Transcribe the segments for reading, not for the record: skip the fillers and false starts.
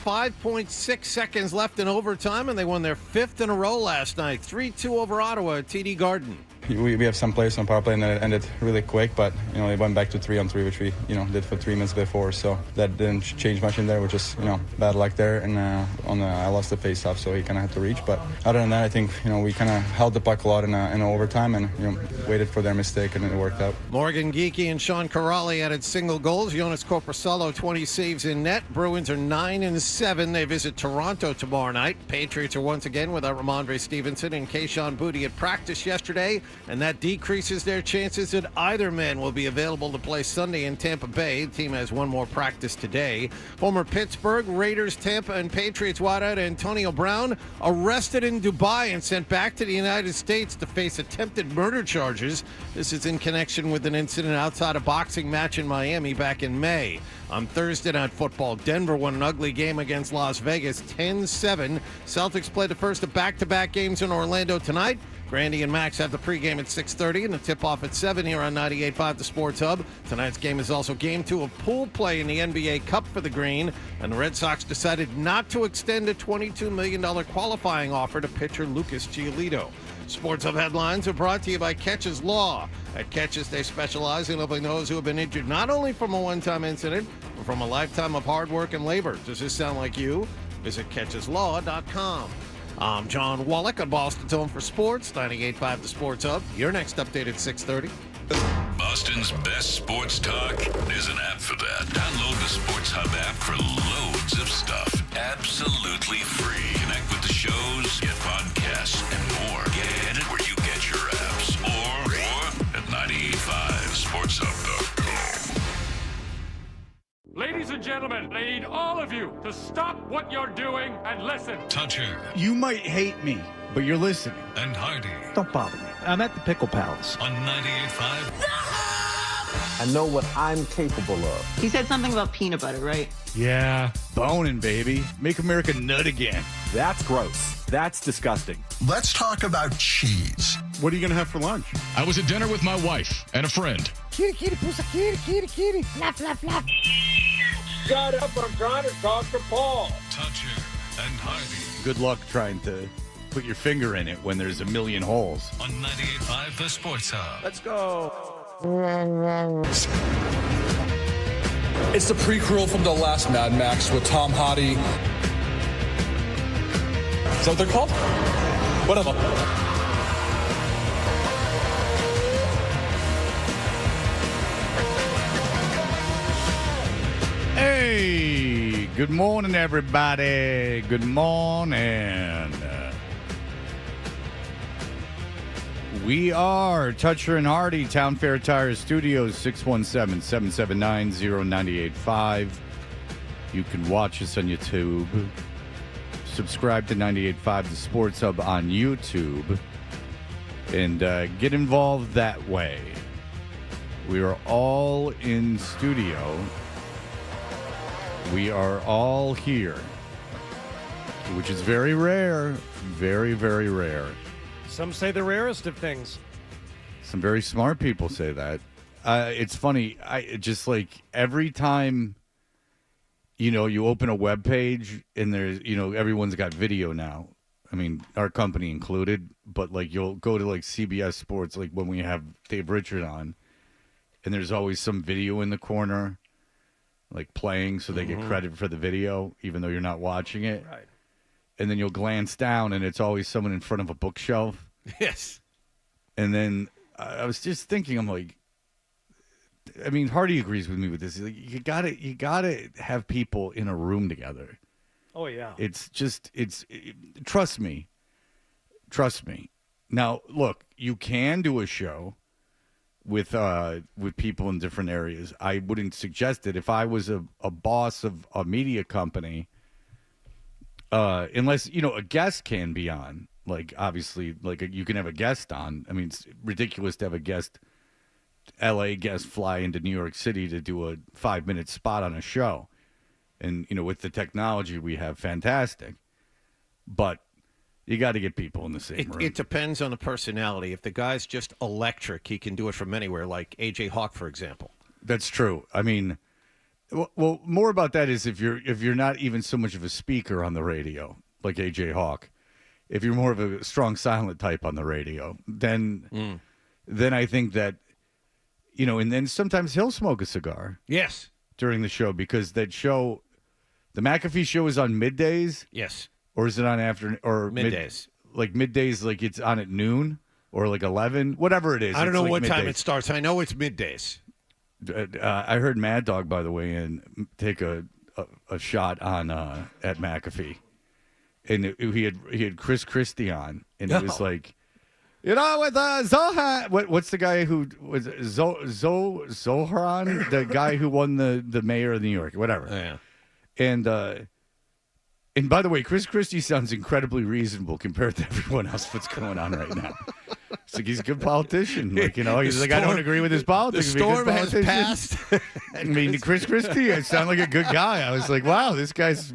5.6 seconds left in overtime, and they won their fifth in a row last night. 3-2 over Ottawa at TD Garden. We have some plays on power play and it ended really quick, but they went back to 3-on-3, which we did for 3 minutes before, so that didn't change much in there, which is bad luck there. And I lost the face-off, so he kind of had to reach. But other than that, I think we kind of held the puck a lot in overtime and waited for their mistake, and it worked out. Morgan Geekie and Sean Corrali added single goals. Jonas Corposalo 20 saves in net. Bruins are 9-7. They visit Toronto tomorrow night. Patriots are once again without Ramondre Stevenson and Keishon Boutte at practice yesterday, and that decreases their chances that either man will be available to play Sunday in Tampa Bay. The team has one more practice today. Former Pittsburgh, Raiders, Tampa, and Patriots wideout Antonio Brown arrested in Dubai and sent back to the United States to face attempted murder charges. This is in connection with an incident outside a boxing match in Miami back in May. On Thursday Night Football, Denver won an ugly game against Las Vegas 10-7. Celtics play the first of back-to-back games in Orlando tonight. Grandy and Max have the pregame at 6:30 and the tip-off at 7 here on 98.5 The Sports Hub. Tonight's game is also Game 2 of pool play in the NBA Cup for the Green, and the Red Sox decided not to extend a $22 million qualifying offer to pitcher Lucas Giolito. Sports Hub headlines are brought to you by Catches Law. At Catches, they specialize in helping those who have been injured not only from a one-time incident, but from a lifetime of hard work and labor. Does this sound like you? Visit CatchesLaw.com. I'm John Wallach on Boston's Home for Sports, 98.5 The Sports Hub. Your next update at 6:30. Boston's best sports talk. There's an app for that. Download the Sports Hub app for loads of stuff. Absolutely free. Connect with the shows, get podcasts, and more. Get it where you get your apps. Or at 98.5sportshub.com. Ladies and gentlemen, I need all of you to stop what you're doing and listen. Toucher You might hate me, but you're listening. and Hardy Don't bother me. I'm at the Pickle Palace. on 98.5. I know what I'm capable of. He said something about peanut butter, right? Yeah. Boning, baby. Make America nut again. That's gross. That's disgusting. Let's talk about cheese. What are you going to have for lunch? I was at dinner with my wife and a friend. Kitty, kitty, pussy, kitty, kitty, kitty. Flap, flap, flap. Shut up, I'm trying to talk to Paul. Toucher and Hardy Good luck trying to put your finger in it when there's a million holes. on 98.5 The Sports Hub. Let's go. It's the prequel from the last Mad Max with Tom Hardy. Is that what they're called? Whatever. Hey, good morning, everybody. Good morning. We are Toucher and Hardy, Town Fair Tire Studios, 617-779-0985. You can watch us on YouTube. Subscribe to 98.5 The Sports Hub on YouTube. And get involved that way. We are all in studio. We are all here, which is very rare. Very, very rare. Some say the rarest of things. Some very smart people say that. It's funny. Just like every time, you open a web page and there's, everyone's got video now. I mean, our company included, but like you'll go to like CBS Sports, like when we have Dave Richard on, and there's always some video in the corner, like playing so they get credit for the video, even though you're not watching it. Right. And then you'll glance down and it's always someone in front of a bookshelf. Yes. And then I was just thinking, I'm like, I mean, Hardy agrees with me with this. Like, you gotta have people in a room together. Oh, yeah. Trust me. Now, look, you can do a show with people in different areas. I wouldn't suggest it if I was a boss of a media company, unless, a guest can be on. Like, obviously, like you can have a guest on. I mean, it's ridiculous to have a guest, LA guest, fly into New York City to do a 5-minute spot on a show. And, with the technology we have, fantastic. But you got to get people in the same room. It depends on the personality. If the guy's just electric, he can do it from anywhere, like A.J. Hawk, for example. That's true. I mean, Well, more about that is if you're not even so much of a speaker on the radio, like AJ Hawk, if you're more of a strong silent type on the radio, then I think that, and then sometimes he'll smoke a cigar. Yes. During the show, because that show, the McAfee show, is on middays. Yes. Or is it on after or middays? Middays, like it's on at noon or like 11, whatever it is. I don't know like what middays. time it starts. I know it's middays. I heard Mad Dog, by the way, and take a shot on at McAfee, and he had Chris Christie on, and it was like, with Zohan. What's the guy who was Zohran, the guy who won the mayor of New York, whatever. Oh, yeah. And by the way, Chris Christie sounds incredibly reasonable compared to everyone else what's going on right now. It's like he's a good politician. Like, he's like, I don't agree with his politics. The storm has passed. I mean, Chris Christie, I sound like a good guy. I was like, wow, this guy's...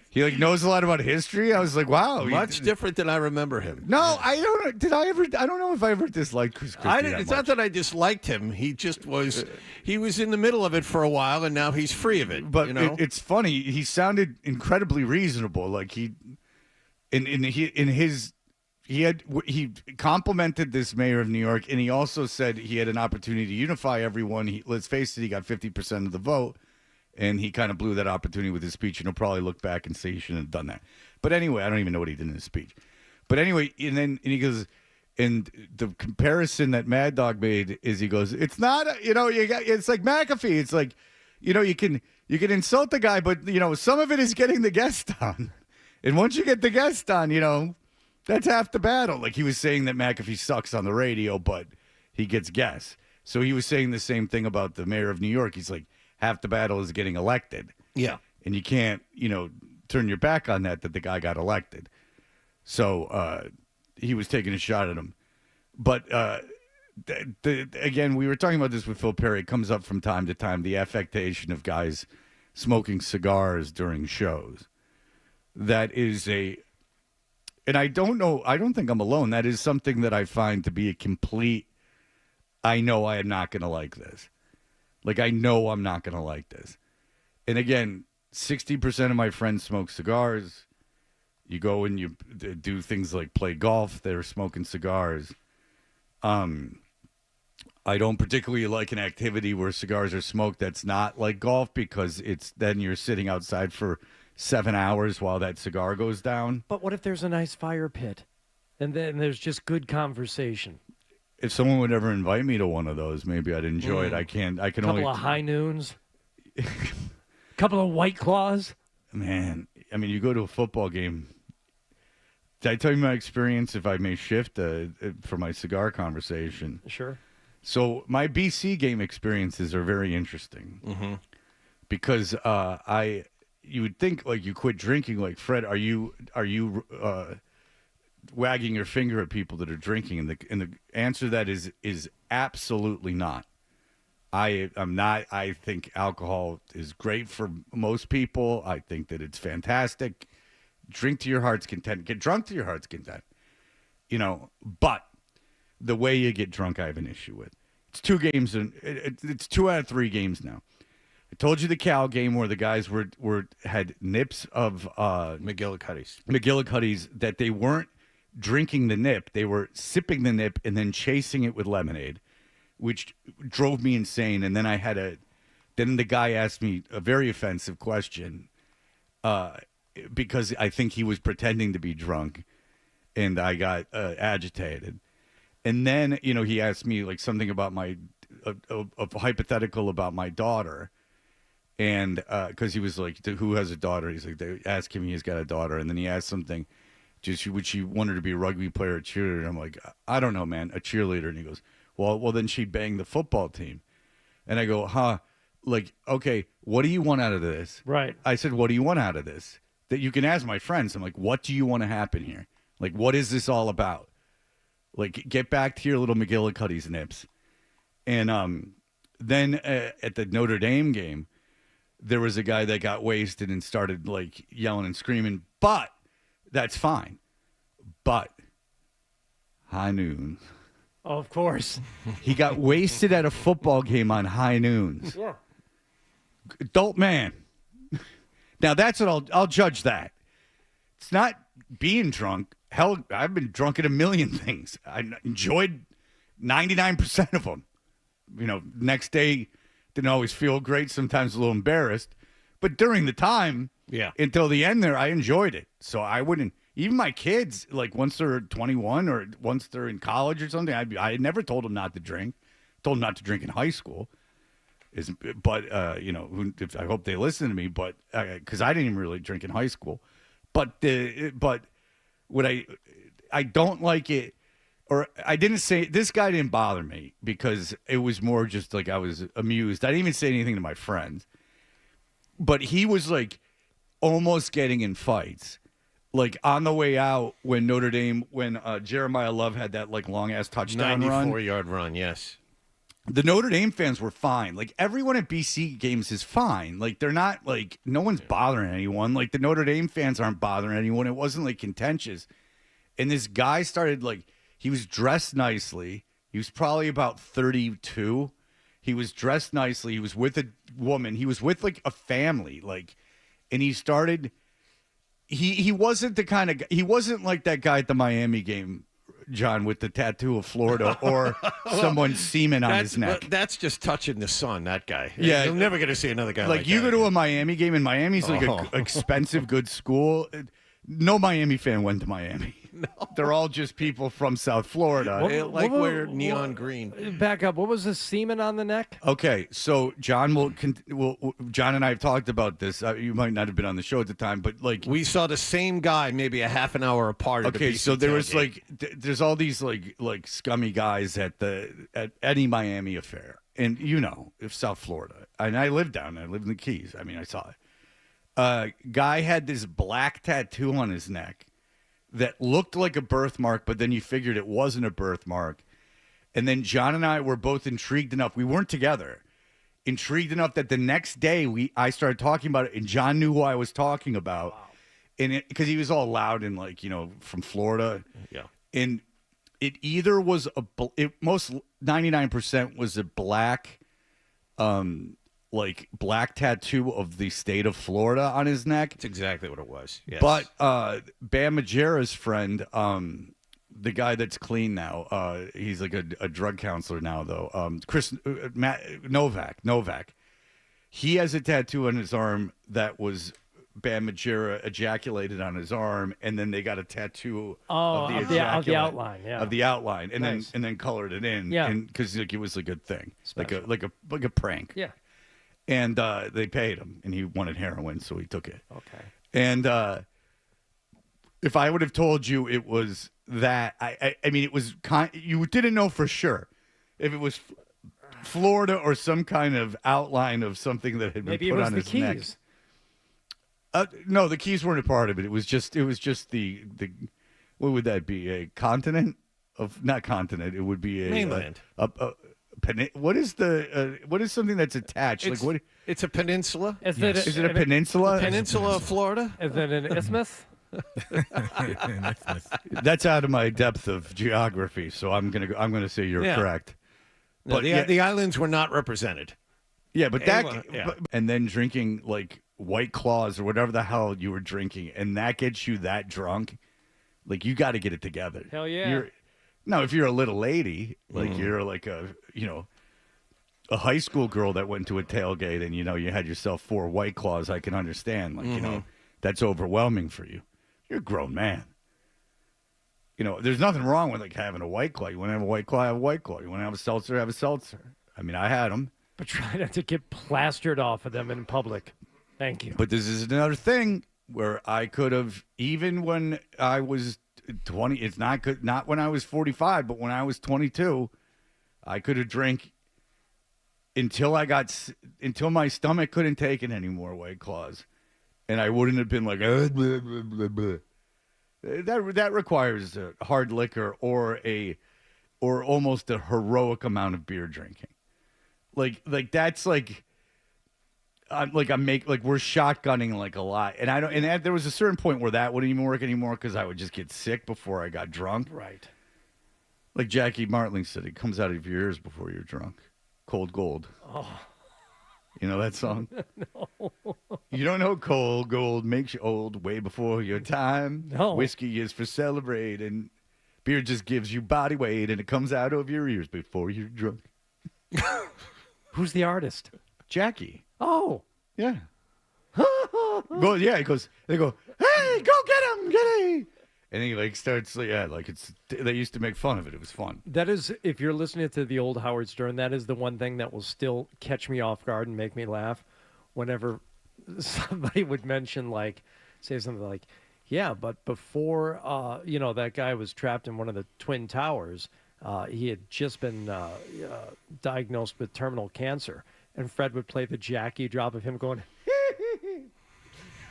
He knows a lot about history. I was like, wow, much different than I remember him. No, I don't know. Did I ever? I don't know if I ever disliked Chris Christie. It's not that I disliked him. He just was. He was in the middle of it for a while, and now he's free of it. But it's funny. He sounded incredibly reasonable. Like he complimented this mayor of New York, and he also said he had an opportunity to unify everyone. Let's face it, he got 50% of the vote. And he kind of blew that opportunity with his speech, and he'll probably look back and say he shouldn't have done that. But anyway, I don't even know what he did in his speech. But anyway, and he goes, and the comparison that Mad Dog made is he goes, it's not, it's like McAfee. It's like, you can insult the guy, but some of it is getting the guest on, and once you get the guest on, that's half the battle. Like he was saying that McAfee sucks on the radio, but he gets guests. So he was saying the same thing about the mayor of New York. He's like, half the battle is getting elected. Yeah. And you can't, turn your back on that the guy got elected. So he was taking a shot at him. But again, we were talking about this with Phil Perry. It comes up from time to time, the affectation of guys smoking cigars during shows. That is and I don't think I'm alone. That is something that I find to be a complete, I know I am not going to like this. Like, I know I'm not going to like this. And again, 60% of my friends smoke cigars. You go and you do things like play golf. They're smoking cigars. I don't particularly like an activity where cigars are smoked that's not like golf, because then you're sitting outside for 7 hours while that cigar goes down. But what if there's a nice fire pit and then there's just good conversation? If someone would ever invite me to one of those, maybe I'd enjoy it. I can only... Couple of high noons. Couple of White Claws. Man, I mean, you go to a football game. Did I tell you my experience, if I may shift for my cigar conversation? Sure. So my BC game experiences are very interesting. Because you would think, like, you quit drinking. Like, Fred, are you wagging your finger at people that are drinking? And the answer to that is absolutely not. I'm not. I think alcohol is great for most people. I think that it's fantastic. Drink to your heart's content. Get drunk to your heart's content. But the way you get drunk, I have an issue with. It's 2 games, and it's 2 out of 3 games now. I told you the Cal game where the guys had nips of McGillicuddy's that they weren't drinking the nip. They were sipping the nip and then chasing it with lemonade, which drove me insane. And then then the guy asked me a very offensive question because I think he was pretending to be drunk, and I got agitated. And then, he asked me like something about a hypothetical about my daughter. And because he was like, who has a daughter? He's like, they ask him, he's got a daughter. And then he asked something, would she want her to be a rugby player or a cheerleader? And I'm like, I don't know, man, a cheerleader. And he goes, well, then she'd bang the football team. And I go, like, okay, what do you want out of this? Right. I said, what do you want out of this? That you can ask my friends. I'm like, what do you want to happen here? Like, what is this all about? Like, get back to your little McGillicuddy's nips. And then at the Notre Dame game, there was a guy that got wasted and started like yelling and screaming, but that's fine. But high noon. Oh, of course. He got wasted at a football game on high noons. Yeah. adult man. Now that's what I'll judge that. It's not being drunk. Hell, I've been drunk at a million things. I enjoyed 99% of them. Next day didn't always feel great. Sometimes a little embarrassed, but during the time, until the end there, I enjoyed it. So I wouldn't. Even my kids, like once they're 21 or once they're in college or something, I never told them not to drink. Told them not to drink in high school. But I hope they listen to me. But because I didn't even really drink in high school. But what I don't like it, or I didn't say, this guy didn't bother me because it was more just like I was amused. I didn't even say anything to my friends. But he was like almost getting in fights. Like on the way out when Jeremiah Love had that like long ass touchdown 94-yard run, yes. The Notre Dame fans were fine. Like everyone at BC games is fine. Like they're not like no one's bothering anyone. Like the Notre Dame fans aren't bothering anyone. It wasn't like contentious. And this guy started like he was dressed nicely. He was probably about 32. He was dressed nicely. He was with a woman. He was with like a family. Like, and he started. He wasn't the kind of he wasn't like that guy at the Miami game, John, with the tattoo of Florida or someone's semen on his neck. That's just touching the sun, that guy. Yeah. You're never going to see another guy like you that. go to a Miami game, and Miami's like an expensive, good school. No Miami fan went to Miami. No. They're all just people from South Florida. They wear neon green. Back up. What was the semen on the neck? Okay, so John John and I have talked about this. You might not have been on the show at the time, but like we saw the same guy maybe a half an hour apart. Okay, so there was like there's all these like scummy guys at any Miami affair, and if South Florida, and I lived down there. I lived in the Keys. I mean, I saw it. Guy had this black tattoo on his neck that looked like a birthmark, but then you figured it wasn't a birthmark. And then John and I were both intrigued enough. We weren't together. Intrigued enough that the next day I started talking about it, and John knew who I was talking about. Wow. And because he was all loud and from Florida. Yeah. And it either was most 99% was a black black tattoo of the state of Florida on his neck. That's exactly what it was. Yes. But Bam Margera's friend, the guy that's clean now, he's like a drug counselor now, though. Novak. He has a tattoo on his arm that was Bam Margera ejaculated on his arm, and then they got a tattoo of the outline, of the outline, and nice. then colored it in, because it was a good thing, special. like a prank. Yeah. And they paid him, and he wanted heroin, so he took it. Okay. And if I would have told you it was that, I mean, it was you didn't know for sure if it was Florida or some kind of outline of something that had been put on his neck. Keys. No, the keys weren't a part of it. It was just the what would that be? A continent of not continent. It would be a mainland. What is something that's attached? It's a peninsula. Is it a peninsula? Peninsula of Florida. Is it an isthmus? That's out of my depth of geography, so I'm gonna say you're correct. No, but the islands were not represented. Yeah, but and then drinking like White Claws or whatever the hell you were drinking, and that gets you that drunk, like you got to get it together. Hell yeah. If you're a little lady, like you're like a high school girl that went to a tailgate and you had yourself 4 White Claws, I can understand. Like that's overwhelming for you. You're a grown man. There's nothing wrong with like having a White Claw. You want to have a White Claw, have a White Claw. You want to have a seltzer, have a seltzer. I mean, I had them. But try not to get plastered off of them in public. Thank you. But this is another thing where I could have, even when I was 20, it's not good, not when I was 45, but when I was 22, I could have drank until my stomach couldn't take it anymore, White Claws. And I wouldn't have been like, blah, blah, blah, blah. That requires a hard liquor or almost a heroic amount of beer drinking. Like that's like we're shotgunning like a lot, and there was a certain point where that wouldn't even work anymore because I would just get sick before I got drunk. Right. Like Jackie Martling said, it comes out of your ears before you're drunk. Cold gold. Oh. You know that song? No. You don't know cold gold makes you old way before your time. No. Whiskey is for celebrating. Beer just gives you body weight, and it comes out of your ears before you're drunk. Who's the artist? Jackie. Oh. Yeah. Well, yeah, he goes, they go, hey, go get him, get him. And he like starts, yeah, like they used to make fun of it. It was fun. That is, if you're listening to the old Howard Stern, that is the one thing that will still catch me off guard and make me laugh whenever somebody would mention, like, say something like, yeah, but before, that guy was trapped in one of the Twin Towers, he had just been diagnosed with terminal cancer. And Fred would play the Jackie drop of him going,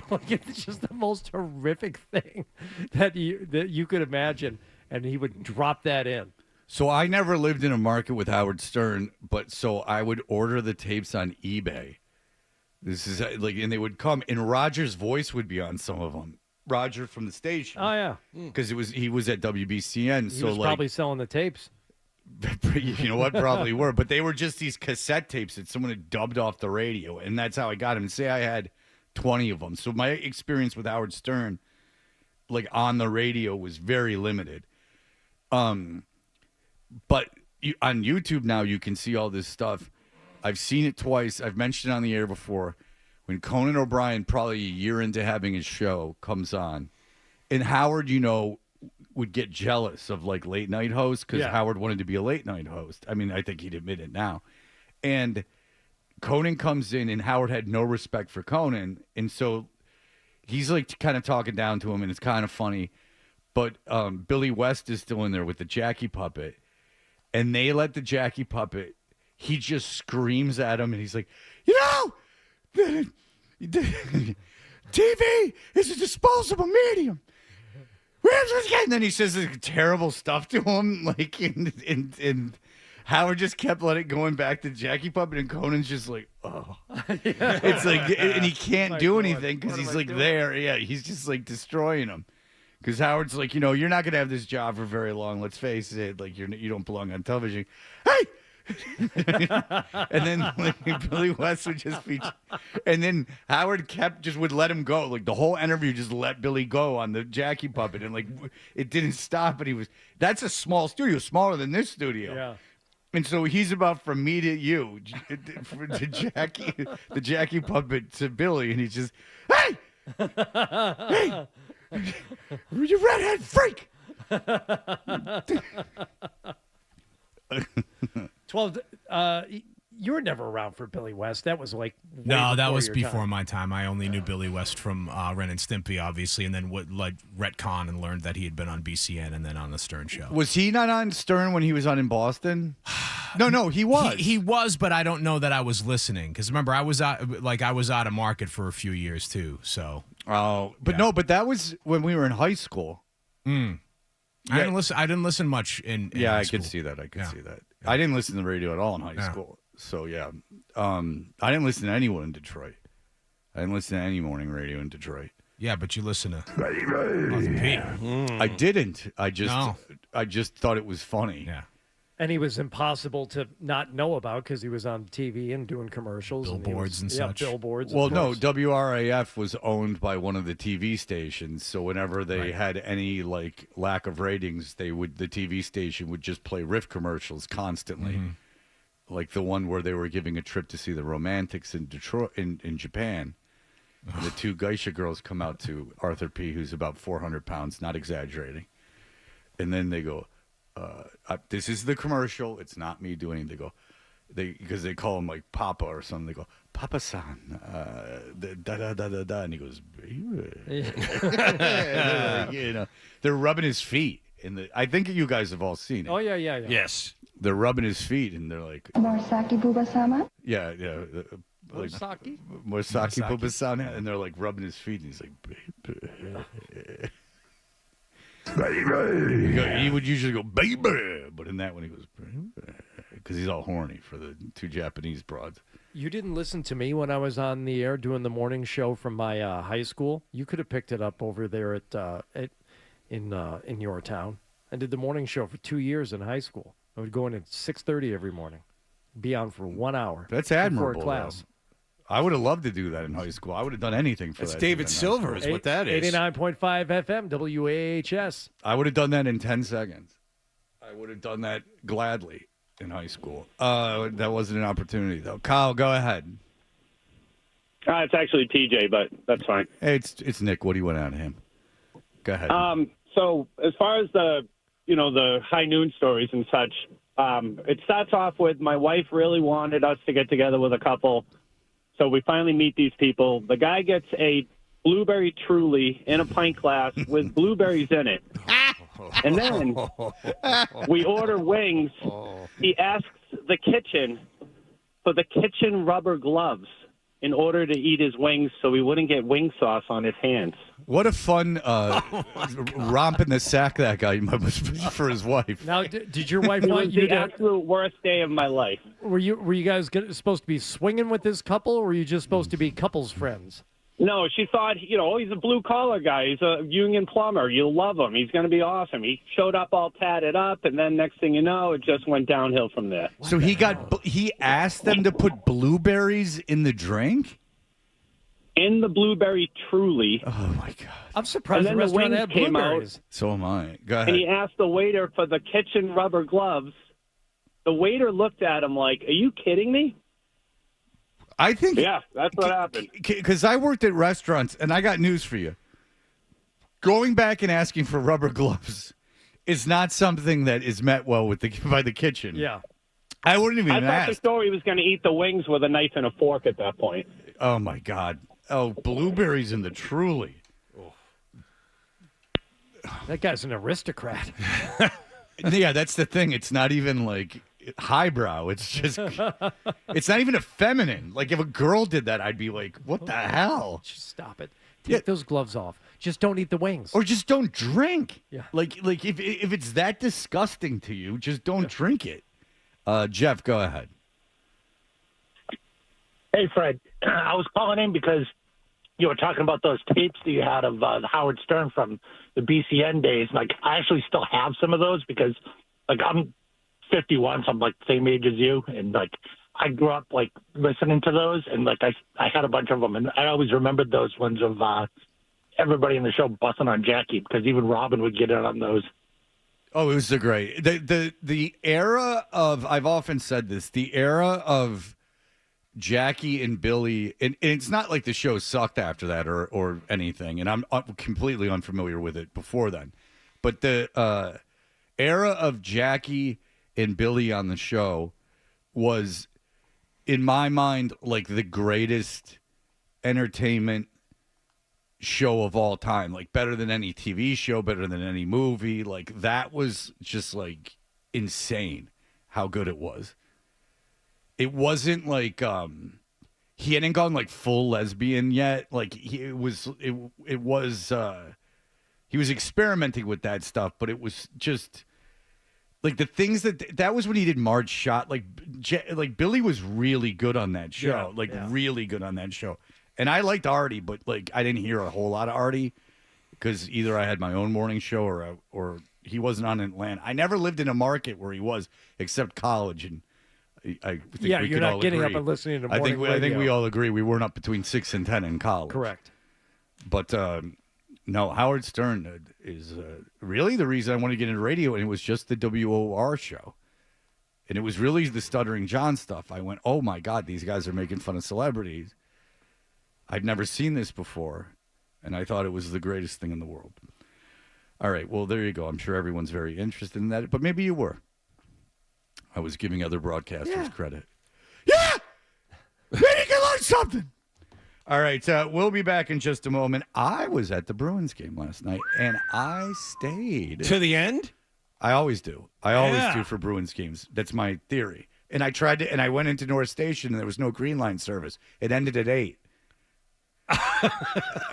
like, it's just the most horrific thing that you could imagine. And he would drop that in. So I never lived in a market with Howard Stern, but so I would order the tapes on eBay. This is like, and they would come, and Roger's voice would be on some of them. Roger from the station. Oh, yeah. Because he was at WBCN. He was probably selling the tapes. You know what? Probably were. But they were just these cassette tapes that someone had dubbed off the radio. And that's how I got them. And say I had 20 of them. So my experience with Howard Stern, like on the radio, was very limited. But on YouTube now, you can see all this stuff. I've seen it twice. I've mentioned it on the air before. When Conan O'Brien, probably a year into having his show, comes on. And Howard, would get jealous of like late night hosts because Howard wanted to be a late night host. I mean, I think he'd admit it now. And Conan comes in, and Howard had no respect for Conan. And so he's like kind of talking down to him, and it's kind of funny. But Billy West is still in there with the Jackie puppet. And they let the Jackie puppet, he just screams at him, and he's like, TV is a disposable medium. And then he says terrible stuff to him, like, and Howard just kept letting it going back to Jackie Puppet, and Conan's just like, oh. It's like, and he can't do anything because he's like there. Yeah, he's just like destroying him. Because Howard's like, you're not going to have this job for very long. Let's face it. Like, you don't belong on television. Hey! And then like, Billy West would just be, and then Howard would let him go. Like the whole interview, just let Billy go on the Jackie puppet, and like it didn't stop. But that's a small studio, smaller than this studio. Yeah. And so he's about from me to you, to Jackie, the Jackie puppet to Billy, and he's just, hey, hey, you redhead freak. 12. You were never around for Billy West. That was like that was before my time. I only knew Billy West from Ren and Stimpy, obviously, and then retcon and learned that he had been on BCN and then on the Stern Show. Was he not on Stern when he was on in Boston? No, he was. He was, but I don't know that I was listening because remember I was out of market for a few years too. So but that was when we were in high school. I didn't listen much in high I school. could see that. See that. I didn't listen to the radio at all in high school. So I didn't listen to anyone in Detroit. I didn't listen to any morning radio in Detroit. Yeah, but you listen to P. I didn't. I just thought it was funny. Yeah. And he was impossible to not know about because he was on TV and doing commercials. Billboards and such. Billboards. Well, no, WRAF was owned by one of the TV stations. So whenever they had any like lack of ratings, the TV station would just play riff commercials constantly. Mm-hmm. Like the one where they were giving a trip to see the Romantics in Detroit, in Japan. And the two geisha girls come out to Arthur P., who's about 400 pounds, not exaggerating. And then they go, this is the commercial. It's not me doing it. Because they call him like Papa or something. They go, Papa-san, da-da-da-da-da. And he goes, baby. They're rubbing his feet. I think you guys have all seen it. Oh, yeah. Yes. They're rubbing his feet, and they're like... Morsaki Buba-sama? Yeah. Like, Morsaki Buba-sama. And they're like rubbing his feet, and he's like, baby. He would usually go, baby. But in that one, he goes, baby. Because he's all horny for the two Japanese broads. You didn't listen to me when I was on the air doing the morning show from my high school. You could have picked it up over there in your town. I did the morning show for 2 years in high school. I would go in at 6:30 every morning, be on for 1 hour. That's admirable. Before class. I would have loved to do that in high school. I would have done anything for That's that. David Silver is what that is. 89.5 FM, WAHS. I would have done that in 10 seconds. I would have done that gladly in high school. That wasn't an opportunity, though. Kyle, go ahead. It's actually TJ, but that's fine. Hey, it's Nick. What do you want out of him? Go ahead. So as far as the high noon stories and such, it starts off with my wife really wanted us to get together with a couple. So we finally meet these people. The guy gets a blueberry Truly in a pint glass with blueberries in it. And then we order wings. He asks the kitchen for the kitchen rubber gloves in order to eat his wings so he wouldn't get wing sauce on his hands. What a fun romp in the sack that guy must be for his wife. Now, did your wife It want was you the to? absolute worst day of my life. Were you guys supposed to be swinging with this couple, or were you just supposed to be couples friends? No, she thought, he's a blue-collar guy. He's a union plumber. You'll love him. He's going to be awesome. He showed up all tatted up, and then next thing you know, it just went downhill from there. So he asked them to put blueberries in the drink? In the blueberry Truly. Oh, my God. I'm surprised And the then the restaurant wings had came out. blueberries. So am I. Go ahead. And he asked the waiter for the kitchen rubber gloves. The waiter looked at him like, are you kidding me? I think... Yeah, that's what happened. Because I worked at restaurants, and I got news for you. Going back and asking for rubber gloves is not something that is met well with by the kitchen. Yeah. I wouldn't even I thought ask. the story was going to eat the wings with a knife and a fork at that point. Oh, my God. Oh, blueberries in the Truly. That guy's an aristocrat. Yeah, that's the thing. It's not even like highbrow. It's just, it's not even feminine. Like if a girl did that, I'd be like, what the hell? Just stop it. Take those gloves off. Just don't eat the wings. Or just don't drink. Yeah. Like if it's that disgusting to you, just don't drink it. Jeff, go ahead. Hey, Fred. I was calling in because you were talking about those tapes that you had of Howard Stern from the BCN days. Like, I actually still have some of those because, like, I'm 51, so I'm, like, the same age as you. And, like, I grew up, like, listening to those. And, like, I had a bunch of them. And I always remembered those ones of everybody in the show busting on Jackie because even Robin would get in on those. Oh, it was the great. The era of, I've often said this, the era of Jackie and Billy, and it's not like the show sucked after that or anything, and I'm completely unfamiliar with it before then. But the era of Jackie and Billy on the show was, in my mind, like the greatest entertainment show of all time. Like better than any TV show, better than any movie. Like that was just like insane how good it was. It wasn't like he hadn't gone like full lesbian yet. Like he was experimenting with that stuff, but it was just like the things that was when he did Marge Shot. Like Billy was really good on that show. Really good on that show. And I liked Artie, but like I didn't hear a whole lot of Artie because either I had my own morning show or he wasn't on in Atlanta. I never lived in a market where he was except college, and I think we you're could not all getting agree. up and listening to I morning think we radio. all agree we weren't up between 6 and 10 in college. Correct. But no, Howard Stern is really the reason I wanted to get into radio, and it was just the WOR show. And it was really the Stuttering John stuff. I went, oh my God, these guys are making fun of celebrities. I'd never seen this before, and I thought it was the greatest thing in the world. All right, well, there you go. I'm sure everyone's very interested in that, but maybe you were. I was giving other broadcasters credit. Yeah! Maybe you can learn something! All right, we'll be back in just a moment. I was at the Bruins game last night, and I stayed. To the end? I always do. I always do for Bruins games. That's my theory. And I went into North Station, and there was no Green Line service. It ended at 8.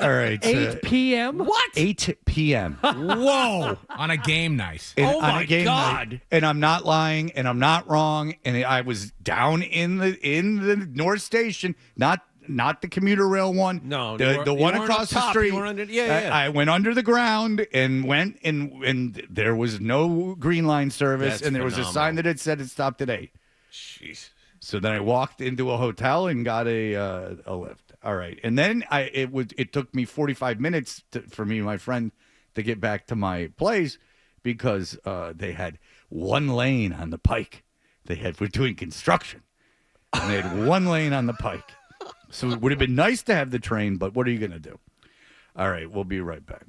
All right. 8 p.m.? What? 8 p.m. Whoa. On a game night. Oh, my God. Night. And I'm not lying, and I'm not wrong. And I was down in the North Station, not the commuter rail one. No, the one across the street. You were under, I went under the ground and went, and there was no Green Line service, That's and there was a sign that it said it stopped at 8. Jeez. So then I walked into a hotel and got a lift. All right, and then it took me 45 minutes for me and my friend to get back to my place because they had one lane on the Pike. We're doing construction, and they had one lane on the Pike. So it would have been nice to have the train, but what are you going to do? All right, we'll be right back.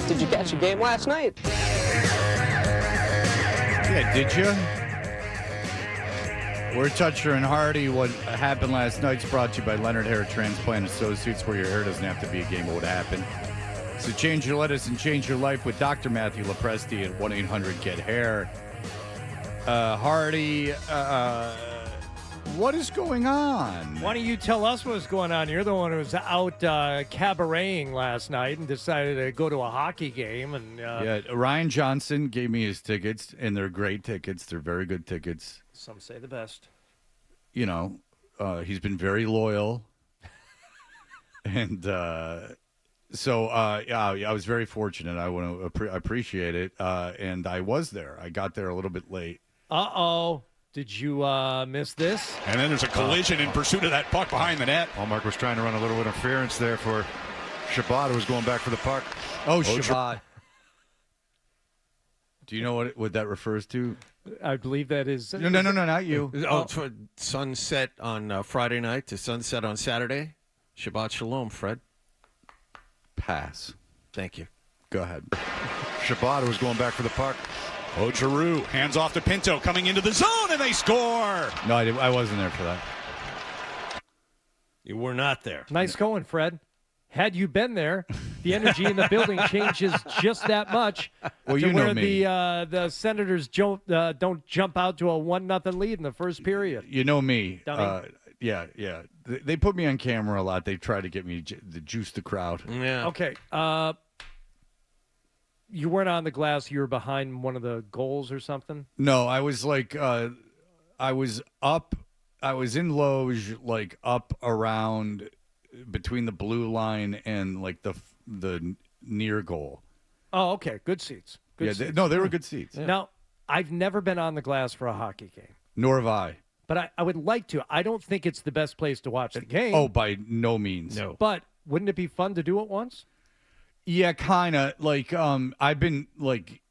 Did you catch a game last night? Yeah, did you? We're Toucher and Hardy. What happened last night's brought to you by Leonard Hair Transplant Associates, where your hair doesn't have to be a game of what happened. So change your lettuce and change your life with Dr. Matthew Lepresti at 1-800-GET-HAIR. Hardy, what is going on? Why don't you tell us what's going on? You're the one who was out cabareting last night and decided to go to a hockey game. And Yeah, Ryan Johnson gave me his tickets, and they're great tickets. They're very good tickets. Some say the best. You know, he's been very loyal. And so, I was very fortunate. I want to appreciate it. And I was there. I got there a little bit late. Uh-oh. Did you miss this? And then there's a collision in pursuit of that puck behind the net. Allmark was trying to run a little interference there for Shabbat, who was going back for the puck. Oh, Shabbat. Do you know what that refers to? I believe that is... No, not you. Oh, it's for sunset on Friday night to sunset on Saturday. Shabbat Shalom, Fred. Pass. Thank you. Go ahead. Shabbat, who was going back for the puck. Oh, Giroux, hands off to Pinto, coming into the zone, and they score. No, I wasn't there for that. You were not there. Nice going, Fred. Had you been there, the energy in the building changes just that much. Well, to you know where me. The Senators don't jump out to a 1-0 lead in the first period. You know me. Dummy. Yeah. They put me on camera a lot. They try to get me to juice the crowd. Yeah. Okay. You weren't on the glass. You were behind one of the goals or something? No, I was like, I was up. I was in loge, like up around between the blue line and like the near goal. Oh, okay. Good seats. Good seats. They were good seats. Yeah. Now, I've never been on the glass for a hockey game. Nor have I. But I would like to. I don't think it's the best place to watch the game. Oh, by no means. No. But wouldn't it be fun to do it once? Yeah, kind of. Like, I've been like,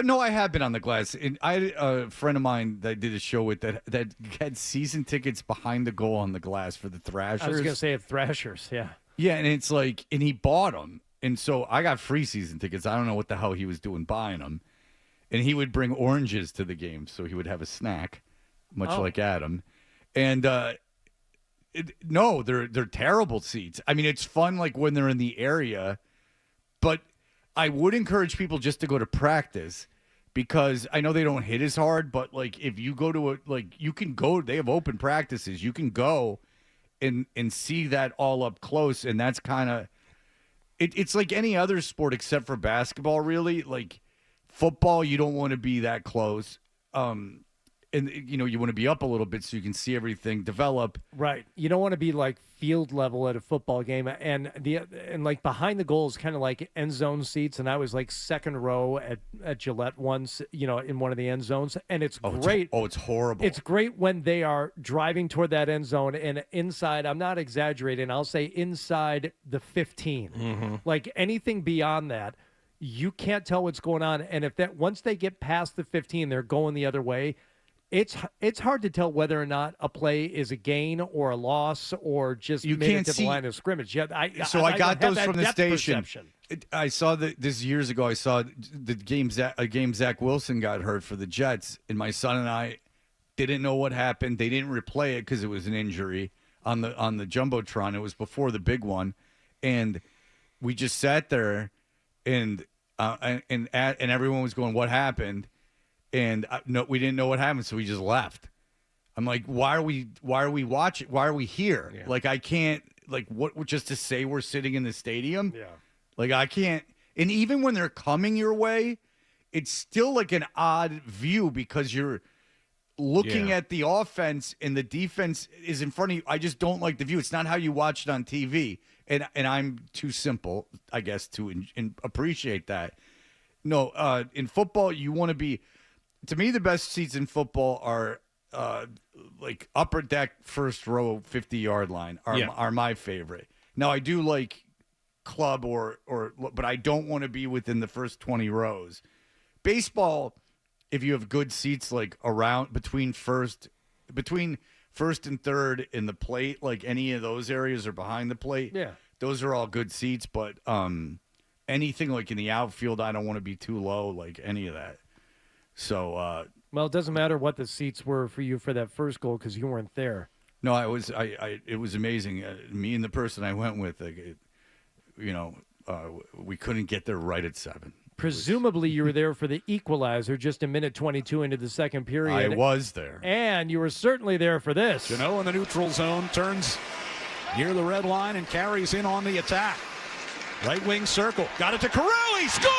no, I have been on the glass. And I had a friend of mine that I did a show with that had season tickets behind the goal on the glass for the Thrashers. I was going to say Thrashers, yeah. Yeah, and it's like, and he bought them. And so I got free season tickets. I don't know what the hell he was doing buying them. And he would bring oranges to the game, so he would have a snack, much like Adam. And no, they're terrible seats. I mean, it's fun like when they're in the area, but I would encourage people just to go to practice because I know they don't hit as hard, but like if you go to you can go, they have open practices. You can go and see that all up close, and that's kind of it's like any other sport except for basketball, really. Like football, you don't want to be that close. And, you know, you want to be up a little bit so you can see everything develop. Right. You don't want to be like field level at a football game. And like behind the goal is kind of like end zone seats. And I was like second row at Gillette once, you know, in one of the end zones. And it's great. It's horrible. It's great when they are driving toward that end zone and inside, I'm not exaggerating, I'll say inside the 15. Mm-hmm. Like anything beyond that, you can't tell what's going on. And if that once they get past the 15, they're going the other way. It's hard to tell whether or not a play is a gain or a loss or just you made can't it to see the line of scrimmage. Yeah, I got don't those have from that the depth station. perception. I saw this years ago. I saw the game. A game Zach Wilson got hurt for the Jets, and my son and I didn't know what happened. They didn't replay it because it was an injury on the jumbotron. It was before the big one, and we just sat there, and everyone was going, "What happened?" And no, we didn't know what happened, so we just left. I'm like, why are we watching? Why are we here? Yeah. Like, I can't, like, what, just to say we're sitting in the stadium? Yeah. Like, I can't. And even when they're coming your way, it's still like an odd view because you're looking at the offense and the defense is in front of you. I just don't like the view. It's not how you watch it on TV. And I'm too simple, I guess, to appreciate that. No, in football, you want to be, to me, the best seats in football are like upper deck, first row, 50-yard line are my favorite. Now, I do like club but I don't want to be within the first 20 rows. Baseball, if you have good seats like around between first and third in the plate, like any of those areas or behind the plate, Yeah. those are all good seats. But and anything like in the outfield, I don't want to be too low, like any of that. So, well, it doesn't matter what the seats were for you for that first goal because you weren't there. no, it was amazing. Me and the person I went with, we couldn't get there right at 7. Presumably, you were there for the equalizer just a minute 22 into the second period. I was there. And you were certainly there for this. Jeannot in the neutral zone turns near the red line and carries in on the attack. Right wing circle. Got it to Corelli. Scores!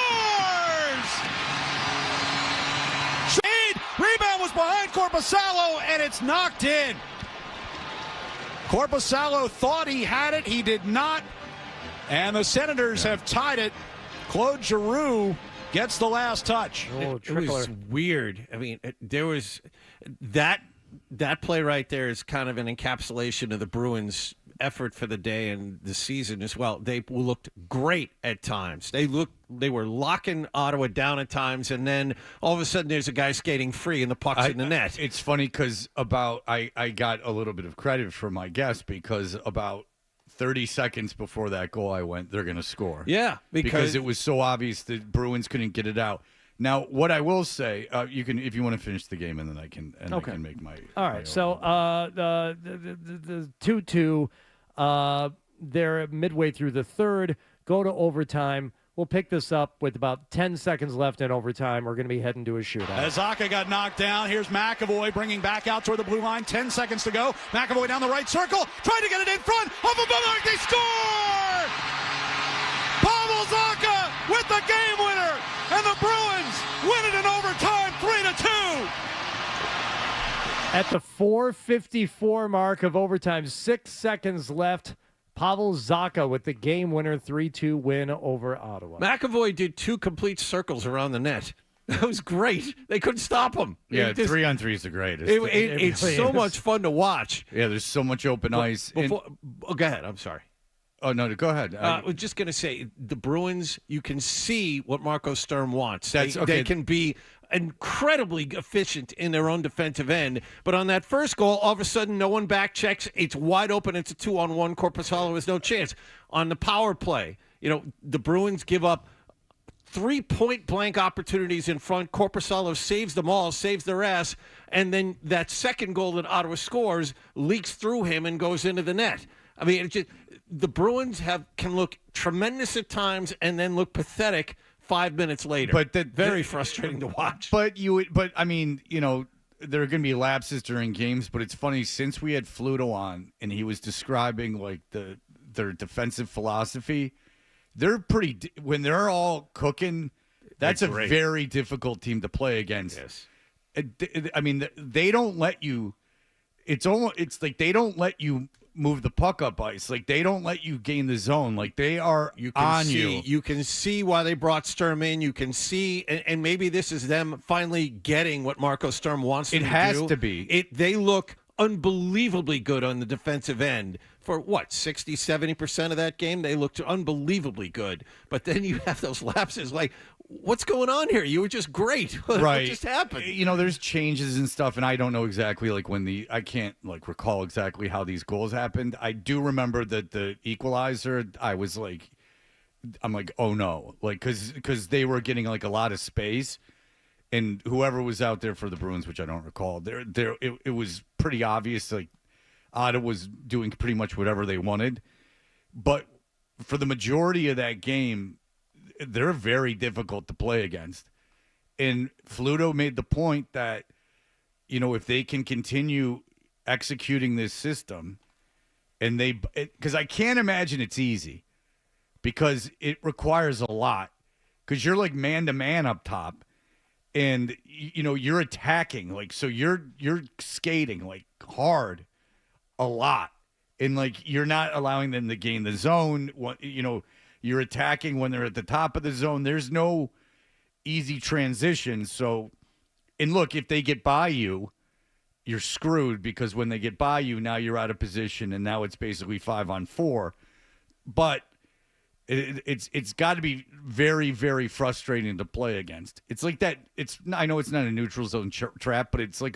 Shade. Rebound was behind Korpisalo, and it's knocked in. Korpisalo thought he had it. He did not. And the Senators have tied it. Claude Giroux gets the last touch. Oh, it was weird. I mean, there was that play right there is kind of an encapsulation of the Bruins' effort for the day and the season as well. They looked great at times. They were locking Ottawa down at times, and then all of a sudden there's a guy skating free and the puck's in the net. It's funny because I got a little bit of credit for my guess because about 30 seconds before that goal I went, they're going to score. Yeah, because it was so obvious the Bruins couldn't get it out. Now, what I will say, you can if you want to finish the game, and then I can I can make my. All right, so the 2-2, they're midway through the third. Go to overtime. We'll pick this up with about 10 seconds left in overtime. We're going to be heading to a shootout. As Zacha got knocked down, here's McAvoy bringing back out toward the blue line. 10 seconds to go. McAvoy down the right circle, trying to get it in front. Off of the mark, they score! Pavel Zacha with the game winner, and the Bruins win it in overtime, 3-2. At the 4:54 mark of overtime, 6 seconds left. Pavel Zacha with the game-winner 3-2 win over Ottawa. McAvoy did 2 complete circles around the net. That was great. They couldn't stop him. Yeah, 3-on-3 is the greatest. It's really so is. much fun to watch. Yeah, there's so much open ice. Go ahead. I'm sorry. Oh, no, go ahead. I was just going to say, the Bruins, you can see what Marco Sturm wants. That's okay. They can be incredibly efficient in their own defensive end. But on that first goal, all of a sudden, no one back checks. It's wide open. It's a 2-on-1. Korpisalo has no chance. On the power play, the Bruins give up 3 point-blank opportunities in front. Korpisalo saves them all, saves their ass, and then that second goal that Ottawa scores leaks through him and goes into the net. I mean, the Bruins can look tremendous at times and then look pathetic 5 minutes later. But very frustrating to watch. But I mean, there are going to be lapses during games. But it's funny, since we had Fluto on and he was describing like their defensive philosophy. They're when they're all cooking. That's a very difficult team to play against. Yes. I mean, they don't let you. It's like they don't let you move the puck up ice. Like they don't let you gain the zone. Like they are on you. You can see why they brought Sturm in. You can see, and maybe this is them finally getting what Marco Sturm wants them to do. It has to be. They look unbelievably good on the defensive end. For what, 60-70% of that game, they looked unbelievably good. But then you have those lapses. Like, what's going on here? You were just great. Right. What just happened? There's changes and stuff, and I don't know exactly like I can't like recall exactly how these goals happened. I do remember that the equalizer. I'm like, oh no, like because they were getting like a lot of space, and whoever was out there for the Bruins, which I don't recall, it was pretty obvious like. Ottawa was doing pretty much whatever they wanted. But for the majority of that game, they're very difficult to play against. And Fluto made the point that, if they can continue executing this system, and because I can't imagine it's easy, because it requires a lot. Because you're like man-to-man up top, and, you're attacking. Like, so you're skating, like, hard. A lot, and like you're not allowing them to gain the zone. You're attacking when they're at the top of the zone. There's no easy transition. So, and look, if they get by you, you're screwed, because when they get by you, now you're out of position, and now it's basically 5-on-4. But it's got to be very, very frustrating to play against. It's like that. I know it's not a neutral zone trap, but it's like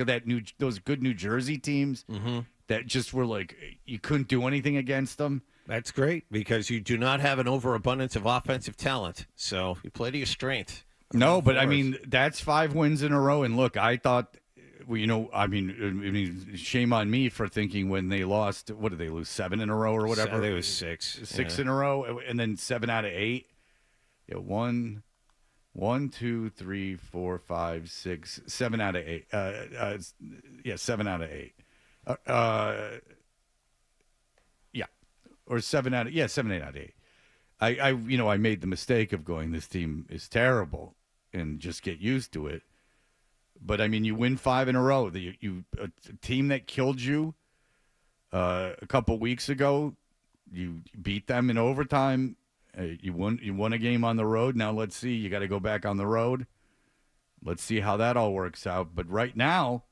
those good New Jersey teams. Mm-hmm. that just were like you couldn't do anything against them. That's great because you do not have an overabundance of offensive talent. So you play to your strength. No, but I mean, that's 5 wins in a row. And look, I thought, well, I mean, shame on me for thinking when they lost, what did they lose, 7 in a row or whatever? I think it was 6. 6 in a row, and then 7 out of 8. Yeah, 1, 2, 3, 4, 5, 6, 7 out of 8. 7 out of 8. Or 7 out of 7, 8 out of 8. I made the mistake of going, this team is terrible, and just get used to it. But I mean, you win 5 in a row. A team that killed you a couple weeks ago, you beat them in overtime. You won a game on the road. Now let's see. You got to go back on the road. Let's see how that all works out. But right now,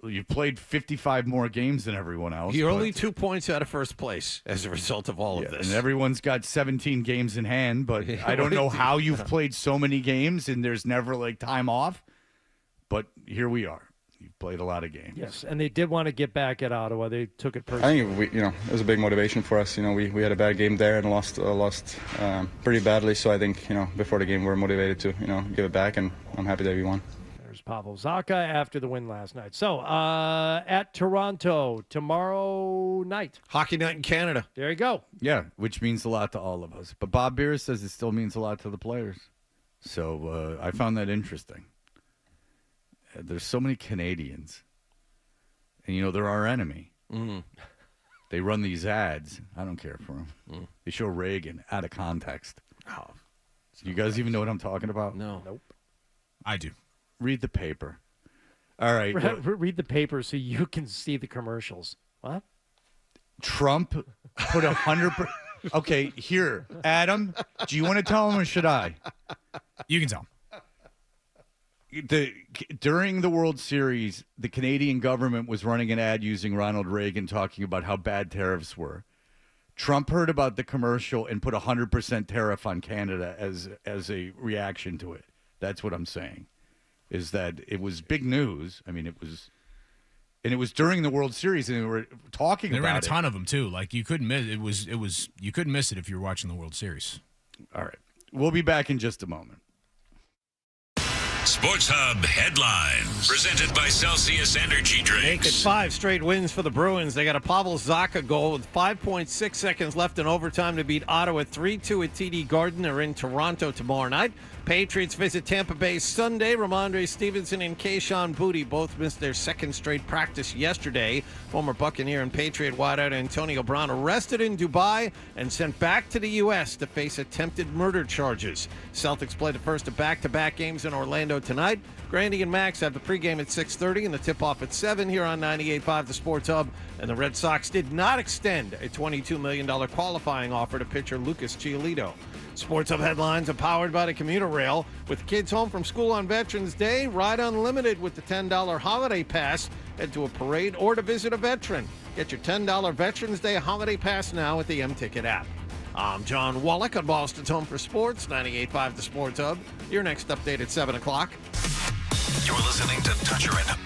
you've played 55 more games than everyone else. You're only 2 points out of first place as a result of all of this. And everyone's got 17 games in hand, but I don't know how you've played so many games and there's never like time off. But here we are. You've played a lot of games. Yes, and they did want to get back at Ottawa. They took it personally. I think it was a big motivation for us. We had a bad game there and lost pretty badly. So I think before the game we're motivated to give it back, and I'm happy that we won. There's Pavel Zacha after the win last night. So at Toronto tomorrow night. Hockey night in Canada. There you go. Yeah, which means a lot to all of us. But Bob Beers says it still means a lot to the players. So I found that interesting. There's so many Canadians. And, they're our enemy. Mm. They run these ads. I don't care for them. Mm. They show Reagan out of context. Oh, you guys even know what I'm talking about? No. Nope. I do. Read the paper. All right. Read the paper so you can see the commercials. What? Trump put 100%. Okay, here. Adam, do you want to tell him or should I? You can tell him. During the World Series, the Canadian government was running an ad using Ronald Reagan talking about how bad tariffs were. Trump heard about the commercial and put 100% tariff on Canada as a reaction to it. That's what I'm saying, is that it was big news. I mean, it was during the World Series, and they were talking about it. They ran a ton of them too. Like you couldn't miss it. You couldn't miss it if you were watching the World Series. All right, we'll be back in just a moment. Sports Hub headlines presented by Celsius Energy Drinks. Make it 5 straight wins for the Bruins. They got a Pavel Zacha goal with 5.6 seconds left in overtime to beat Ottawa 3-2 at TD Garden. They're in Toronto tomorrow night. Patriots visit Tampa Bay Sunday. Ramondre Stevenson and Keyshawn Boutte both missed their second straight practice yesterday. Former Buccaneer and Patriot wideout Antonio Brown arrested in Dubai and sent back to the U.S. to face attempted murder charges. Celtics play the first of back-to-back games in Orlando tonight. Grandy and Max have the pregame at 6:30 and the tip-off at 7 here on 98.5 The Sports Hub. And the Red Sox did not extend a $22 million qualifying offer to pitcher Lucas Giolito. Sports Hub headlines are powered by the commuter rail. With kids home from school on Veterans Day, ride unlimited with the $10 holiday pass. Head to a parade or to visit a veteran. Get your $10 Veterans Day holiday pass now at the M-Ticket app. I'm John Wallach on Boston's Home for Sports, 98.5 The Sports Hub. Your next update at 7 o'clock. You're listening to Toucher and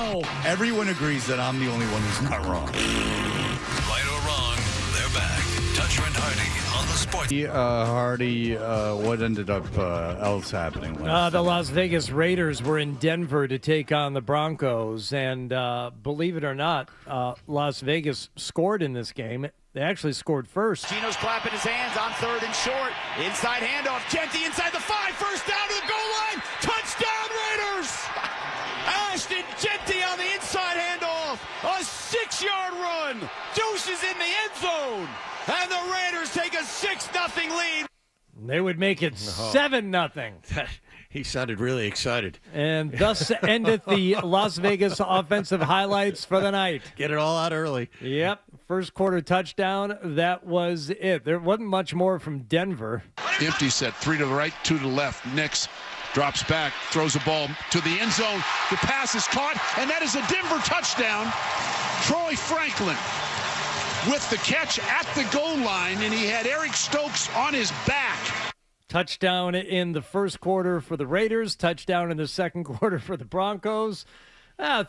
Oh, everyone agrees that I'm the only one who's not wrong. Right or wrong, they're back. Toucher and Hardy on the Sports. Hardy, what ended up else happening last The Las Vegas Raiders were in Denver to take on the Broncos, and believe it or not, Las Vegas scored in this game. They actually scored first. Geno's clapping his hands on third and short. Inside handoff. Genty inside the 5. First down to the goal line. Touchdown Raiders! Ashton Genty on the inside handoff. A 6-yard run. Deuces in the end zone. And the Raiders take a 6-0 lead. They would make it 7-0. He sounded really excited. And thus ended the Las Vegas offensive highlights for the night. Get it all out early. Yep. First quarter touchdown. That was it. There wasn't much more from Denver. Empty set. 3 to the right, 2 to the left. Nix drops back, throws the ball to the end zone. The pass is caught, and that is a Denver touchdown. Troy Franklin with the catch at the goal line, and he had Eric Stokes on his back. Touchdown in the first quarter for the Raiders. Touchdown in the second quarter for the Broncos.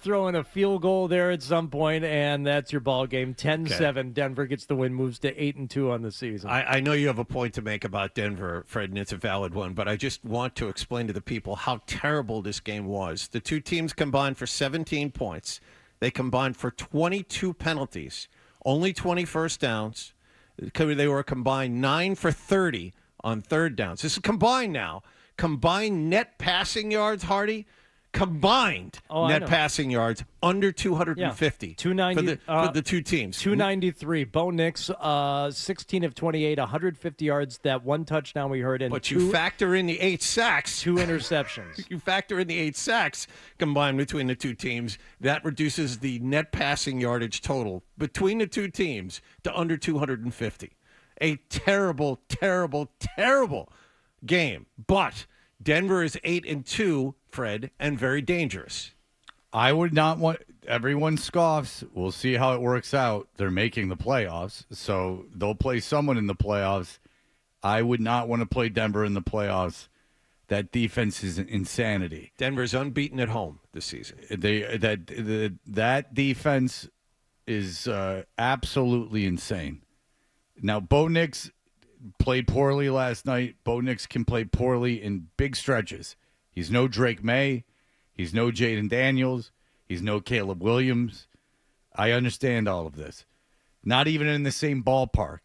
Throw in a field goal there at some point, and that's your ball game. 10-7. Denver gets the win, moves to 8-2 on the season. I know you have a point to make about Denver, Fred, and it's a valid one, but I just want to explain to the people how terrible this game was. The two teams combined for 17 points. They combined for 22 penalties, only 20 first downs. They were combined 9 for 30 on third downs. This is combined now. Combined net passing yards, Hardy. Combined net passing yards under 250. Yeah, 290 for the two teams. 293. Bo Nix, 16 of 28, 150 yards. That one touchdown we heard. But you factor in the 8 sacks. 2 interceptions. You factor in the 8 sacks combined between the two teams. That reduces the net passing yardage total between the two teams to under 250. A terrible, terrible, terrible game. But Denver is 8-2, Fred, and very dangerous. I would not want everyone scoffs. We'll see how it works out. They're making the playoffs, so they'll play someone in the playoffs. I would not want to play Denver in the playoffs. That defense is insanity. Denver's unbeaten at home this season. That defense is absolutely insane. Now, Bo Nix played poorly last night. Bo Nix can play poorly in big stretches. He's no Drake May. He's no Jaden Daniels. He's no Caleb Williams. I understand all of this. Not even in the same ballpark.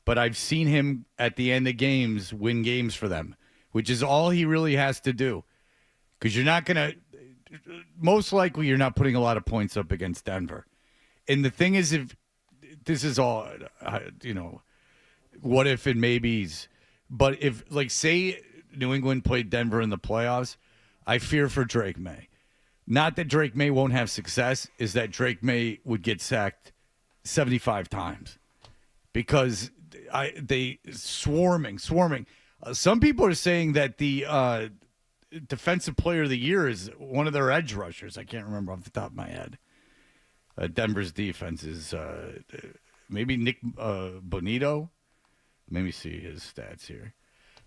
But I've seen him at the end of games win games for them, which is all he really has to do. Because you're not going to – most likely you're not putting a lot of points up against Denver. And the thing is, if this is all, what if and maybes. But if, say New England played Denver in the playoffs, I fear for Drake May. Not that Drake May won't have success, is that Drake May would get sacked 75 times. Because they swarming. Some people are saying that the defensive player of the year is one of their edge rushers. I can't remember off the top of my head. Denver's defense is maybe Nick Bonito. Let me see his stats here.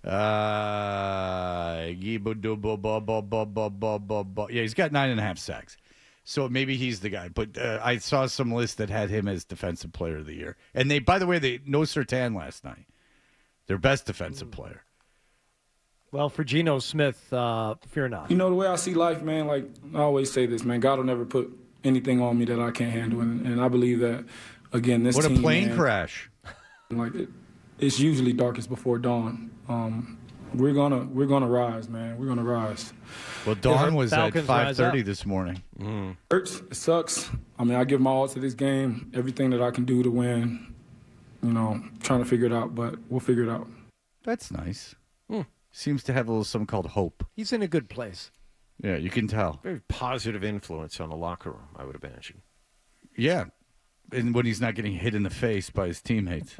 Yeah, he's got 9.5 sacks. So maybe he's the guy. But I saw some list that had him as defensive player of the year. And by the way, no Surtain last night. Their best defensive player. Well, for Geno Smith, fear not. The way I see life, man, I always say this, man, God will never put anything on me that I can't handle. And I believe that, again, this team, what a plane crash. It's usually darkest before dawn. We're gonna rise, man. We're gonna rise. Well, dawn was at 5:30 this morning. It hurts. It sucks. I give my all to this game. Everything that I can do to win. Trying to figure it out, but we'll figure it out. That's nice. Seems to have a little something called hope. He's in a good place. Yeah, you can tell. Very positive influence on the locker room, I would imagine. Yeah. And when he's not getting hit in the face by his teammates.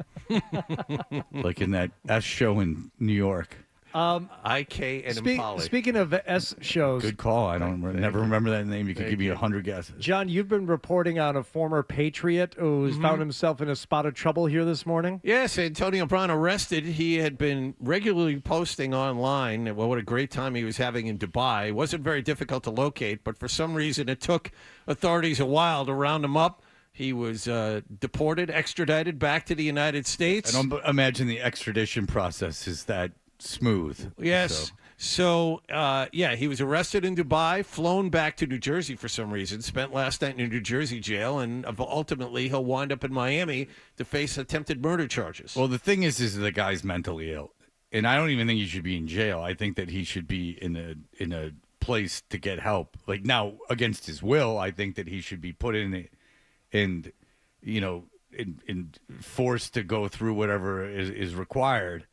Like in that S show in New York. IK and Impali. Speaking of S shows, Good call. I don't never remember that name. You could give me 100 guesses. John, you've been reporting on a former Patriot who's found himself in a spot of trouble here this morning. Yes, Antonio Brown arrested. He had been regularly posting online what a great time he was having in Dubai. It wasn't very difficult to locate, but for some reason it took authorities a while to round him up. He was deported, extradited back to the United States. I don't imagine the extradition process is that smooth. Yes. So, he was arrested in Dubai, flown back to New Jersey for some reason, spent last night in a New Jersey jail, and ultimately he'll wind up in Miami to face attempted murder charges. Well, the thing is the guy's mentally ill, and I don't even think he should be in jail. I think that he should be in a place to get help. Like now, against his will, I think that he should be put in forced to go through whatever is required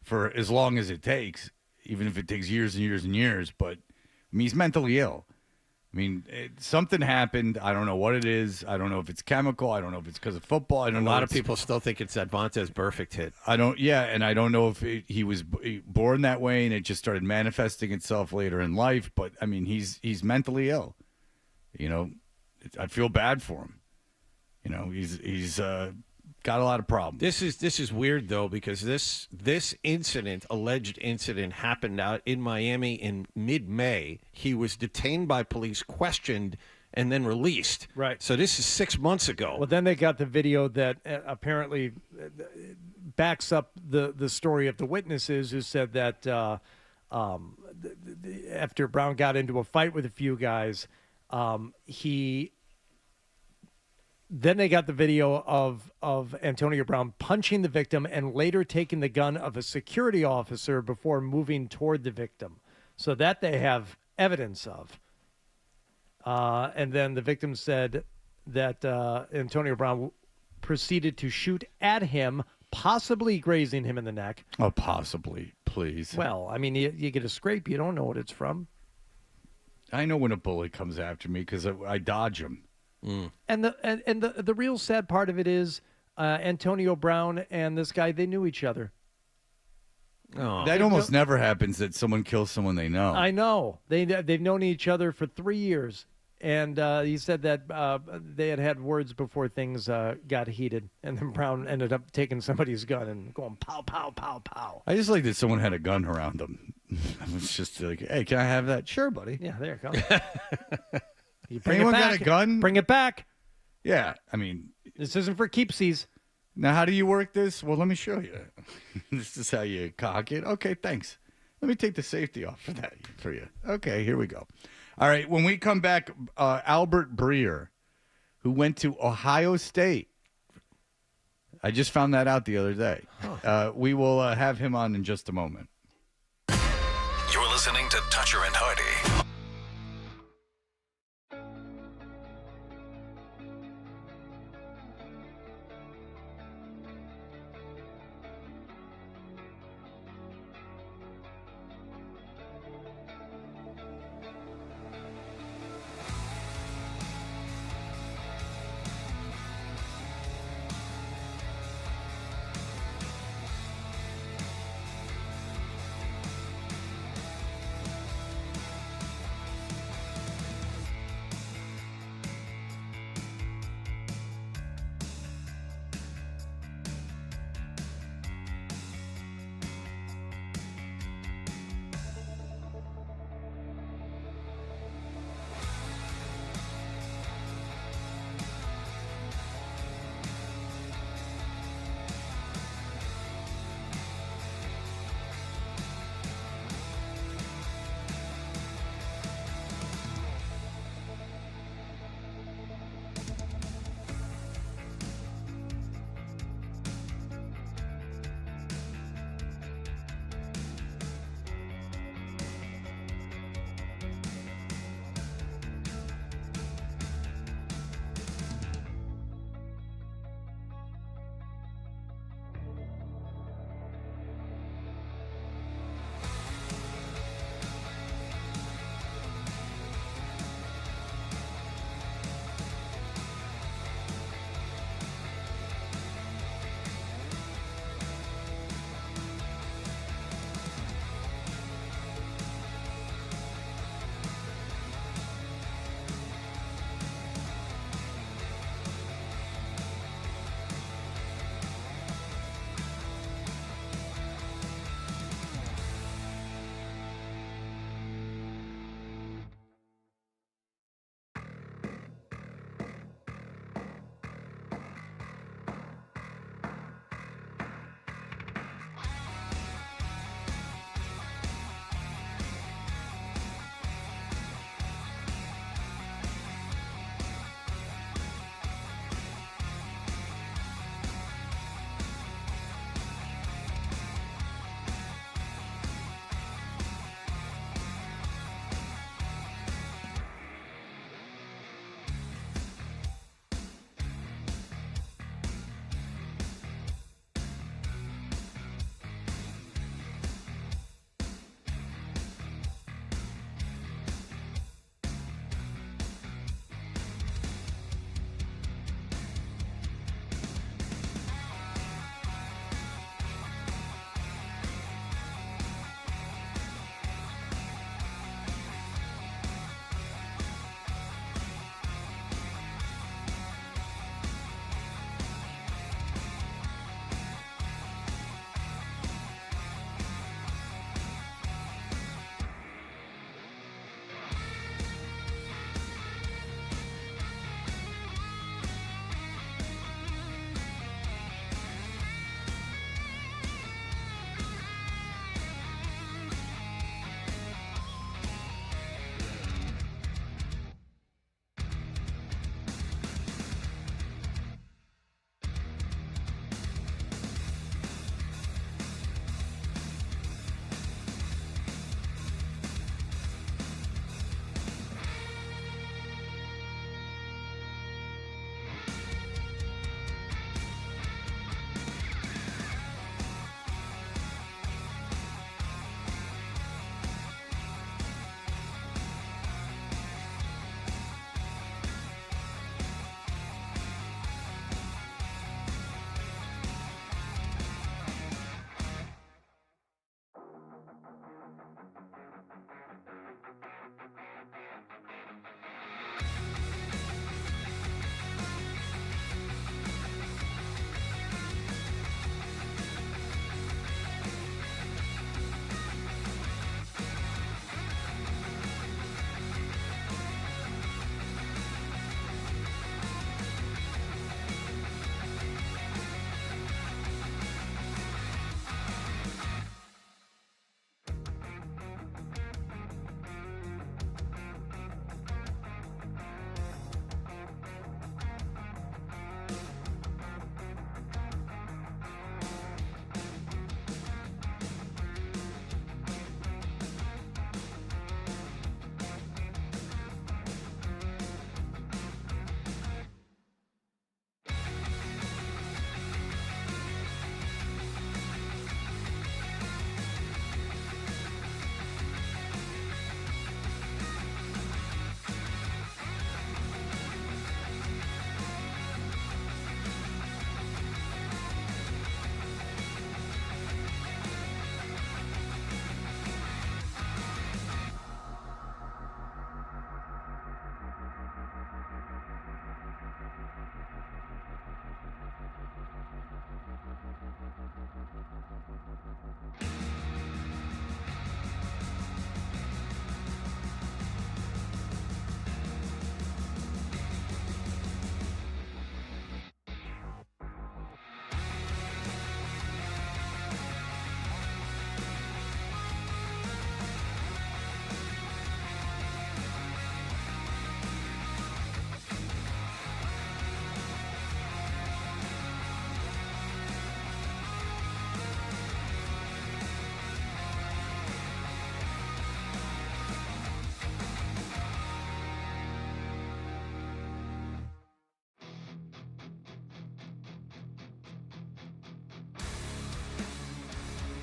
for as long as it takes, even if it takes years and years and years. But I mean, he's mentally ill. I mean, something happened. I don't know what it is. I don't know if it's chemical. I don't know if it's because of football. I don't know. A lot of people still think it's that Vontaze Burfict hit. And I don't know if he was born that way and it just started manifesting itself later in life. But I mean, he's mentally ill. You know, I feel bad for him. You know, he's got a lot of problems. This is weird though, because this alleged incident happened out in Miami in mid-May. He was detained by police, questioned, and then released. Right. So this is 6 months ago. Well, then they got the video that apparently backs up the story of the witnesses who said that after Brown got into a fight with a few guys, Then they got the video of Antonio Brown punching the victim and later taking the gun of a security officer before moving toward the victim. So that they have evidence of. And then the victim said that Antonio Brown proceeded to shoot at him, possibly grazing him in the neck. Oh, possibly, please. Well, I mean, you get a scrape, you don't know what it's from. I know when a bullet comes after me because I dodge him. And the real sad part of it is Antonio Brown and this guy, they knew each other. Oh. That almost never happens that someone kills someone they know. I know. They've known each other for 3 years. And he said that they had words before things got heated. And then Brown ended up taking somebody's gun and going pow, pow, pow, pow. I just like that someone had a gun around them. I was just like, hey, can I have that? Sure, buddy. Yeah, there you go. You bring Anyone it back. got a gun? Bring it back. Yeah, I mean. This isn't for keepsies. Now, how do you work this? Well, let me show you. This is how you cock it. Okay, thanks. Let me take the safety off for you. Okay, here we go. All right, when we come back, Albert Breer, who went to Ohio State. I just found that out the other day. We will have him on in just a moment. You're listening to Toucher and Hardy.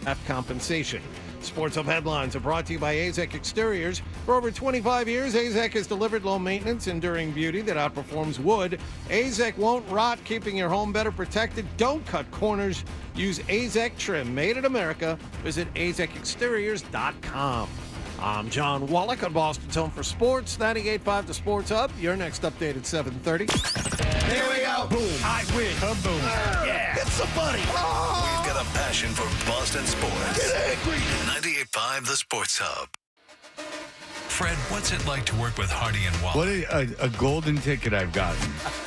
F compensation. Sports Hub headlines are brought to you by AZEK Exteriors. For over 25 years, AZEK has delivered low-maintenance, enduring beauty that outperforms wood. AZEK won't rot, keeping your home better protected. Don't cut corners. Use AZEK trim, made in America. Visit AZEKexteriors.com. I'm John Wallach on Boston's Home for Sports, 98.5 The Sports Hub. Your next update at 7:30. Here we go. Boom. I win. Boom. Yeah. It's so funny. We've got a passion for Boston sports. Get angry. 98.5 The Sports Hub. Fred, what's it like to work with Hardy and Wallach? What a golden ticket I've gotten.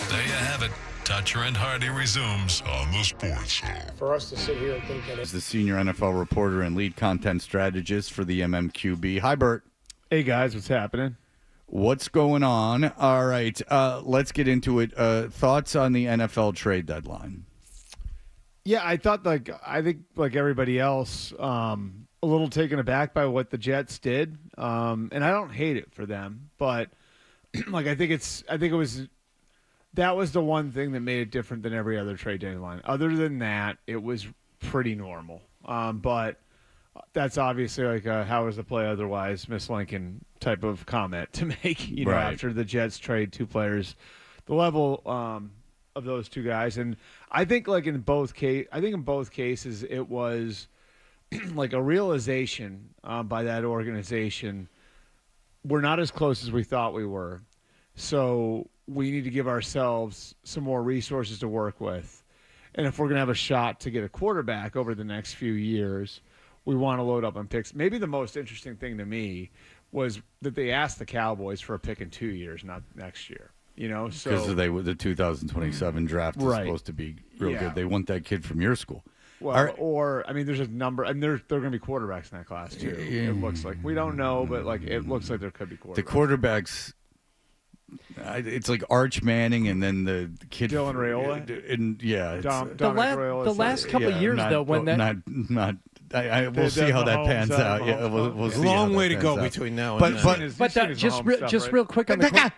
There you have it. Toucher and Hardy resumes on the Sports Hub. For us to sit here and think that As the senior NFL reporter and lead content strategist for the MMQB. Hi, Bert. Hey, guys. What's happening? What's going on? All right, let's get into it. Thoughts on the NFL trade deadline? Yeah, I think like everybody else, a little taken aback by what the Jets did, and I don't hate it for them, but like that was the one thing that made it different than every other trade deadline. Other than that, it was pretty normal. But that's obviously like a how is the play otherwise, Miss Lincoln type of comment to make, Right. after the Jets trade two players, the level of those two guys. And I think in both cases it was like a realization by that organization, we're not as close as we thought we were. So we need to give ourselves some more resources to work with. And if we're going to have a shot to get a quarterback over the next few years, we want to load up on picks. Maybe the most interesting thing to me was that they asked the Cowboys for a pick in 2 years, not next year. So Because the 2027 draft is Right. supposed to be real Yeah. good. They want that kid from your school. Well, All right. or I mean, there's a number, and there are going to be quarterbacks in that class too. It looks like we don't know, but it looks like there could be quarterbacks. The quarterbacks, it's like Arch Manning and then the kid Dylan Raiola? and yeah, The last couple of years, though, when that we'll see how that pans out. Yeah, we'll see. Long how way that to go pans out. between now and But then. but Just real quick on the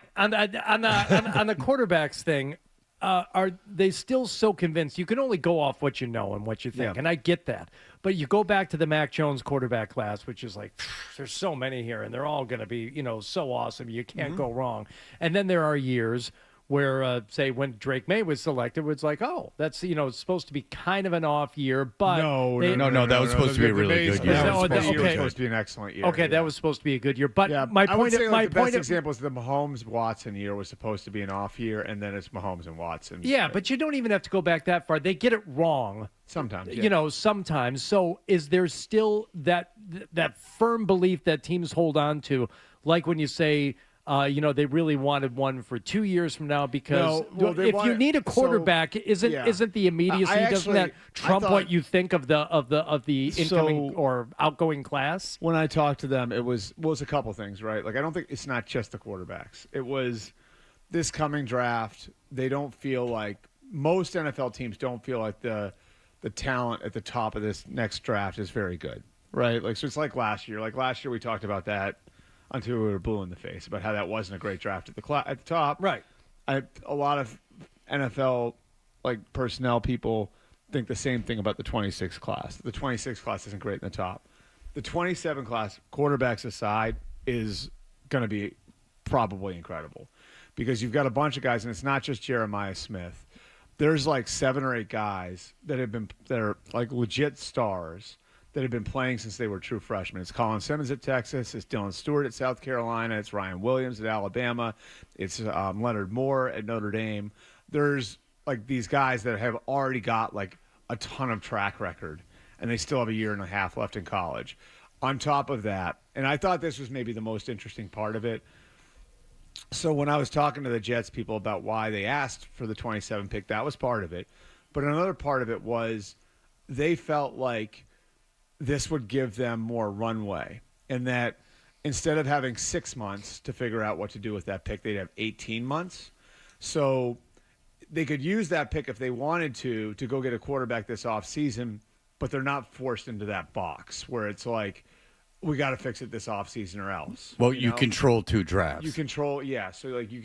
quarterbacks thing. Are they still so convinced? You can only go off what you know and what you think, and I get that. But you go back to the Mac Jones quarterback class, which is like, there's so many here, and they're all going to be, so awesome. You can't go wrong. And then there are years where, say, when Drake May was selected, it was like, oh, that's it's supposed to be kind of an off year, but No, that was supposed to be a really good year. That was Okay. supposed to be an excellent year. Okay, that was supposed to be a good year. But Yeah, my I would point, say, my the point, best example is the Mahomes-Watson year was supposed to be an off year, and then it's Mahomes and Watson. yeah, but you don't even have to go back that far. They get it wrong. Sometimes, yeah. Sometimes. So is there still that firm belief that teams hold on to, like when you say, they really wanted one for 2 years from now because if you need a quarterback, isn't the immediacy doesn't that trump what you think of the incoming or outgoing class? When I talked to them, it was a couple things, right? Like I don't think it's not just the quarterbacks. It was this coming draft. They don't feel like most NFL teams don't feel like the talent at the top of this next draft is very good, right? Like so, it's like last year. Like last year, we talked about that until we were blue in the face about how that wasn't a great draft at the top. Right. A lot of NFL personnel people think the same thing about the 26 class. The 26 class isn't great in the top. The 27 class, quarterbacks aside, is going to be probably incredible because you've got a bunch of guys, and it's not just Jeremiah Smith. There's like 7 or 8 guys that are like legit stars that have been playing since they were true freshmen. It's Colin Simmons at Texas. It's Dylan Stewart at South Carolina. It's Ryan Williams at Alabama. It's Leonard Moore at Notre Dame. There's like these guys that have already got like a ton of track record, and they still have a year and a half left in college. On top of that, and I thought this was maybe the most interesting part of it. So when I was talking to the Jets people about why they asked for the 27 pick, that was part of it. But another part of it was they felt like this would give them more runway, and that instead of having 6 months to figure out what to do with that pick, they'd have 18 months. So they could use that pick if they wanted to go get a quarterback this offseason, but they're not forced into that box where it's like, we got to fix it this offseason or else. Well, you control 2 drafts. You control, yeah. So like you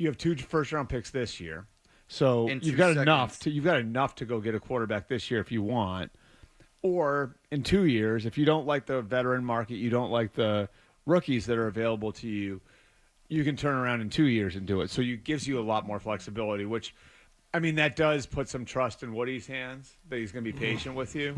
have 2 first-round picks this year. So In you've 2 got seconds. enough to go get a quarterback this year if you want, or in 2 years if you don't like the veteran market, you don't like the rookies that are available to you, you can turn around in 2 years and do it. So it gives you a lot more flexibility, which, I mean, that does put some trust in Woody's hands that he's going to be patient with you,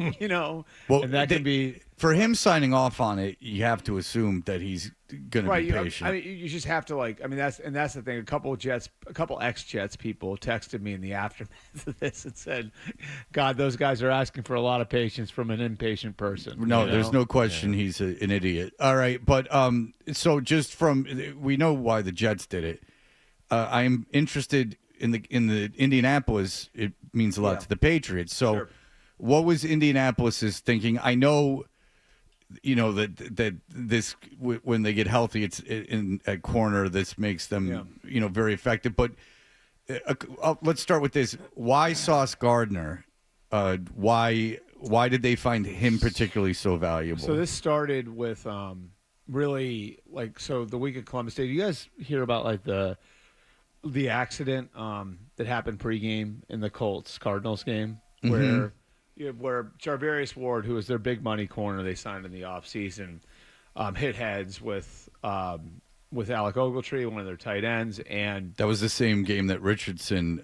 Well, and that can be for him signing off on it. You have to assume that he's going to be patient. I mean, you just have to that's the thing. A couple ex-Jets people texted me in the aftermath of this and said, "God, those guys are asking for a lot of patience from an impatient person." No, there's no question he's an idiot. All right, but so just from we know why the Jets did it. I'm interested in the Indianapolis. It means a lot to the Patriots. So, what was Indianapolis's thinking? I know, that this when they get healthy, it's at corner. This makes them very effective. But let's start with this. Why Sauce Gardner? Why did they find him particularly so valuable? So this started with really the week of Columbus Day. Do you guys hear about the accident that happened pregame in the Colts-Cardinals game where Charvarius Ward, who was their big money corner they signed in the offseason, hit heads with Alec Ogletree, one of their tight ends, and that was the same game that Richardson,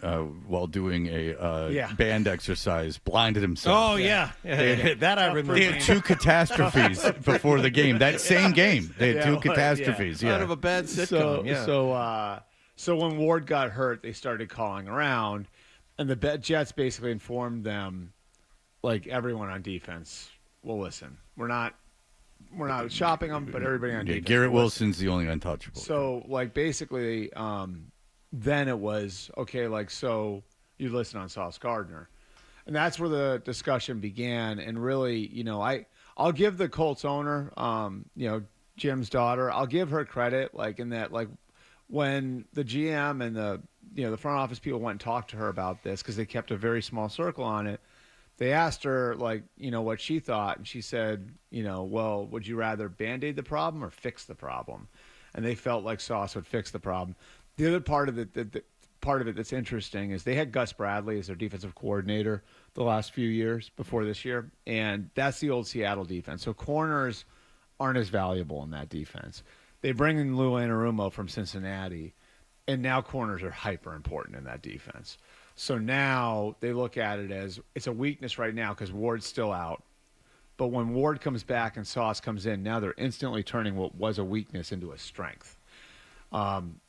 while doing a band exercise, blinded himself. Oh, yeah. That I remember. They had 2 catastrophes before the game. That same game, they had 2 catastrophes. Out of a bad sitcom, So when Ward got hurt, they started calling around, and the Jets basically informed them, everyone on defense, well, listen, we're not shopping them, but everybody on defense. Garrett Wilson's the only untouchable. So, basically, then it was, okay, so you listen on Sauce Gardner. And that's where the discussion began. And really, I'll give the Colts owner, Jim's daughter, I'll give her credit, in that, when the GM and the front office people went and talked to her about this, because they kept a very small circle on it, they asked her, what she thought, and she said, well, would you rather Band-Aid the problem or fix the problem? And they felt like Sauce would fix the problem. The other part of it, that's interesting is they had Gus Bradley as their defensive coordinator the last few years before this year, and that's the old Seattle defense. So corners aren't as valuable in that defense. They bring in Lou Anarumo from Cincinnati, and now corners are hyper important in that defense. So now they look at it as it's a weakness right now because Ward's still out. But when Ward comes back and Sauce comes in, now they're instantly turning what was a weakness into a strength.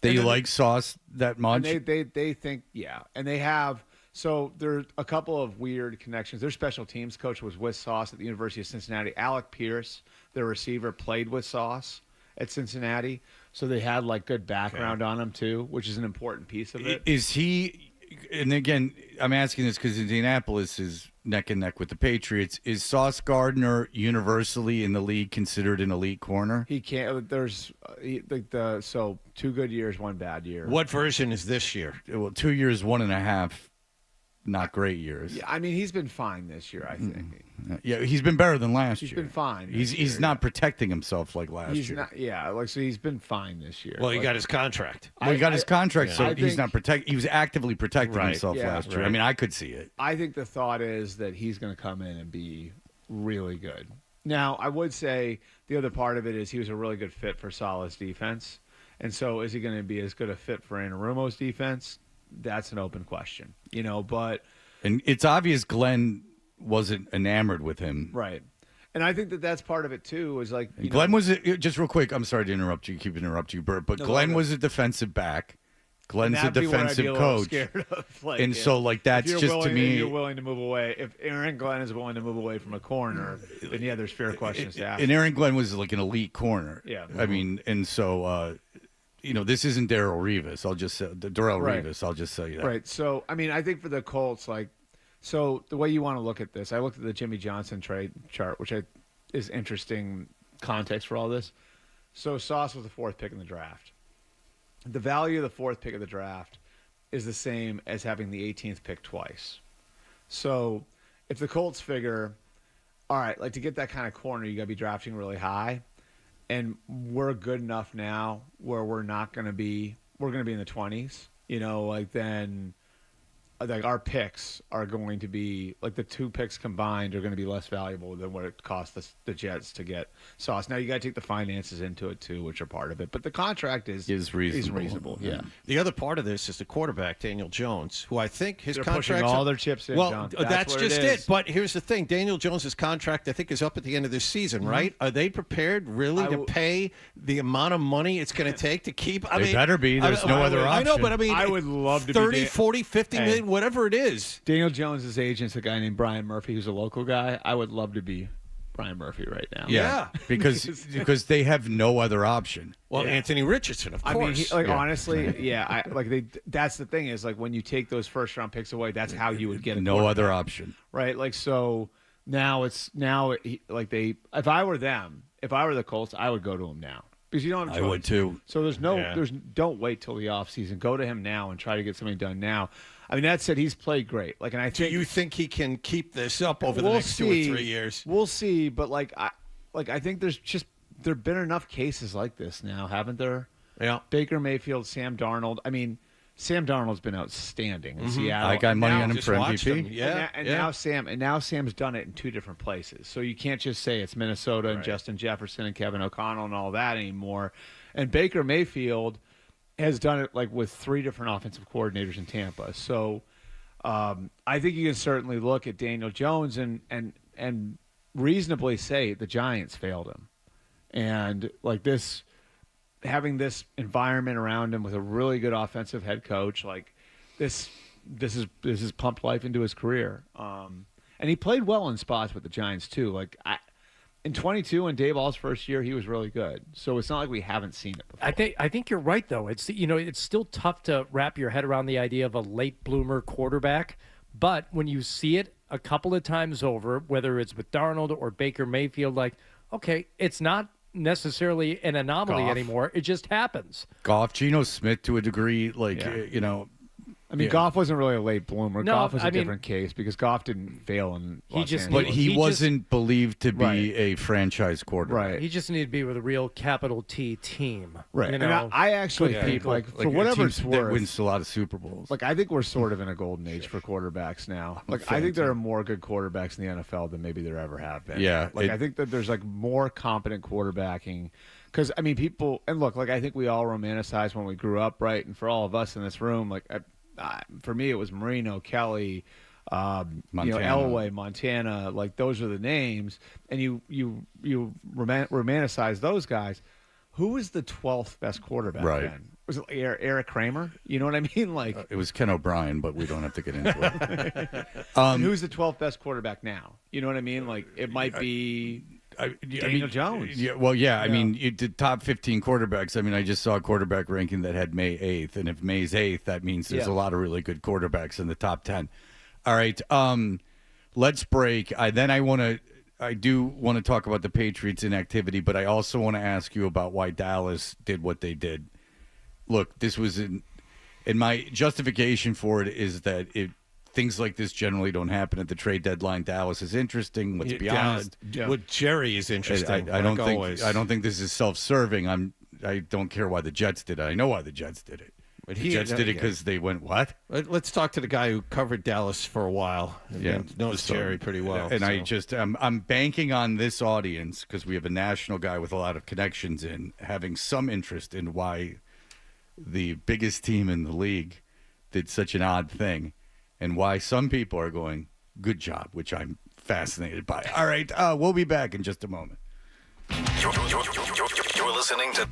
They like Sauce that much? And they think, yeah. And they have – so there are a couple of weird connections. Their special teams coach was with Sauce at the University of Cincinnati. Alec Pierce, their receiver, played with Sauce at Cincinnati. So they had, good background on him, too, which is an important piece of it. Is he – and again, I'm asking this because Indianapolis is neck and neck with the Patriots. Is Sauce Gardner universally in the league considered an elite corner? He can't. There's so 2 good years, 1 bad year. What version is this year? Well, 2 years, 1.5 not great years. Yeah, I mean, he's been fine this year, I think. Yeah, he's been better than last year. He's been fine. He's not protecting himself like last he's year. Not, yeah, so he's been fine this year. Well, he got his contract. Well, he got his contract, yeah. so I he's think, not protect. He was actively protecting himself last year. I mean, I could see it. I think the thought is that he's going to come in and be really good. Now, I would say the other part of it is he was a really good fit for Saleh's defense. And so is he going to be as good a fit for Anarumo's defense? That's an open question, but... And it's obvious Glenn wasn't enamored with him. Right. And I think that's part of it, too, is Glenn was, just real quick, I'm sorry to interrupt you, keep interrupting you, Bert, but Glenn was a defensive back. Glenn's a defensive coach. And so, that's just to me. If you're willing to move away, if Aaron Glenn is willing to move away from a corner, then yeah, there's fair questions to ask. And Aaron Glenn was an elite corner. Yeah. I mean, and so, this isn't Darrelle Revis. I'll just say Revis. I'll just say that. Right. So, I mean, I think for the Colts, so the way you want to look at this, I looked at the Jimmy Johnson trade chart, which is interesting context for all this. So Sauce was the 4th pick in the draft. The value of the 4th pick of the draft is the same as having the 18th pick twice. So if the Colts figure, all right, to get that kind of corner, you got to be drafting really high, and we're good enough now where we're going to be in the 20s, then like our picks are going to be like the 2 picks combined are going to be less valuable than what it cost the Jets to get Sauce. Now you got to take the finances into it too, which are part of it. But the contract is reasonable. Yeah. The other part of this is the quarterback, Daniel Jones, who I think his They're contract. pushing all their chips in. Well, John. that's what just it is. But here's the thing: Daniel Jones's contract, I think, is up at the end of this season, right? Are they prepared really to pay the amount of money it's going to take to keep? They better be. There's no other option. I know, but I mean, I would love to 30, be 40, 50 million, whatever it is. Daniel Jones's agent's a guy named Brian Murphy, who's a local guy. I would love to be Brian Murphy right now. Yeah, because they have no other option. Well, Anthony Richardson, of course. I mean, honestly, that's the thing is like when you take those first round picks away, that's how you would get no other option, right? Like so now if I were them, if I were the Colts, I would go to him now. Because you don't have a choice. I would too. So don't wait till the offseason. Go to him now and try to get something done now. I mean, that said, he's played great. Like, and I think. Do you think he can keep this up over the next 2 or 3 years? We'll see, but I think there've been enough cases like this now, haven't there? Yeah. Baker Mayfield, Sam Darnold. I mean, Sam Darnold's been outstanding in Seattle. I got money on him for MVP. Now Sam's done it in 2 different places. So you can't just say it's Minnesota and Justin Jefferson and Kevin O'Connell and all that anymore. And Baker Mayfield has done it like with 3 different offensive coordinators in Tampa. So I think you can certainly look at Daniel Jones and reasonably say the Giants failed him. And like this, having this environment around him with a really good offensive head coach, like this is pumped life into his career. And he played well in spots with the Giants too. Like in 22 in Dayball's first year, he was really good. So it's not like we haven't seen it before. I think you're right though. It's it's still tough to wrap your head around the idea of a late bloomer quarterback, but when you see it a couple of times over, whether it's with Darnold or Baker Mayfield, like okay, it's not necessarily an anomaly anymore. It just happens. Goff, Geno Smith to a degree, I mean, Goff wasn't really a late bloomer. No, Goff was a different case because Goff didn't fail in Los Angeles. But he wasn't believed to be a franchise quarterback. Right. He just needed to be with a real capital T team. Right. You and know, I actually think, for whatever it's that worth, wins a lot of Super Bowls. like I think we're sort of in a golden age for quarterbacks now. Like I think there are more good quarterbacks in the NFL than maybe there ever have been. Yeah. Like I think that there's like more competent quarterbacking. Because I mean, people and look, like I think we all romanticize when we grew up, right? And for all of us in this room, like for me, it was Marino, Kelly, Elway, Montana. Like those are the names, and you romanticize those guys. Who was the 12th best quarterback then? Was it Eric Kramer? You know what I mean? Like it was Ken O'Brien, but we don't have to get into it. And who's the 12th best quarterback now? You know what I mean? Like it might be. Daniel Jones. I mean, you did top 15 quarterbacks. I mean, I just saw a quarterback ranking that had May 8th, and if May's 8th, that means there's a lot of really good quarterbacks in the top 10. All right, let's break. I do want to talk about the Patriots' inactivity, but I also want to ask you about why Dallas did what they did. Look, this was in my justification for it is that things like this generally don't happen at the trade deadline. Dallas is interesting. Let's be honest. With Jerry is interesting. I don't think this is self-serving. I don't care why the Jets did it. I know why the Jets did it. But the Jets did it because they went what? Let's talk to the guy who covered Dallas for a while. And knows Jerry pretty well. And I'm banking on this audience because we have a national guy with a lot of connections in having some interest in why the biggest team in the league did such an odd thing. And why some people are going, good job, which I'm fascinated by. All right, we'll be back in just a moment. You're listening to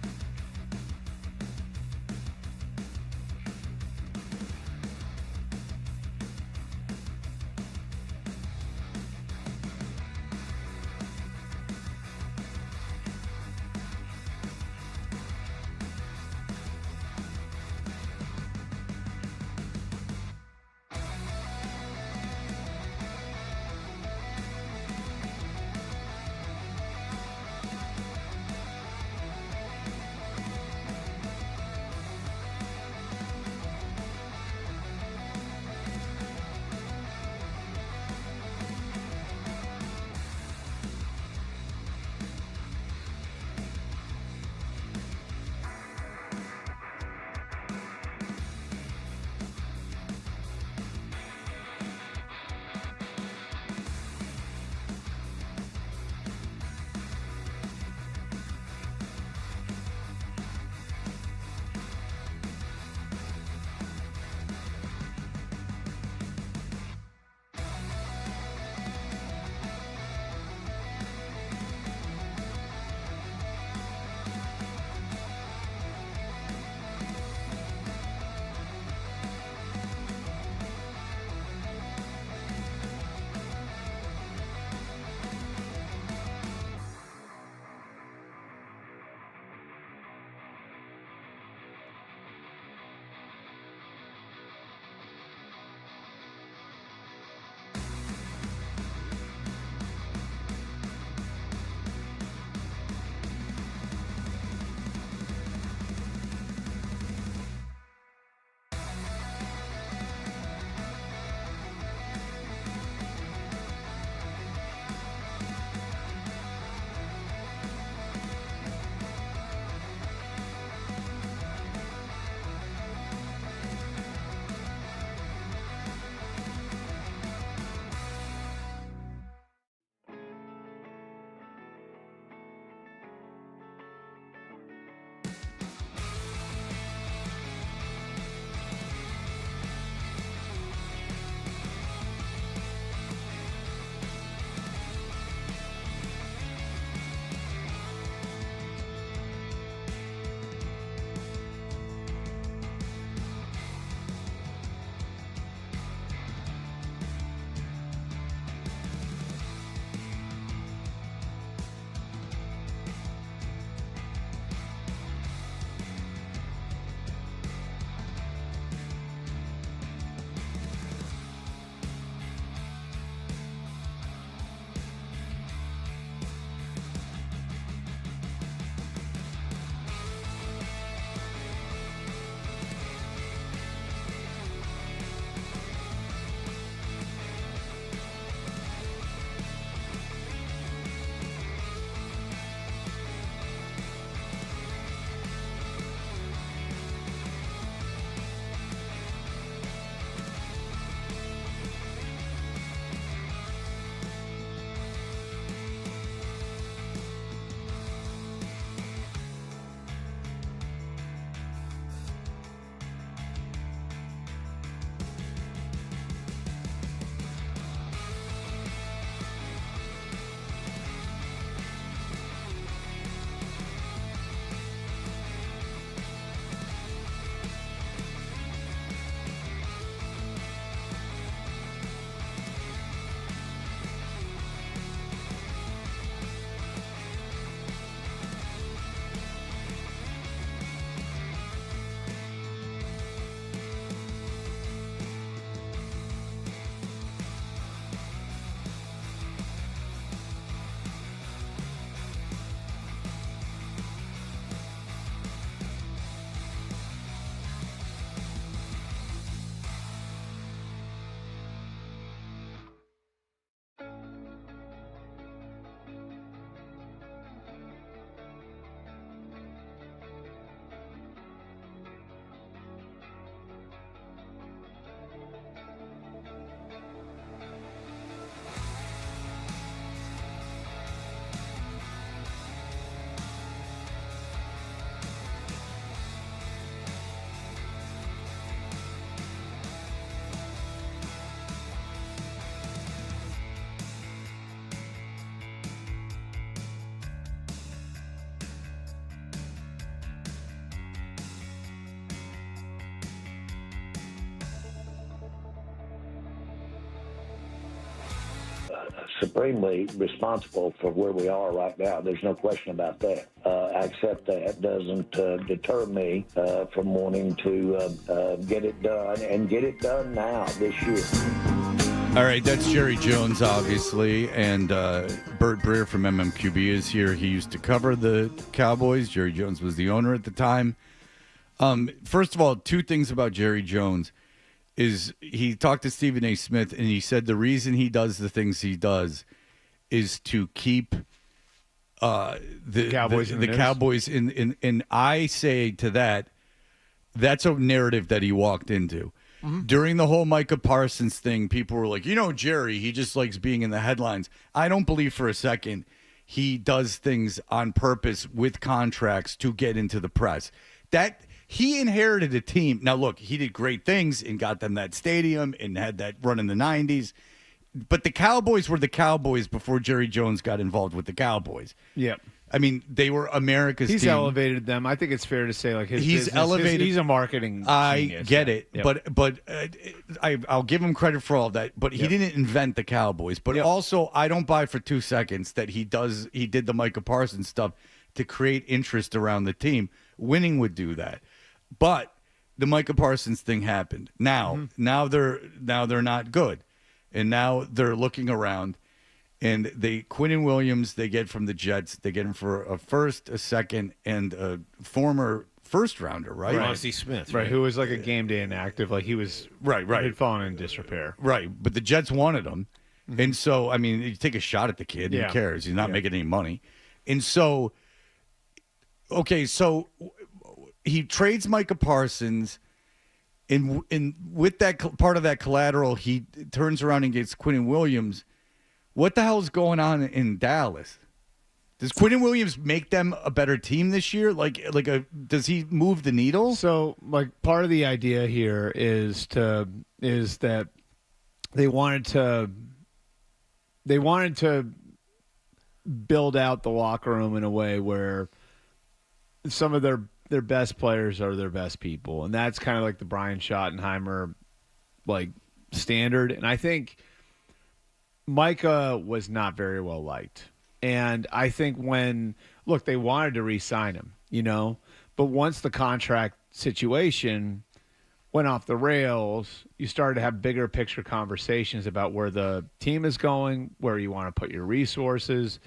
supremely responsible for where we are right now. There's no question about that. I accept that. Doesn't deter me from wanting to get it done and get it done now this year. All right, that's Jerry Jones, obviously, and Bert Breer from MMQB is here. He used to cover the Cowboys. Jerry Jones was the owner at the time. First of all, two things about Jerry Jones is he talked to Stephen A. Smith, and he said the reason he does the things he does is to keep the Cowboys in. And I say to that, that's a narrative that he walked into. During the whole Micah Parsons thing, people were like, Jerry, he just likes being in the headlines. I don't believe for a second he does things on purpose with contracts to get into the press. That he inherited a team. Now, look, he did great things and got them that stadium and had that run in the 90s. But the Cowboys were the Cowboys before Jerry Jones got involved with the Cowboys. Yep. I mean, they were America's He's team. elevated them. I think it's fair to say, like, he's elevated. He's a marketing genius. I get it, Yep. but I'll give him credit for all of that. But he didn't invent the Cowboys. But also, I don't buy for 2 seconds that he did the Micah Parsons stuff to create interest around the team. Winning would do that. But the Micah Parsons thing happened. Now they're not good, and now they're looking around. And Quinnen Williams, they get from the Jets. They get him for a first, a second, and a former first rounder, right? Ozzie Smith, right? Who was like a game day inactive, like he was right. He'd fallen in disrepair, right? But the Jets wanted him, and so I mean, you take a shot at the kid. Yeah. Who cares? He's not making any money, and so okay, so he trades Micah Parsons. And with that part of that collateral, he turns around and gets Quinnen Williams. What the hell is going on in Dallas? Does Quinnen Williams make them a better team this year? Does he move the needle? So, like, part of the idea here is that they wanted to build out the locker room in a way where some of their best players are their best people, and that's kind of like the Brian Schottenheimer standard. And I think Micah was not very well liked. And I think they wanted to re-sign him, but once the contract situation went off the rails, you started to have bigger picture conversations about where the team is going, where you want to put your resources.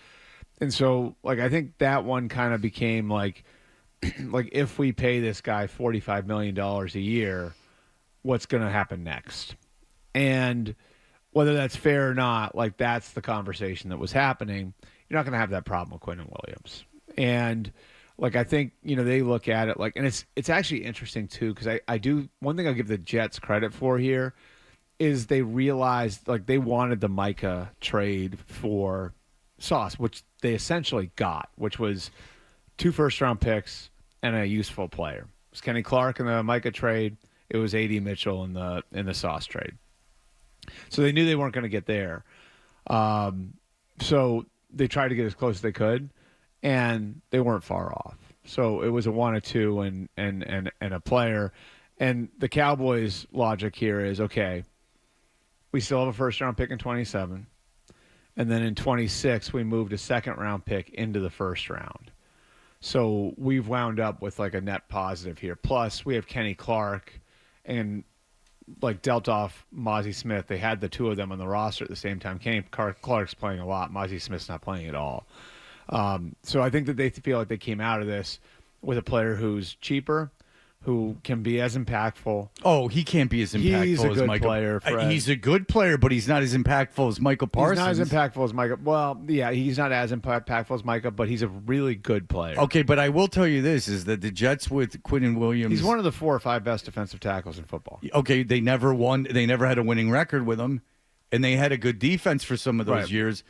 And so, I think that one kind of became if we pay this guy $45 million a year, what's going to happen next? And whether that's fair or not, that's the conversation that was happening. You're not going to have that problem with Quinnen Williams. And, I think, they look at it and it's actually interesting, too, because I do – one thing I'll give the Jets credit for here is they realized, they wanted the Micah trade for Sauce, which they essentially got, which was 2 first-round picks and a useful player. It was Kenny Clark in the Micah trade. It was A.D. Mitchell in the Sauce trade. So they knew they weren't going to get there. So they tried to get as close as they could, and they weren't far off. So it was a 1 or 2 and a player. And the Cowboys' logic here is, okay, we still have a first-round pick in 27, and then in 26 we moved a second-round pick into the first round. So we've wound up with a net positive here. Plus, we have Kenny Clark and dealt off Mozzie Smith. They had the 2 of them on the roster at the same time. Kenny Clark's playing a lot. Mozzie Smith's not playing at all. So I think that they feel like they came out of this with a player who's cheaper, who can be as impactful. Oh, he can't be as impactful He's a as good Michael. player, Fred. He's a good player, but he's not as impactful as Michael Parsons. He's not as impactful as Micah. Well, yeah, he's not as impactful as Micah, but he's a really good player. Okay, but I will tell you this, is that the Jets with Quinnen Williams... He's one of the 4 or 5 best defensive tackles in football. Okay, they never won. They never had a winning record with him, and they had a good defense for some of those years.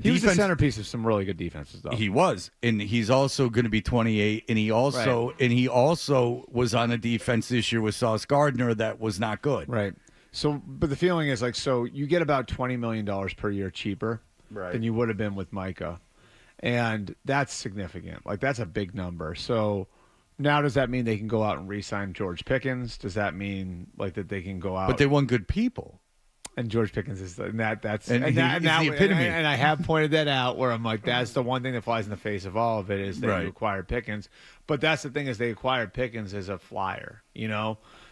He was the centerpiece of some really good defenses, though. He was, and he's also going to be 28, and he also was on a defense this year with Sauce Gardner that was not good. Right. So, but the feeling is so you get about $20 million per year cheaper than you would have been with Micah, and that's significant. That's a big number. So now does that mean they can go out and re-sign George Pickens? Does that mean that they can go out? But they want good people. And George Pickens is that's And he's the epitome. And I have pointed that out where I'm like, that's the one thing that flies in the face of all of it is that Right. you acquired Pickens. But that's the thing is they acquired Pickens as a flyer,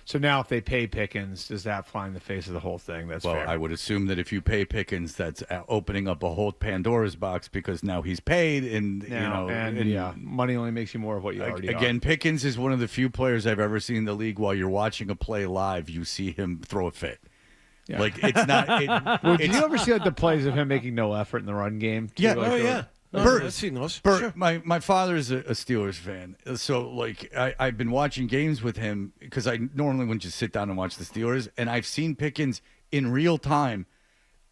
So now if they pay Pickens, does that fly in the face of the whole thing? That's fair. I would assume that if you pay Pickens, that's opening up a whole Pandora's box because now he's paid, and money only makes you more of what you already again, are. Pickens is one of the few players I've ever seen in the league. While you're watching a play live, you see him throw a fit. Yeah. Like it's not. Well, did you ever see the plays of him making no effort in the run game? Yeah. I've seen those. Bert, Sure. my father's a Steelers fan, so like I've been watching games with him because I normally wouldn't just sit down and watch the Steelers, and I've seen Pickens in real time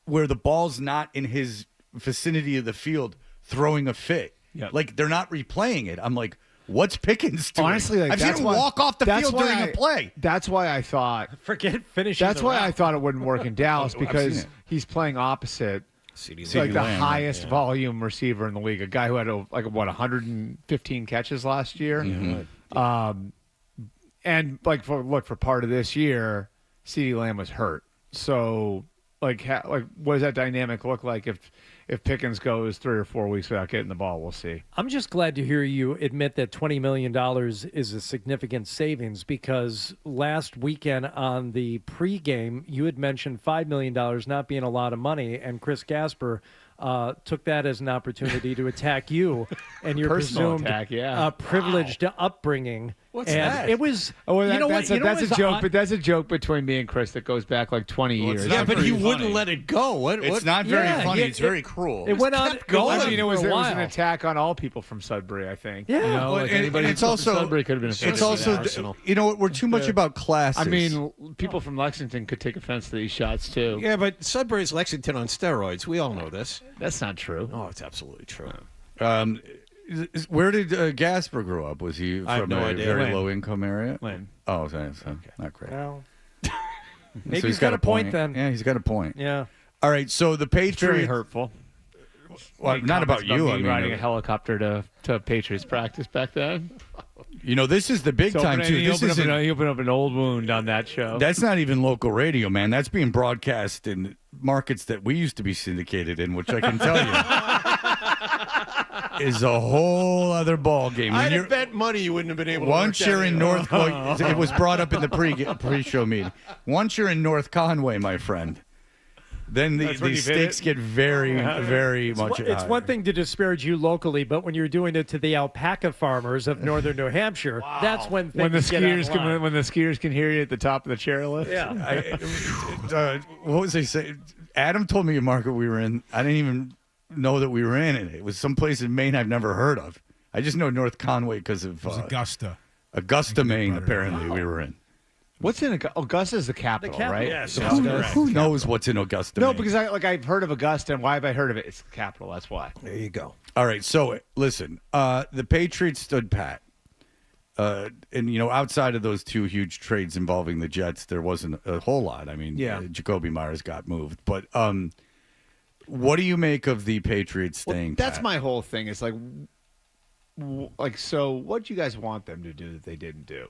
where the ball's not in his vicinity of the field throwing a fit. Yep. Like they're not replaying it. I'm like, what's Pickens doing? Honestly, I've seen him walk off the field during a play. That's why I thought. Forget finishing. That's the why route. I thought it wouldn't work in Dallas I've seen because it. he's playing opposite. CeeDee Like the Lamb, highest volume receiver in the league, a guy who had 115 catches last year, and for part of this year, CeeDee Lamb was hurt. So what does that dynamic look like if Pickens goes 3 or 4 weeks without getting the ball? We'll see. I'm just glad to hear you admit that $20 million is a significant savings because last weekend on the pregame, you had mentioned $5 million not being a lot of money, and Chris Gasper took that as an opportunity to attack you and your Personal presumed attack, privileged upbringing. What's and that? It was. That's a joke, but that's a joke between me and Chris that goes back like 20 Well, it's years. not Yeah, but very he funny. wouldn't let it go. It's not very funny. Yeah, it's very cruel. It went on. going. I mean, it was for a an while. attack on all people from Sudbury, I think. Yeah. Well, anybody it's from also Sudbury could have been offended. It's also Arsenal. we're too much about classes. I mean, people from Lexington could take offense to these shots too. Yeah, but Sudbury's Lexington on steroids. We all know this. That's not true. Oh, it's absolutely true. Where did Gasper grow up? Was he I have from no a idea. very Lynn. low income area? Lynn. Oh, so not great. Well, So maybe he's got a point then. Yeah, he's got a point. Yeah. All right, so the Very Patriots. hurtful. Well, not about you. Me I mean, riding a helicopter to Patriots practice back then. this is the big time too. He This opened is up an old wound on that show. that's not even local radio, man. That's being broadcast in markets that we used to be syndicated in, which I can tell you is a whole other ball game. When I'd you're- have bet money you wouldn't have been able to Once work you're that in North, it was brought up in the pre-show meeting. Once you're in North Conway, my friend, then the when you hit stakes it? get very, very much. It's higher. one thing to disparage you locally, but when you're doing it to the alpaca farmers of northern New Hampshire, that's when things when the get out of line. skiers when the skiers can hear you at the top of the chairlift. Yeah. What was they say? Adam told me a market we were in. I didn't even know that we were in it. It was someplace in Maine I've never heard of. I just know North Conway because of It was Augusta, Maine. Apparently, we were in. What's in Augusta? Is the capital, right? Yes. Who knows what's in Augusta? No, Maine? because I've heard of Augusta, and why have I heard of it? It's the capital. That's why. There you go. All right, so listen, the Patriots stood pat. And, outside of those two huge trades involving the Jets, there wasn't a whole lot. I mean, Jacoby Myers got moved. But what do you make of the Patriots staying That's pat? my whole thing. It's so what do you guys want them to do that they didn't do?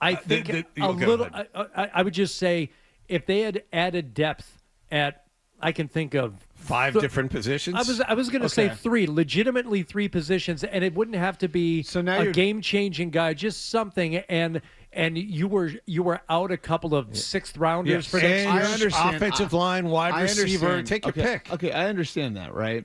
I think go little. ahead. I would just say if they had added depth at, I can think of 5 different positions. I was going to say 3, legitimately 3 positions, and it wouldn't have to be a game-changing guy, just something. And you were out a couple of 6th rounders for next year. I understand. Offensive line, wide receiver. Take your pick. Okay, I understand that, right?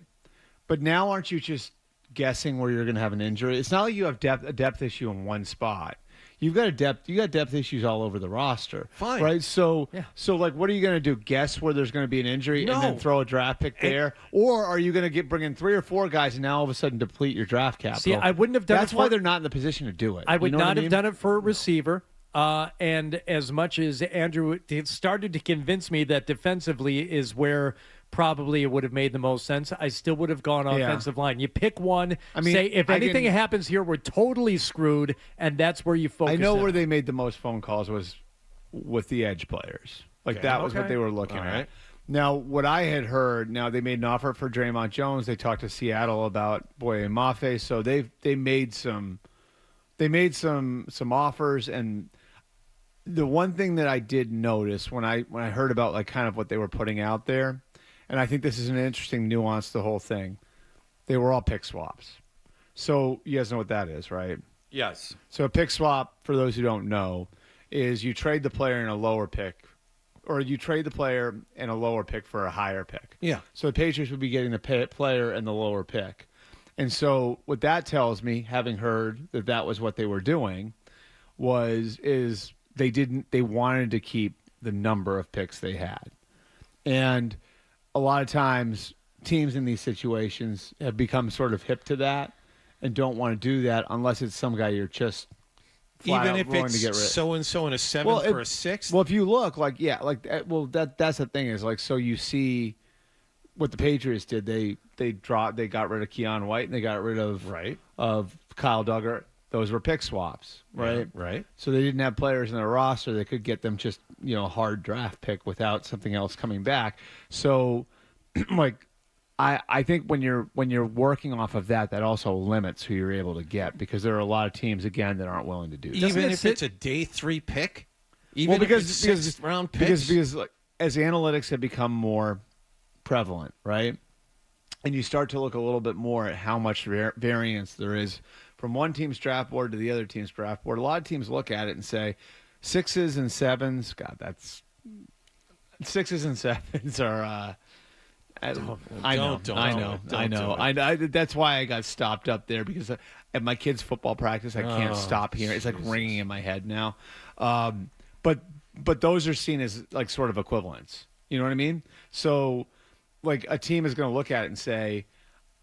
But now aren't you just guessing where you're going to have an injury? It's not like you have a depth issue in one spot. You got depth issues all over the roster. Fine. Right? So what are you going to do? Guess where there's going to be an injury and then throw a draft pick there? Or are you going to bring in 3 or 4 guys and now all of a sudden deplete your draft capital? See, I wouldn't have done That's it why for- they're not in the position to do it. I would You know not what have done it for a receiver. And as much as Andrew started to convince me that defensively is where probably it would have made the most sense, I still would have gone offensive line. You pick one, say, if anything happens here, we're totally screwed, and that's where you focus. I know in. where they made the most phone calls was with the edge players. That was what they were looking at. Now, what I had heard, they made an offer for Draymond Jones. They talked to Seattle about Boye Mafe, so they made some offers, and The one thing that I did notice when I heard about like kind of what they were putting out there, and I think this is an interesting nuance to the whole thing, they were all pick swaps. So you guys know what that is, right? Yes. So a pick swap, for those who don't know, is you trade the player in a lower pick, or you trade the player in a lower pick for a higher pick. Yeah. So the Patriots would be getting the player and the lower pick. And so what that tells me, having heard that that was what they were doing, is they wanted to keep the number of picks they had. And a lot of times teams in these situations have become sort of hip to that and don't want to do that unless it's some guy you're just flat Even out if willing it's to get rid of. so-and-so in a seventh or a sixth? Well, if you look, that's the thing is, like, so you see what the Patriots did. They got rid of Keon White and they got rid of Kyle Duggar. Those were pick swaps, right? Yeah, right. So they didn't have players in their roster. They could get them just, hard draft pick without something else coming back. So, like, I think when you're working off of that also limits who you're able to get, because there are a lot of teams, again, that aren't willing to do that. Even if it's a day 3 pick? Even if it's sixth round picks? Because like, as analytics have become more prevalent, right? And you start to look a little bit more at how much variance there is from one team's draft board to the other team's draft board. A lot of teams look at it and say 6s and 7s. God, that's 6s and 7s are. I know. That's why I got stopped up there, because at my kids' football practice, I can't stop hearing. It's like ringing in my head now. But those are seen as like sort of equivalents. You know what I mean? So, like, a team is going to look at it and say,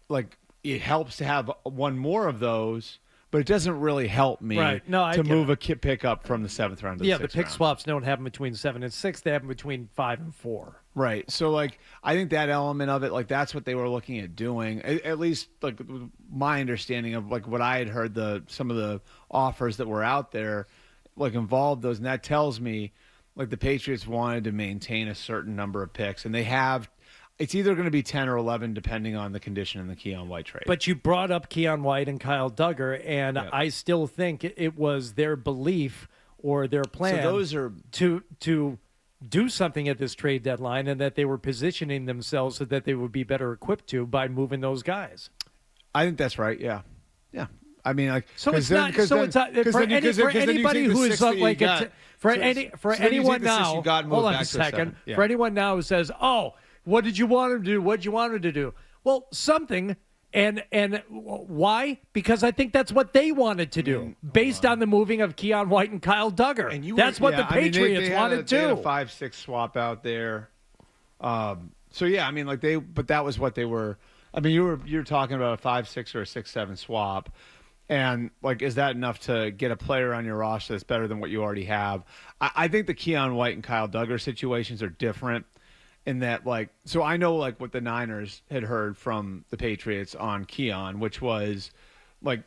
like, it helps to have one more of those, but it doesn't really help me to move a pick up from the 7th round to the 6th round. The pick swaps don't happen between 7 and 6. They happen between 5 and 4. Right. So, like, I think that element of it, like, that's what they were looking at doing. At least, like, my understanding of, like, what I had heard, some of the offers that were out there, like, involved those. And that tells me, like, the Patriots wanted to maintain a certain number of picks. And they have. It's either going to be 10 or 11, depending on the condition in the Keon White trade. But you brought up Keon White and Kyle Duggar, and I still think it was their belief or their plan to do something at this trade deadline, and that they were positioning themselves so that they would be better equipped to by moving those guys. I think that's right. Yeah. I mean, like, so it's not. So it's not for anybody who's like for anyone now. Hold on a second. Yeah. For anyone now who says, "Oh, what did you want him to do? What did you want him to do?" Well, something. And why? Because I think that's what they wanted to do, based on the moving of Keon White and Kyle Duggar. And that's what the Patriots wanted too. They had a 5-6 swap out there. So yeah, I mean, like but that was what they were. I mean, you're talking about a 5-6 or a 6-7 swap, and like, is that enough to get a player on your roster that's better than what you already have? I think the Keon White and Kyle Duggar situations are different. In that, like, so I know, like, what the Niners had heard from the Patriots on Keon, which was, like,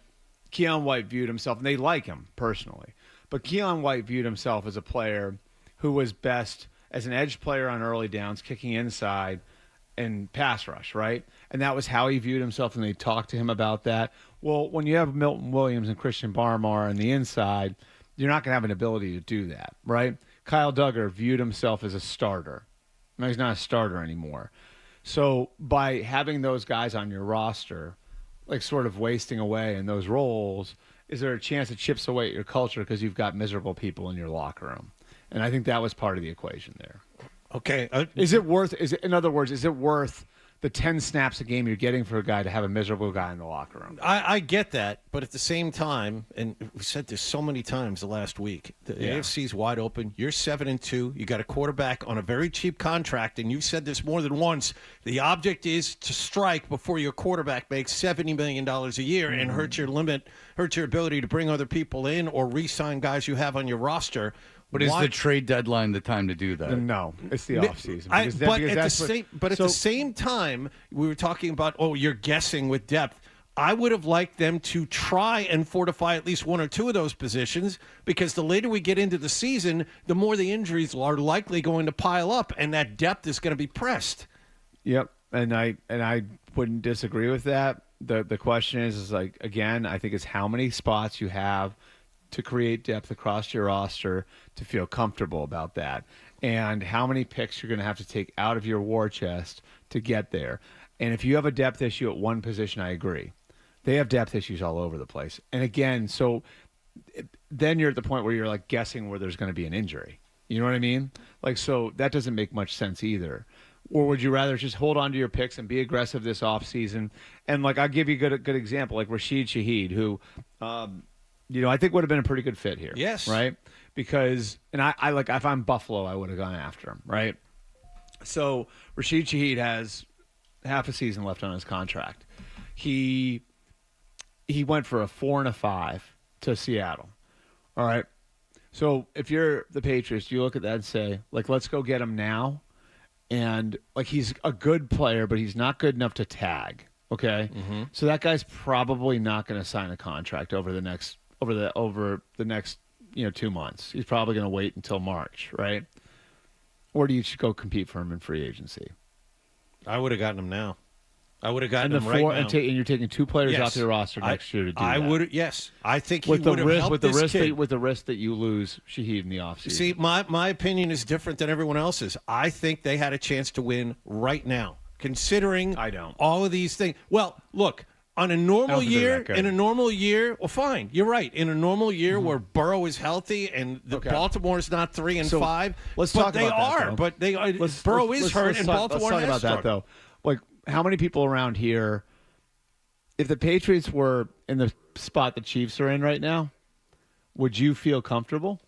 Keon White viewed himself, and they like him personally, but Keon White viewed himself as a player who was best as an edge player on early downs, kicking inside and pass rush, right? And that was how he viewed himself, and they talked to him about that. Well, when you have Milton Williams and Christian Barmore on the inside, you're not going to have an ability to do that, right? Kyle Duggar viewed himself as a starter. No, he's not a starter anymore. So by having those guys on your roster, like, sort of wasting away in those roles, is there a chance it chips away at your culture because you've got miserable people in your locker room? And I think that was part of the equation there. Okay. In other words, is it worth the 10 snaps a game you're getting for a guy to have a miserable guy in the locker room? I get that, but at the same time, and we said this so many times the last week, the AFC's wide open. You're 7-2. You got a quarterback on a very cheap contract, and you've said this more than once. The object is to strike before your quarterback makes $70 million a year and hurt your ability to bring other people in or re-sign guys you have on your roster. But is the trade deadline the time to do that? No, it's the offseason. But at the same time, we were talking about, you're guessing with depth. I would have liked them to try and fortify at least one or two of those positions, because the later we get into the season, the more the injuries are likely going to pile up, and that depth is going to be pressed. Yep, and I wouldn't disagree with that. The question is like, again, I think it's how many spots you have to create depth across your roster to feel comfortable about that, and how many picks you're going to have to take out of your war chest to get there. And if you have a depth issue at one position, I agree. They have depth issues all over the place. And again, so then you're at the point where you're like guessing where there's going to be an injury. You know what I mean? Like, so that doesn't make much sense either. Or would you rather just hold on to your picks and be aggressive this offseason? And, like, I'll give you a good example, like Rashid Shaheed, who, I think would have been a pretty good fit here. Yes. Right? Because, and I like, if I'm Buffalo, I would have gone after him, right? So Rashid Shaheed has half a season left on his contract. He went for a 4 and a 5 to Seattle. All right. So if you're the Patriots, you look at that and say, like, let's go get him now. And, like, he's a good player, but he's not good enough to tag. Okay. Mm-hmm. So that guy's probably not going to sign a contract over the next 2 months. He's probably going to wait until March, right? Or do you just go compete for him in free agency? I would have gotten him now. I would have gotten him right now. And you're taking 2 players off your roster next year to do that. I would. Yes, I think he with would have helped with this the risk kid. with the risk that you lose Shaheed in the offseason. See, my opinion is different than everyone else's. I think they had a chance to win right now, considering all of these things. Well, look, on a normal year, well, fine, you're right. In a normal year where Burrow is healthy and Baltimore's not 3 and 5, let's talk about that, though. Burrow is hurt, and Baltimore let's talk has about that, though. Like, how many people around here, if the Patriots were in the spot the Chiefs are in right now, would you feel comfortable?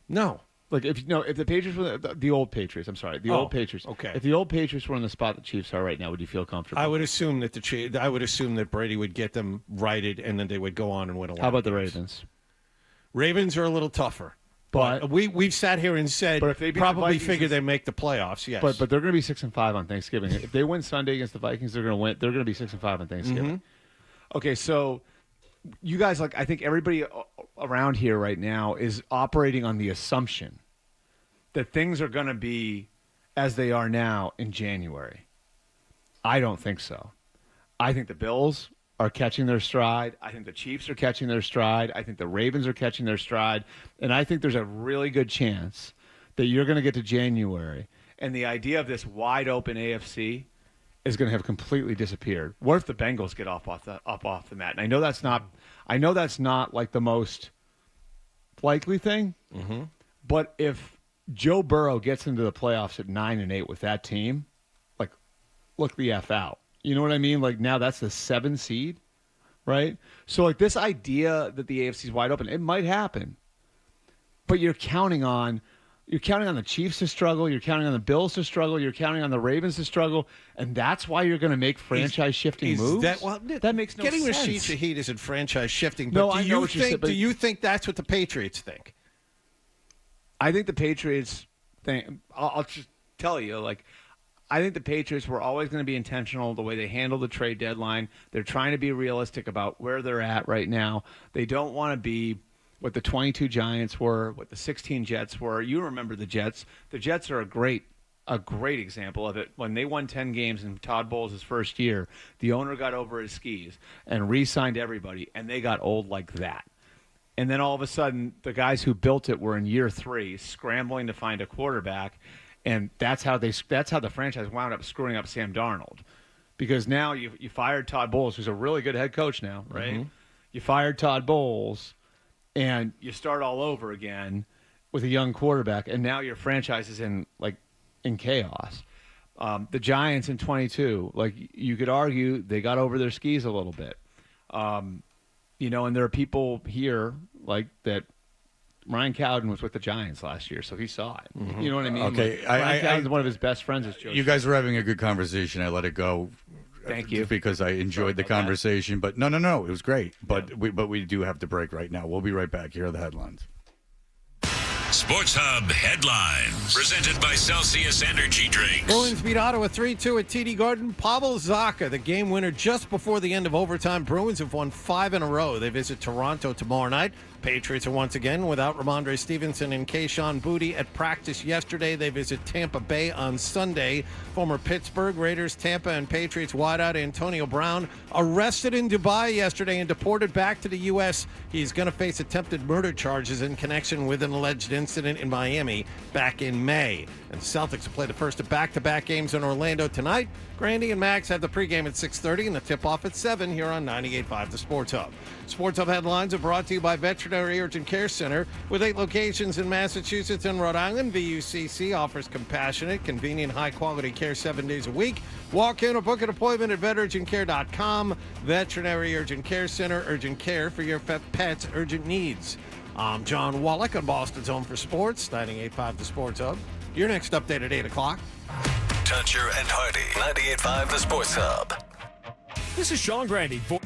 No. Like, if the Patriots were the old Patriots, I'm sorry, old Patriots. Okay. If the old Patriots were in the spot the Chiefs are right now, would you feel comfortable? I would assume that Brady would get them righted, and then they would go on and win a lot. How about of the games. Ravens? Ravens are a little tougher. But we've sat here and said but if they probably figure they make the playoffs. Yes, but they're going to be 6-5 on Thanksgiving. If they win Sunday against the Vikings, they're going to win. They're going to be 6-5 on Thanksgiving. Mm-hmm. Okay, so you guys, like, I think everybody around here right now is operating on the assumption that things are going to be as they are now in January. I don't think so. I think the Bills are catching their stride. I think the Chiefs are catching their stride. I think the Ravens are catching their stride. And I think there's a really good chance that you're going to get to January, and the idea of this wide open AFC is going to have completely disappeared. What if the Bengals get up off the mat? And I know that's not like the most likely thing. Mm-hmm. But if Joe Burrow gets into the playoffs at 9-8 with that team, like, look the F out. You know what I mean? Like, now that's the 7 seed, right? So, like, this idea that the AFC is wide open, it might happen. But you're counting on the Chiefs to struggle, you're counting on the Bills to struggle, you're counting on the Ravens to struggle, and that's why you're going to make franchise-shifting moves? That makes no getting sense. Getting Rashid Shaheed isn't franchise-shifting, but No, I know what you said, but do you think that's what the Patriots think? I think the Patriots think – I'll just tell you, like – I think the Patriots were always going to be intentional the way they handle the trade deadline. They're trying to be realistic about where they're at right now. They don't want to be what the 22 Giants were, what the 16 Jets were. You remember the Jets. The Jets are a great example of it. When they won 10 games in Todd Bowles' first year, the owner got over his skis and re-signed everybody, and they got old like that. And then all of a sudden, the guys who built it were in year 3, scrambling to find a quarterback. And that's how the franchise wound up screwing up Sam Darnold, because now you fired Todd Bowles, who's a really good head coach now, right? Mm-hmm. You fired Todd Bowles, and you start all over again with a young quarterback, and now your franchise is in chaos. The Giants in 22, like, you could argue they got over their skis a little bit, and there are people here like that. Ryan Cowden was with the Giants last year, so he saw it. Mm-hmm. You know what I mean? Okay, Ryan Cowden's one of his best friends is Joe. You guys were having a good conversation. I let it go. Thank you. Because I enjoyed the conversation. But no, it was great. But we do have to break right now. We'll be right back. Here are the headlines. Sports Hub headlines. Presented by Celsius Energy Drinks. Bruins beat Ottawa 3-2 at TD Garden. Pavel Zacha, the game winner just before the end of overtime. Bruins have won 5 in a row. They visit Toronto tomorrow night. Patriots are once again without Ramondre Stevenson and Keyshawn Boutte at practice yesterday. They visit Tampa Bay on Sunday. Former Pittsburgh Raiders, Tampa, and Patriots wideout Antonio Brown arrested in Dubai yesterday and deported back to the U.S. He's going to face attempted murder charges in connection with an alleged incident in Miami back in May. And the Celtics will play the first of back-to-back games in Orlando tonight. Grandy and Max have the pregame at 6:30 and the tip-off at 7 here on 98.5 The Sports Hub. Sports Hub headlines are brought to you by Veterinary Urgent Care Center. With 8 locations in Massachusetts and Rhode Island, VUCC offers compassionate, convenient, high-quality care 7 days a week. Walk in or book an appointment at veturgentcare.com. Veterinary Urgent Care Center, urgent care for your pet's urgent needs. I'm John Wallach on Boston's Home for Sports, 98.5 The Sports Hub. Your next update at 8 o'clock. Toucher and Hardy, 98.5 The Sports Hub. This is Sean Grandy for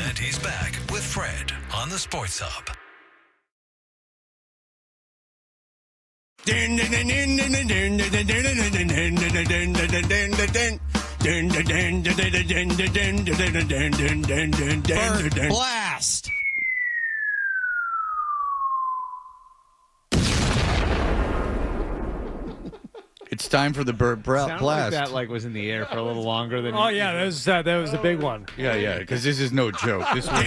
And he's back with Fred on the Sports Hub. Blast. It's time for the Burt Sounded Blast. like that was in the air for a little longer than. Oh yeah, that was a big one. Yeah, because this is no joke. This was. All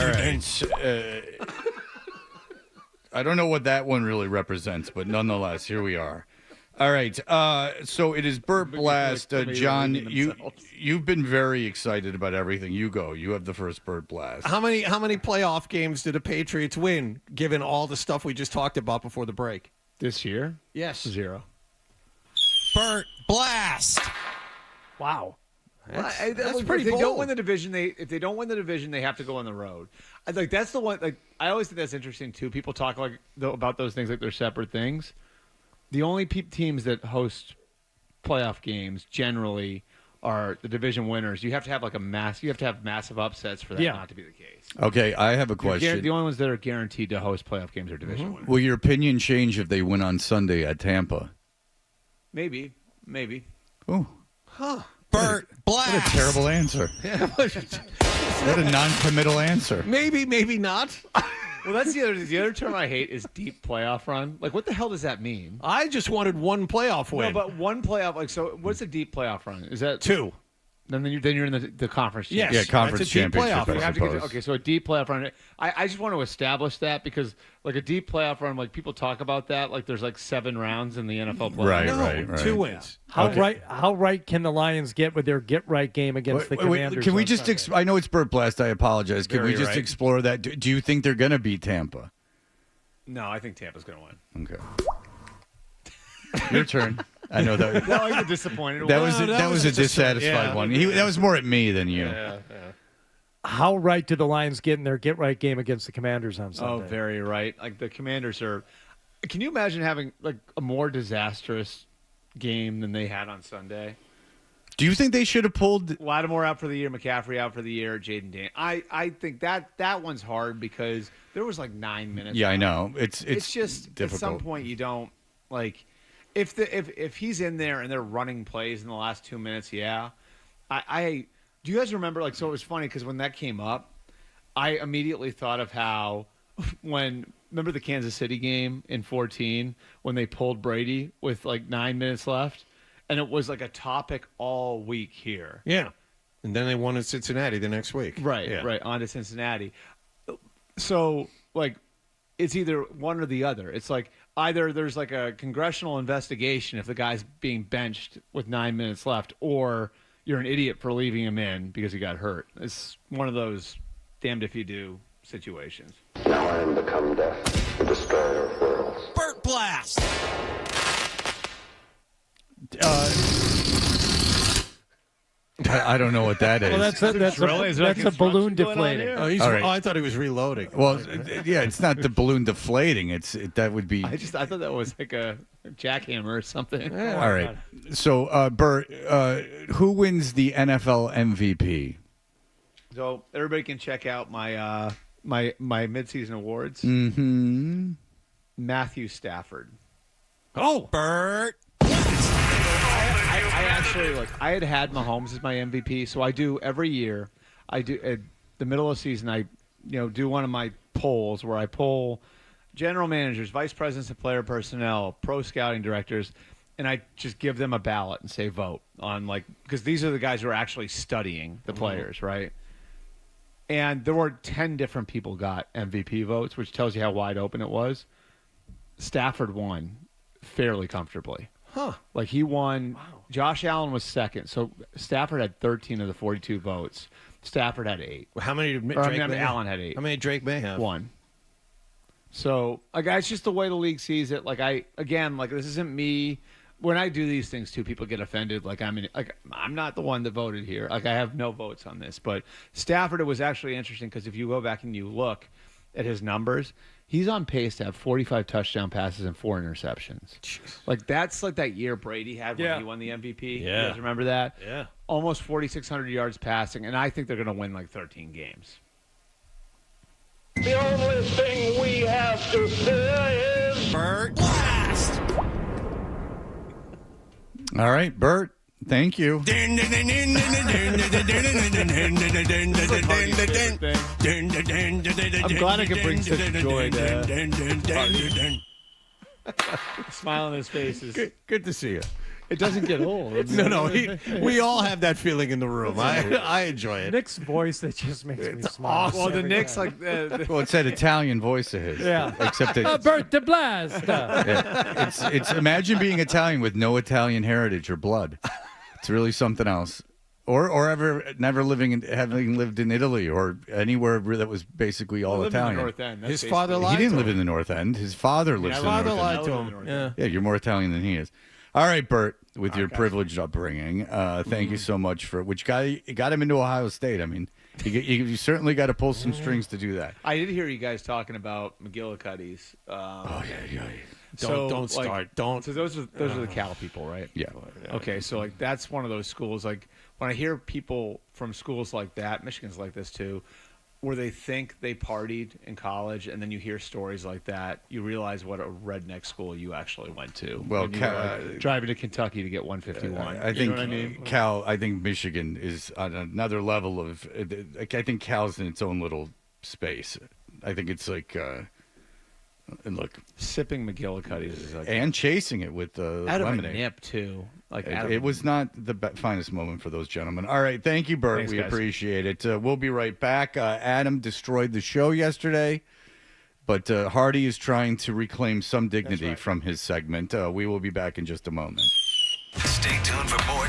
right. I don't know what that one really represents, but nonetheless, here we are. All right. So it is Burt Blast. John, you've been very excited about everything. You go. You have the first Burt Blast. How many playoff games did the Patriots win, given all the stuff we just talked about before the break? This year? Yes. 0. Burt Blast. Wow. That's If pretty they bold. don't win the division, if they don't win the division, they have to go on the road. That's the one. Like I always think that's interesting too. People talk about those things like they're separate things. The only teams that host playoff games generally are the division winners. You have to have You have to have massive upsets for that not to be the case. Okay, I have a question. The only ones that are guaranteed to host playoff games are division winners. Will your opinion change if they win on Sunday at Tampa? Maybe. Oh. Huh. Burt Blast. What a terrible answer. What a non-committal answer. Maybe not. Well, that's the other term I hate is deep playoff run. Like, what the hell does that mean? I just wanted one playoff win. No, but one playoff. So what's a deep playoff run? Is that 2? Then you're in the conference. Yes. Yeah, conference That's a deep championship. playoff. I You have to suppose. okay, so a deep playoff run. I just want to establish that because like a deep playoff run, like people talk about that, like there's like 7 rounds in the NFL playoffs. Right. 2 wins. How right can the Lions get with their get right game against the Commanders? Can we on just? Sunday? I know it's Burt Blast. I apologize. Can we Very just right. explore that? Do you think they're going to beat Tampa? No, I think Tampa's going to win. Okay. Your turn. I know that. That was a disappointed That one. was a dissatisfied one. That was more at me than you. Yeah. How right do the Lions get in their get right game against the Commanders on Sunday? Oh, very right. Like the Commanders are. Can you imagine having like a more disastrous game than they had on Sunday? Do you think they should have pulled Lattimore out for the year, McCaffrey out for the year, Jaden Dan? I think that one's hard because there was like 9 minutes. Yeah, left. I know. It's just difficult. At some point you don't like if he's in there and they're running plays in the last 2 minutes. Yeah, I do. You guys remember so it was funny because when that came up, I immediately thought of how remember the Kansas City game in 2014 when they pulled Brady with like 9 minutes left. And it was like a topic all week here. Yeah. And then they won in Cincinnati the next week. Right, on to Cincinnati. So, like, it's either one or the other. It's like either there's like a congressional investigation if the guy's being benched with 9 minutes left, or you're an idiot for leaving him in because he got hurt. It's one of those damned if you do situations. Now I am become death, the destroyer of worlds. Burt Blast. I don't know what that is. Well, that's a balloon deflating. Oh, All right. I thought he was reloading. Well, yeah, it's not the balloon deflating. That would be. I thought that was like a jackhammer or something. All right. So, Bert, who wins the NFL MVP? So everybody can check out my my midseason awards. Mm-hmm. Matthew Stafford. Oh, Bert. I actually I had Mahomes as my MVP, so I do every year. I do at the middle of the season. I do one of my polls where I poll general managers, vice presidents of player personnel, pro scouting directors, and I just give them a ballot and say vote on because these are the guys who are actually studying the players, right? And there were 10 different people got MVP votes, which tells you how wide open it was. Stafford won fairly comfortably. Huh. Like he won. Wow. Josh Allen was second. So Stafford had 13 of the 42 votes. Stafford had 8. Well, how many did Allen had 8. How many Drake may have? 1. So, it's just the way the league sees it. This isn't me. When I do these things too, people get offended. I'm not the one that voted here. I have no votes on this. But Stafford, it was actually interesting because if you go back and you look at his numbers, He's on pace to have 45 touchdown passes and 4 interceptions. Jeez. Like that's like that year Brady had when he won the MVP. Yeah. You guys remember that? Yeah. Almost 4,600 yards passing, and I think they're going to win like 13 games. The only thing we have to fear is Bert Blast. All right, Bert. Thank you. I'm glad I could bring such joy to smile on his face is good to see you. It doesn't get old. No, we all have that feeling in the room. I enjoy it. Nick's voice that just makes me smile. Well, the every Knicks time. Well, it's that Italian voice of his. Yeah. Except it's, Bert de Blast. yeah, it's imagine being Italian with no Italian heritage or blood. It's really something else. Or ever never having lived in Italy or anywhere that was basically all Italian. In the North End. His father lied. He didn't to live him. in the North End. His father lives in the Father North lied End. to him. Yeah. Yeah, you're more Italian than he is. All right, Bert, with your privileged upbringing, thank you so much for which got him into Ohio State. I mean, you certainly got to pull some strings to do that. I did hear you guys talking about McGillicuddy's. Yeah. Don't start. Don't. So those are the Cal people, right? Yeah. Okay, so like that's one of those schools. Like when I hear people from schools like that, Michigan's like this too, where they think they partied in college, and then you hear stories like that, you realize what a redneck school you actually went to. Well, when you were, driving to Kentucky to get 151. I think you know what I mean? Cal. I think Michigan is on another level of. I think Cal's in its own little space. I think it's like. And look, sipping McGillicuddy's is like, and chasing it with the out lemonade. of a nip too. Like it was not the finest moment for those gentlemen. All right, thank you, Bert. Thanks, we guys. appreciate it. We'll be right back. Adam destroyed the show yesterday, but Hardy is trying to reclaim some dignity from his segment. We will be back in just a moment. Stay tuned for more.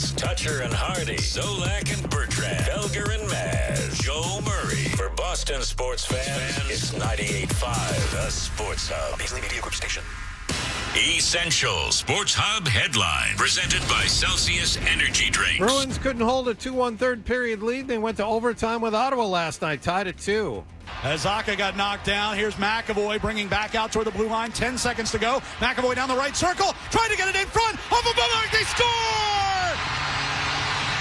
It's Toucher and Hardy, Zolak and Bertrand, Felger and Maz, Joe Murray. For Boston sports fans, it's 98.5, the Sports Hub. Beasley Media Group Station. Essential Sports Hub headline presented by Celsius Energy Drinks. Bruins couldn't hold a 2-1 third period lead. They went to overtime with Ottawa last night, tied at 2. As Zaka got knocked down, here's McAvoy bringing back out toward the blue line. 10 seconds to go. McAvoy down the right circle, trying to get it in front. Off of Bummer, they score!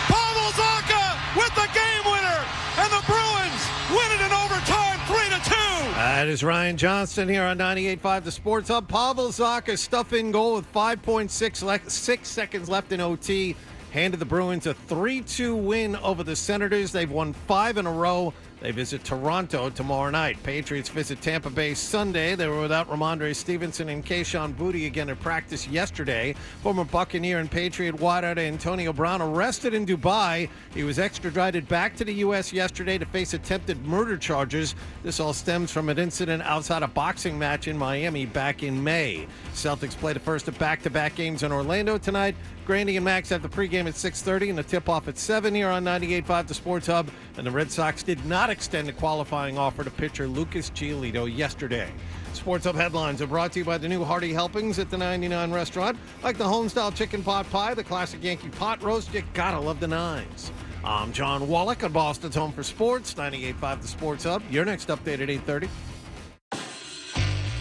Pavel Zaka with the game winner, and the Bruins win it in overtime, 3-2. That is Ryan Johnston here on 98.5 The Sports Hub. Pavel Zacha stuff in goal with 5.6 seconds left in OT. Handed the Bruins a 3-2 win over the Senators. They've won 5 in a row. They visit Toronto tomorrow night. Patriots visit Tampa Bay Sunday. They were without Ramondre Stevenson and Keyshawn Boutte again at practice yesterday. Former Buccaneer and Patriot wideout Antonio Brown arrested in Dubai. He was extradited back to the U.S. yesterday to face attempted murder charges. This all stems from an incident outside a boxing match in Miami back in May. Celtics play the first of back-to-back games in Orlando tonight. Grandy and Max have the pregame at 6:30 and the tip-off at 7 here on 98.5 The Sports Hub. And the Red Sox did not extend a qualifying offer to pitcher Lucas Giolito yesterday. Sports Hub headlines are brought to you by the new Hearty Helpings at the 99 restaurant. Like the homestyle chicken pot pie, the classic Yankee pot roast, you gotta love the nines. I'm John Wallach on Boston's Home for Sports, 98.5 The Sports Hub. Your next update at 8:30.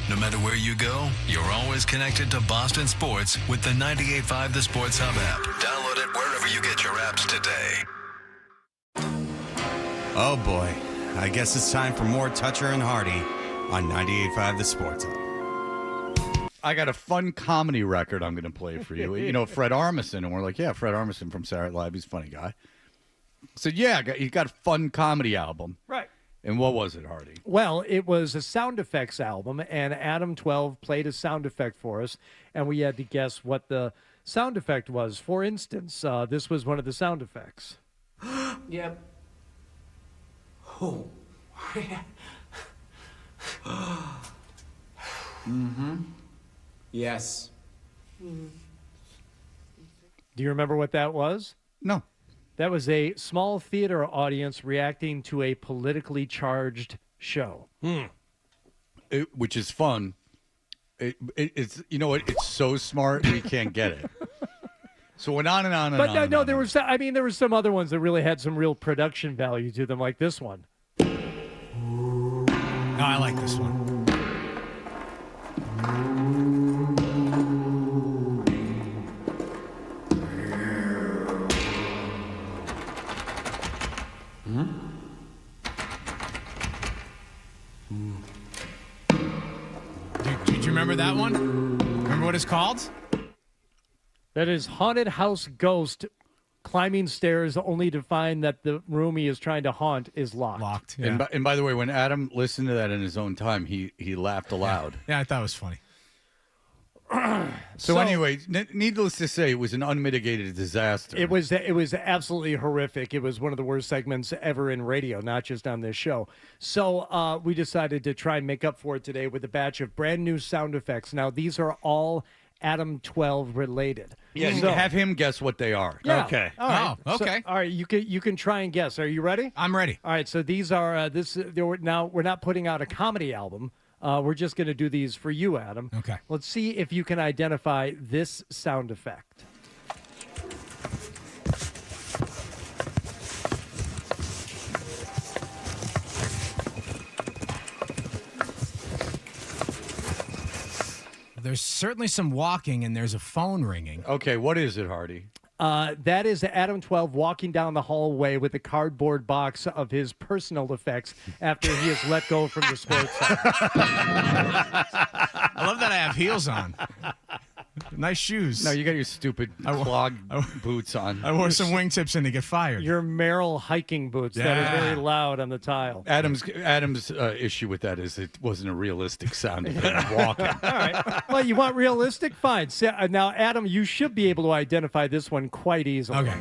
No matter where you go, you're always connected to Boston sports with the 98.5 The Sports Hub app. Download it wherever you get your apps today. Oh boy, I guess it's time for more Toucher and Hardy on 98.5 The Sports Hub. I got a fun comedy record I'm going to play for you. You know, Fred Armisen. And we're like, yeah, Fred Armisen from Saturday Night Live. He's a funny guy. I said, yeah, he got a fun comedy album. Right. And what was it, Hardy? Well, it was a sound effects album, and Adam 12 played a sound effect for us, and we had to guess what the sound effect was. For instance, this was one of the sound effects. Yep. Oh. Mm-hmm. Yes. Do you remember what that was? No. That was a small theater audience reacting to a politically charged show. Which is fun. It's you know what? It's so smart we can't get it. So it went on and on and but on. But and no, on. there was. I mean, there were some other ones that really had some real production value to them, like this one. No, I like this one. Did you remember that one? Remember what it's called? That is Haunted House Ghost climbing stairs only to find that the room he is trying to haunt is locked. Locked, yeah. And by the way, when Adam listened to that in his own time, he laughed aloud. Yeah, I thought it was funny. So anyway, needless to say, it was an unmitigated disaster. It was absolutely horrific. It was one of the worst segments ever in radio, not just on this show. So we decided to try and make up for it today with a batch of brand new sound effects. Now, these are all Adam 12 related. Yeah, so, have him guess what they are. Yeah. Okay. All right. Oh, okay. So, all right, you can try and guess. Are you ready? I'm ready. All right, so these are now we're not putting out a comedy album. We're just going to do these for you, Adam. Okay. Let's see if you can identify this sound effect. There's certainly some walking, and there's a phone ringing. Okay, what is it, Hardy? That is Adam 12 walking down the hallway with a cardboard box of his personal effects after he is let go from the sports center. I love that I have heels on. Nice shoes. No, you got your stupid clog boots on. I wore some wingtips in to get fired. Your Merrill hiking boots that are very loud on the tile. Adam's issue with that is it wasn't a realistic sound of him walking. All right. Well, you want realistic? Fine. So, now, Adam, you should be able to identify this one quite easily. Okay.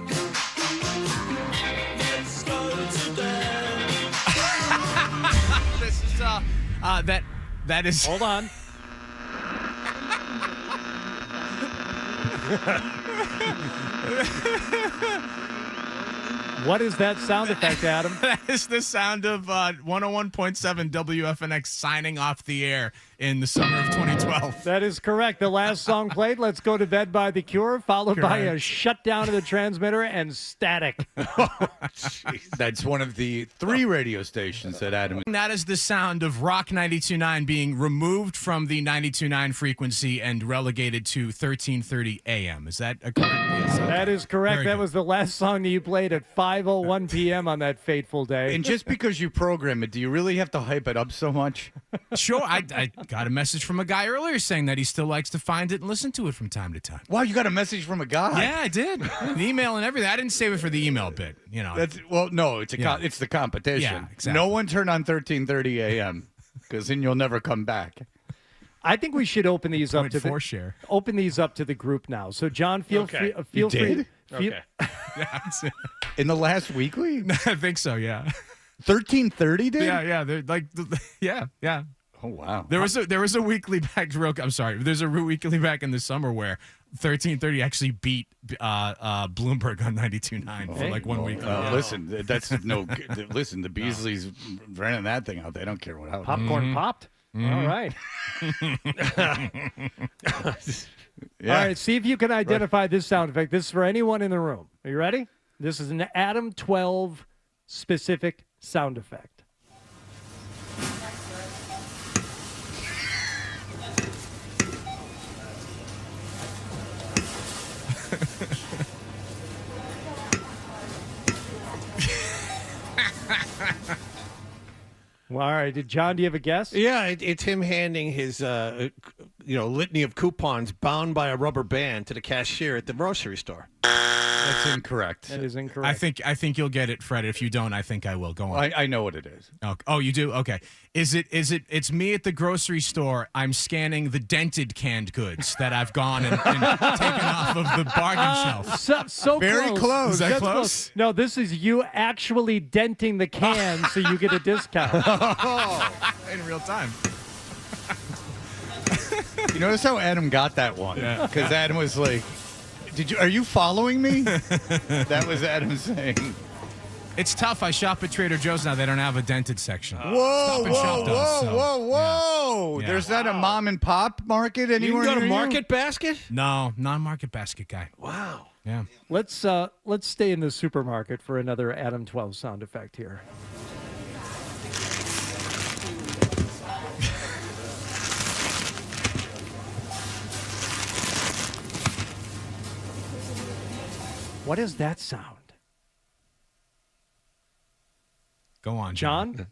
This is that is. Hold on. What is that sound effect, Adam? That is the sound of 101.7 WFNX signing off the air in the summer of 2012. That is correct. The last song played, Let's Go to Bed by The Cure, followed by a shutdown of the transmitter and static. That's one of the 3 radio stations that Adam. That is the sound of Rock 92.9 being removed from the 92.9 frequency and relegated to 1330 AM. Is that a correct? Yes, okay. That is correct. Very That good. was the last song that you played at 5:01 p.m. on that fateful day. And just because you program it, do you really have to hype it up so much? Sure. I got a message from a guy earlier saying that he still likes to find it and listen to it from time to time. Wow, you got a message from a guy? Yeah, I did. An email and everything. I didn't save it for the email bit. You know. No, it's it's the competition. Yeah, exactly. No one turn on 1330 AM because then you'll never come back. I think we should open these up to the share. Open these up to the group now. So, John, feel free. You did? Feel, In the last weekly? I think so. Yeah. 1330 did? Yeah. They're like, yeah. Oh wow. There was a weekly back. I'm sorry. There's a weekly back in the summer where 1330 actually beat Bloomberg on 92.9 for like 1 week. Listen, that's no. Listen, the Beasleys running that thing out. They don't care what happens. Popcorn popped. All right. Yeah. All right. See if you can identify this sound effect. This is for anyone in the room. Are you ready? This is an Adam 12 specific sound effect. Well, all right. John, do you have a guess? Yeah, it's him handing his, litany of coupons bound by a rubber band to the cashier at the grocery store. That's incorrect. That is incorrect. I think you'll get it, Fred. If you don't, I think I will. Go on. I know what it is. Oh, you do? Okay. It's me at the grocery store. I'm scanning the dented canned goods that I've gone and taken off of the bargain shelf. So Very close. Is that That's close? No, this is you actually denting the can so you get a discount. In real time. You notice how Adam got that one? Because Adam was like, are you following me? That was Adam saying. It's tough. I shop at Trader Joe's now. They don't have a dented section. Whoa, Stop and Shop does, so, whoa. yeah. There's not a mom and pop market anywhere You can go to near you? Market Basket? No, non-market basket guy. Wow. Yeah. Let's stay in the supermarket for another Adam 12 sound effect here. What is that sound? Go on, John?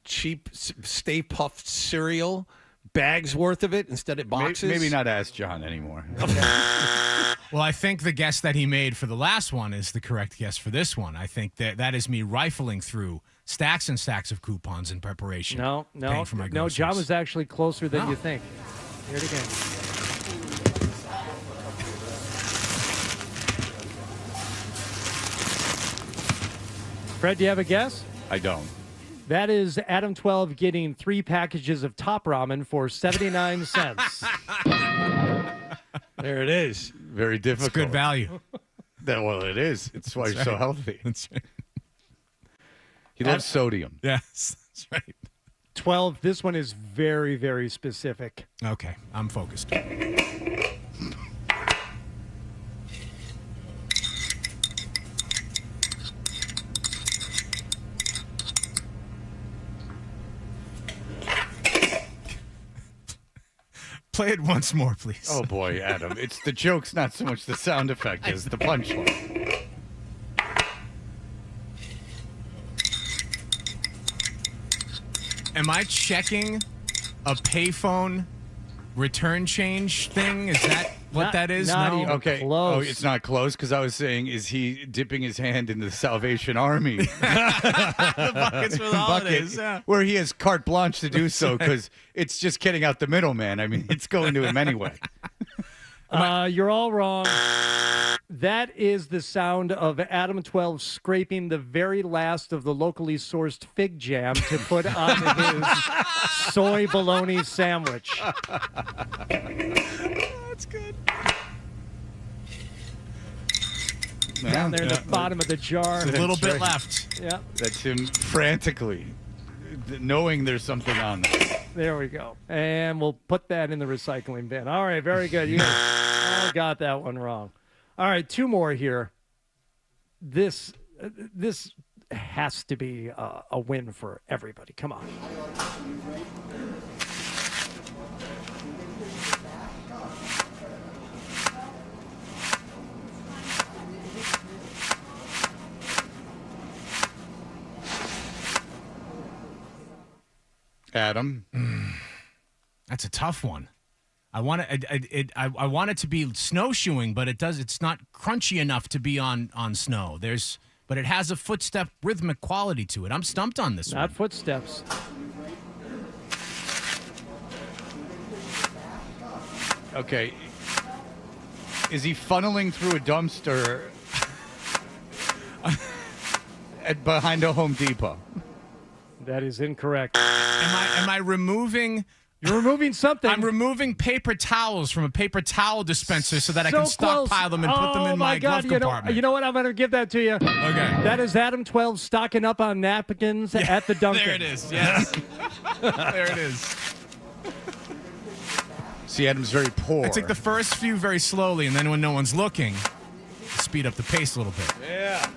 Cheap Stay Puft cereal, bags worth of it instead of boxes. Maybe not Ask John anymore. Well, I think the guess that he made for the last one is the correct guess for this one. I think that is me rifling through stacks and stacks of coupons in preparation. No, for my no. groceries. John was actually closer than No. you think. Hear it again. Fred, do you have a guess? I don't. That is Adam 12 getting 3 packages of Top Ramen for 79 cents. There it is. Very difficult. It's good value. Well, it is. It's why he's so healthy. That's right. He loves sodium. Yes, that's right. 12, this one is very, very specific. Okay, I'm focused. Play it once more, please. Oh, boy, Adam. It's the joke's not so much the sound effect as the punchline. Am I checking a payphone return change thing? Is that what that is? Not No? even Okay. close. Oh, it's not close because I was saying, is he dipping his hand into the Salvation Army? The buckets for the holidays. Yeah. Where he has carte blanche to do so because it's just getting out the middleman. I mean, it's going to him anyway. You're all wrong. That is the sound of Adam 12 scraping the very last of the locally sourced fig jam to put on his soy bologna sandwich. That's good. down there in the bottom of the jar. A little bit left. Yeah. That's him frantically knowing there's something on there. There we go. And we'll put that in the recycling bin. All right, very good. You all got that one wrong. All right, two more here. This has to be a win for everybody. Come on. Adam. That's a tough one. I want it to be snowshoeing, but it's not crunchy enough to be on snow. But it has a footstep rhythmic quality to it. I'm stumped on this one. Not footsteps. Okay. Is he funneling through a dumpster behind a Home Depot? That is incorrect. Am I removing? You're removing something. I'm removing paper towels from a paper towel dispenser so that I So can stockpile close. them and put them in my glove compartment. You know what? I'm going to give that to you. Okay. That is Adam 12 stocking up on napkins at the Dunkin'. There it is. Yes. There it is. See, Adam's very poor. I take the first few very slowly, and then when no one's looking, speed up the pace a little bit. Yeah.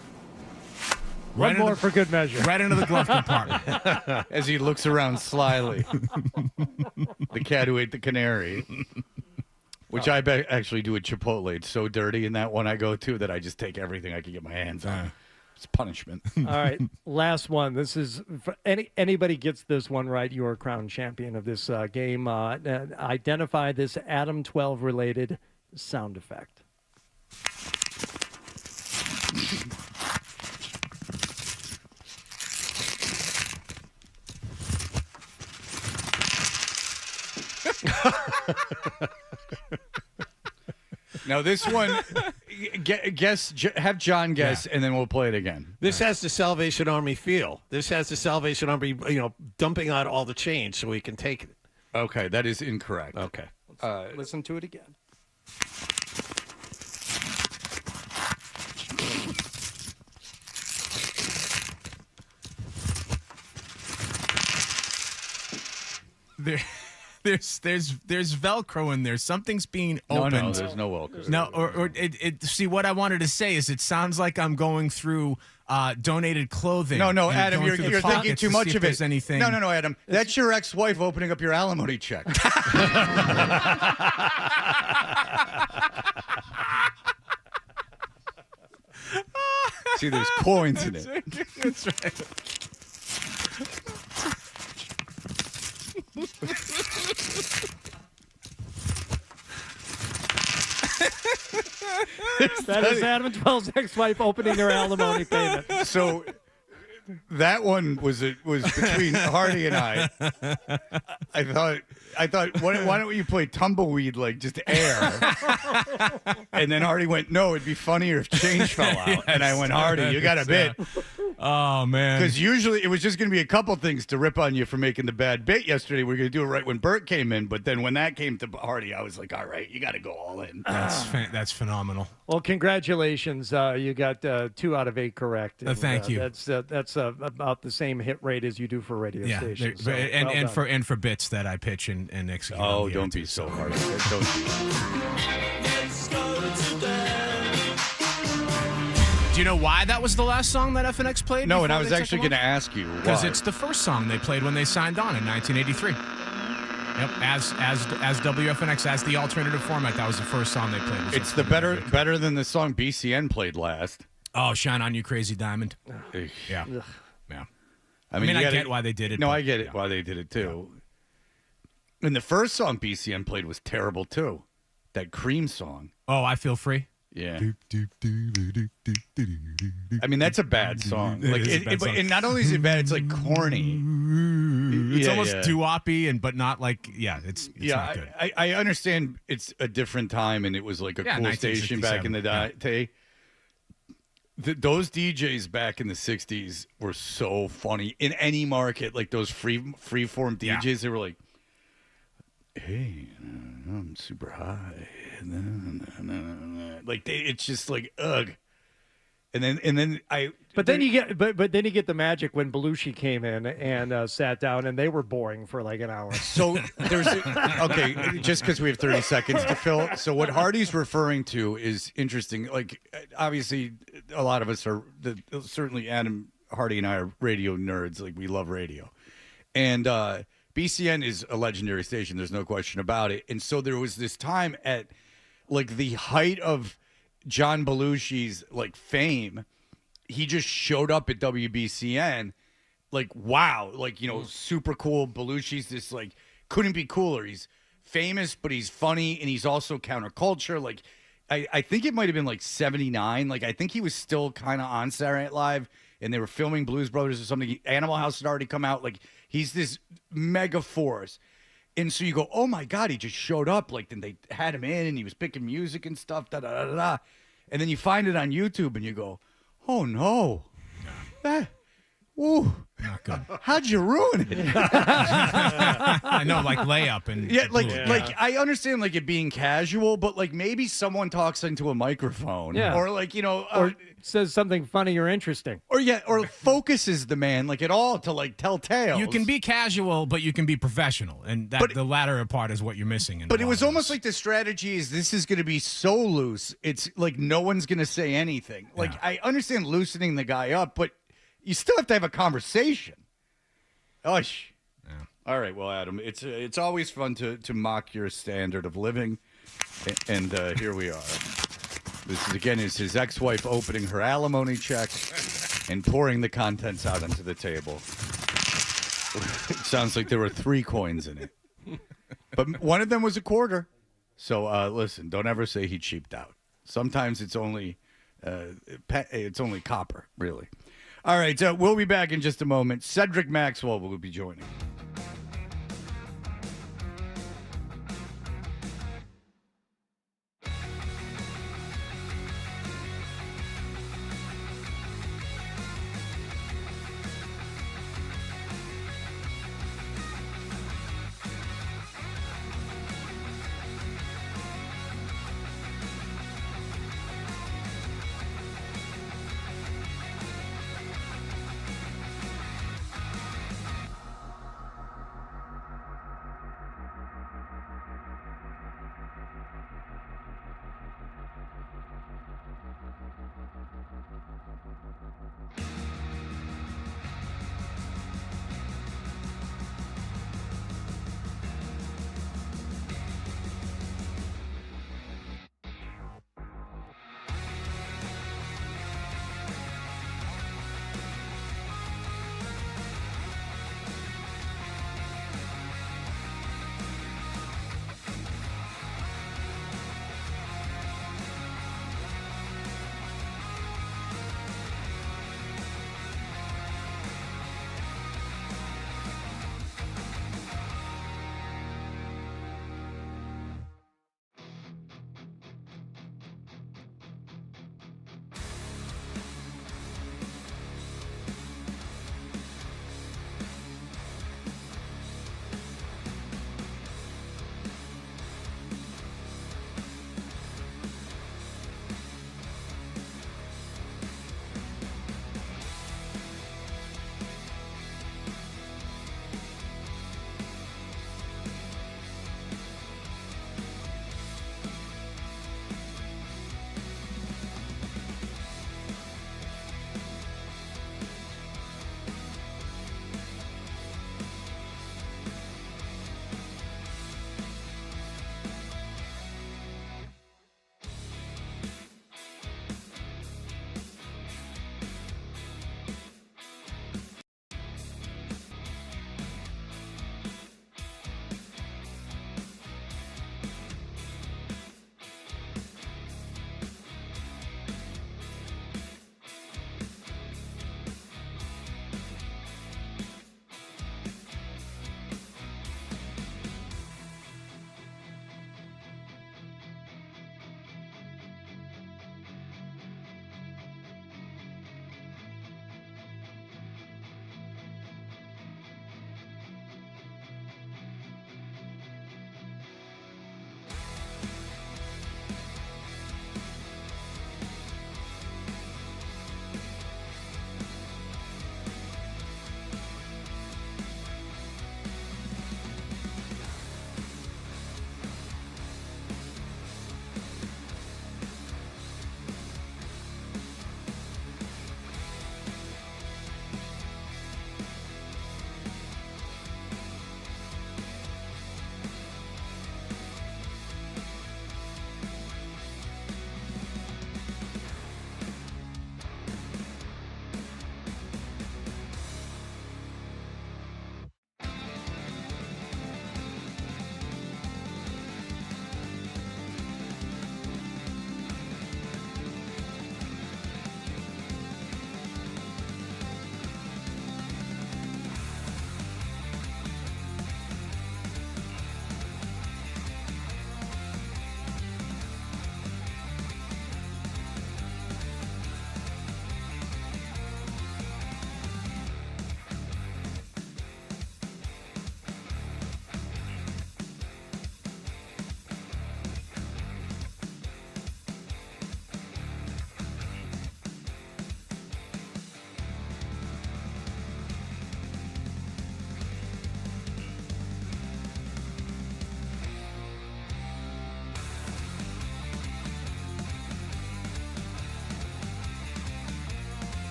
One more for good measure. Right into the glove compartment. As he looks around slyly. The cat who ate the canary. Which I actually do at Chipotle. It's so dirty in that one I go to that I just take everything I can get my hands on. It's punishment. All right, last one. This is for anybody gets this one right, you are crowned champion of this game. Identify this Adam 12 related sound effect. Now this one, have John guess, and then we'll play it again. This has the Salvation Army feel. This has the Salvation Army, dumping out all the change so we can take it. Okay, that is incorrect. Okay. Listen to it again. There's Velcro in there. Something's being opened. No, there's no Velcro. No, or see, what I wanted to say is it sounds like I'm going through donated clothing. No, and Adam, going you're through the thinking pockets too to much see of if there's it. anything. No, Adam. That's your ex-wife opening up your alimony check. See, there's coins in it. That's right. That is Adam 12's ex-wife opening her alimony payment. So that one was between Hardy and I. I thought, why don't you play tumbleweed like just air? And then Hardy went, no, it'd be funnier if change fell out. Yes, and I went, Hardy, you got a bit. Oh man! Because usually it was just going to be a couple things to rip on you for making the bad bit yesterday. We were going to do it right when Bert came in, but then when that came to Hardy, I was like, all right, you got to go all in. That's phenomenal. Well, congratulations! You got 2 out of 8 correct. And, thank you. That's about the same hit rate as you do for radio stations. So, and well done. for bits that I pitch and execute. Oh, don't be so hard. Do you know why that was the last song that FNX played? No, and I before was they took actually them going to off? ask you Because why. it's the first song they played when they signed on in 1983. Yep, as WFNX, as the alternative format, that was the first song they played. It's the better than the song BCN played last. Oh, Shine On You Crazy Diamond. Yeah. Ugh. Yeah. I mean, I get why they did it. No, but, I get it why they did it too. And the first song BCN played was terrible too. That Cream song. Oh, I Feel Free? Yeah. I mean, that's a bad song. And not only is it bad, it's like corny. It's almost doo-woppy, but not like, it's not good. I understand it's a different time and it was like a cool station back in the day. Those DJs back in the 60s were so funny in any market, like those freeform DJs. They were like, hey, I'm super high. Like it's just like, ugh. And then But then you get the magic when Belushi came in and sat down, and they were boring for like an hour. So there's okay, just because we have 30 seconds to fill. So what Hardy's referring to is interesting. Like, obviously, a lot of us are certainly Adam Hardy and I are radio nerds. Like, we love radio, and BCN is a legendary station. There's no question about it. And so there was this time at like the height of John Belushi's like fame. He just showed up at WBCN, like, wow, like, you know, super cool. Belushi's this, like, couldn't be cooler. He's famous, but he's funny, and he's also counterculture. Like, I think it might have been, like, 79. Like, I think he was still kind of on Saturday Night Live, and they were filming Blues Brothers or something. Animal House had already come out. Like, he's this mega force. And so you go, oh, my God, he just showed up. Like, then they had him in, and he was picking music and stuff, da-da-da-da-da. And then you find it on YouTube, and you go, oh no! Woo! Not good. How'd you ruin it? I know, like layup and like I understand like it being casual, but like maybe someone talks into a microphone, or like or says something funny or interesting, or focuses the man like at all to like tell tales. You can be casual, but you can be professional, and the latter part is what you're missing. But it was almost like the strategy is this is going to be so loose. It's like no one's going to say anything. Like I understand loosening the guy up, but you still have to have a conversation. Osh. Yeah. All right, well, Adam, it's always fun to mock your standard of living, and here we are. This is his ex-wife opening her alimony check and pouring the contents out onto the table. It sounds like there were 3 coins in it, but one of them was a quarter. So listen, don't ever say he cheaped out. Sometimes it's only copper, really. All right, so we'll be back in just a moment. Cedric Maxwell will be joining.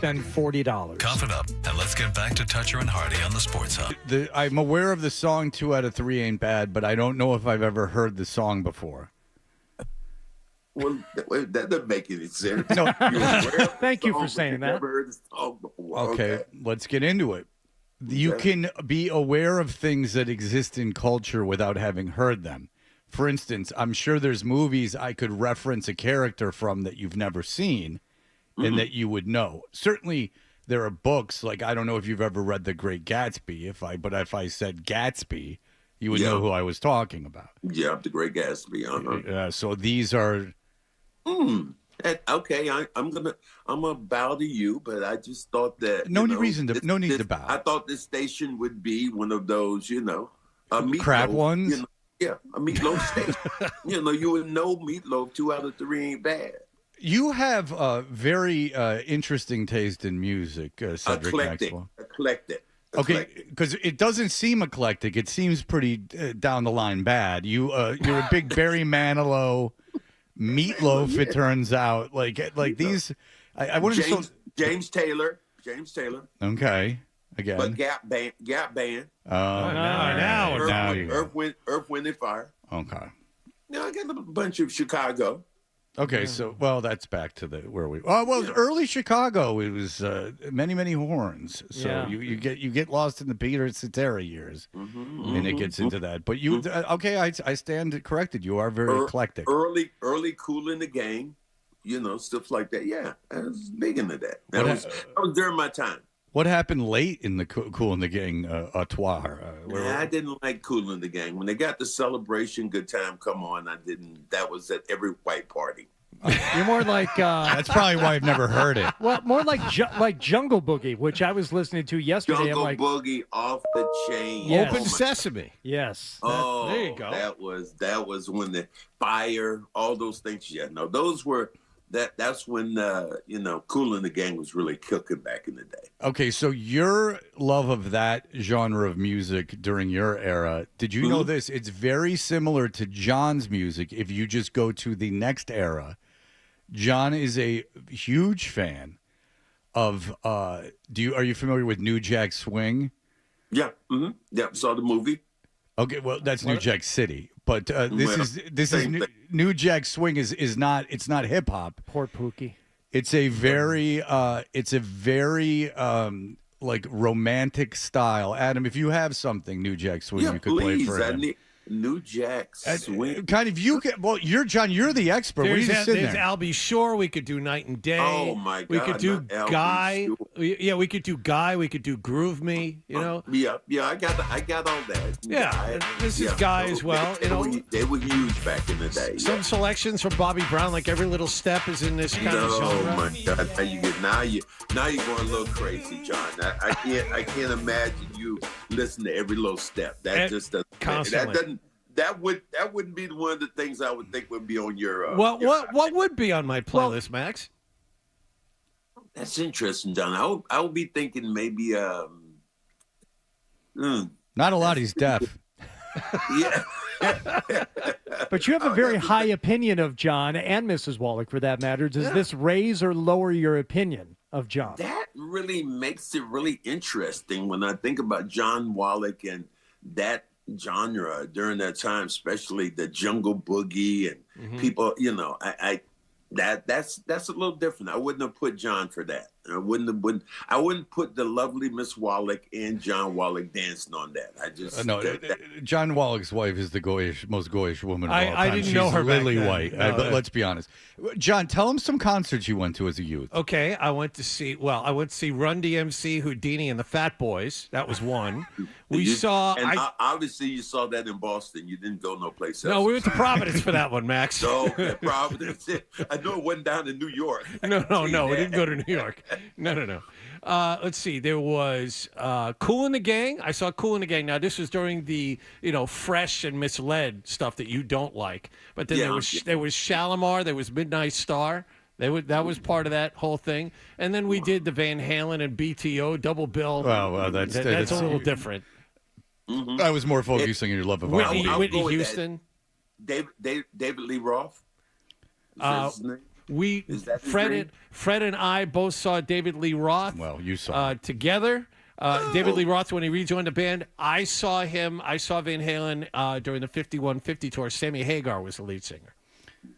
spend $40. Cough it up, and let's get back to Toucher and Hardy on the Sports Hub. I'm aware of the song 2 out of 3 ain't bad, but I don't know if I've ever heard the song before. Well, that doesn't make any sense. No. Thank you for saying that. Never heard the song before. Okay, let's get into it. You can be aware of things that exist in culture without having heard them. For instance, I'm sure there's movies I could reference a character from that you've never seen and that you would know. Certainly, there are books, like I don't know if you've ever read The Great Gatsby, but if I said Gatsby, you would know who I was talking about. Yeah, The Great Gatsby. So these are... Okay, I'm gonna bow to you, but I just thought that no need to bow. I thought this station would be one of those, a meatloaf, crap ones. A meatloaf station. You would know meatloaf 2 out of 3 ain't bad. You have a very interesting taste in music, Cedric Maxwell. Eclectic. Okay, because it doesn't seem eclectic. It seems pretty down the line bad. You're a big Barry Manilow. Meatloaf, it turns out, like these. I want to James Taylor. Okay, again. But Gap Band. Now Earth, Wind and Fire. Okay. Now I got a bunch of Chicago. Okay, so that's back to where we. Oh well, early Chicago. It was many horns. So you get lost in the Peter Cetera years, and it gets into that. But you okay? I stand corrected. You are very eclectic. Early Cool in the Gang, stuff like that. Yeah, I was big into that. That was during my time. What happened late in the Cool in the Gang autoire? I didn't like Cool in the Gang. When they got the Celebration Good Time Come On, I didn't. That was at every white party. You're more like... That's probably why I've never heard it. Well, more like Jungle Boogie, which I was listening to yesterday. Jungle Boogie, Off the Chain. Yes. Open Sesame. Yes. Oh, there you go. That was when the Fire, all those things. Yeah, no, those were... That's when Cool in the Gang was really cooking back in the day. Okay, so your love of that genre of music during your era, did you know this? It's very similar to John's music if you just go to the next era. John is a huge fan of are you familiar with New Jack Swing? Yeah. Yeah, saw the movie. Okay, well that's New Jack City. But this is New Jack Swing is not hip hop. Poor Pookie. It's a very like romantic style. Adam, if you have something New Jack Swing, you could play for him. New Jack Swing. Kind of you're John. You're the expert. What are you just sitting there? Albie Shore. We could do Night and Day. Oh my God! We could do Guy. Yeah, we could do Guy. We could do Groove Me. Yeah. I got all that. Yeah, Guy. this is Guy as well. They were huge back in the day. Some selections from Bobby Brown, like Every Little Step, is in this kind of genre. Oh my God! Now you're going a little crazy, John. I can't imagine you listen to Every Little Step. That just doesn't. Constantly. That wouldn't be one of the things I would think would be on your. What would be on my playlist, Max? That's interesting, John. I would be thinking maybe. Not a lot. He's deaf. Yeah. But you have a very high opinion of John and Mrs. Wallach, for that matter. Does this raise or lower your opinion of John? That really makes it really interesting when I think about John Wallach and that genre during that time, especially the Jungle Boogie and people. That's a little different. I wouldn't have put John for that. I wouldn't put the lovely Miss Wallach and John Wallach dancing on that. I just John Wallach's wife is the most goyish woman of all time. I didn't She's know her back lily then. white. No, but let's be honest. John, tell him some concerts you went to as a youth. Okay, I went to see Run DMC, Houdini, and the Fat Boys. That was one. Obviously you saw that in Boston. You didn't go no place else. No, we went to Providence for that one, Max. No, Providence. I know it went down to New York. No, we didn't go to New York. No. Let's see. There was Kool and the Gang. I saw Kool and the Gang. Now, this was during the fresh and misled stuff that you don't like. But then there was Shalimar. There was Midnight Star. That was part of that whole thing. And then we did the Van Halen and BTO double bill. Well, that's a little different. I was more focusing on your love of Whitney Houston. David Lee Roth. Is that his Fred dream? and Fred and I both saw David Lee Roth. Well, you saw together. David Lee Roth, when he rejoined the band, I saw him. I saw Van Halen during the 5150 tour. Sammy Hagar was the lead singer.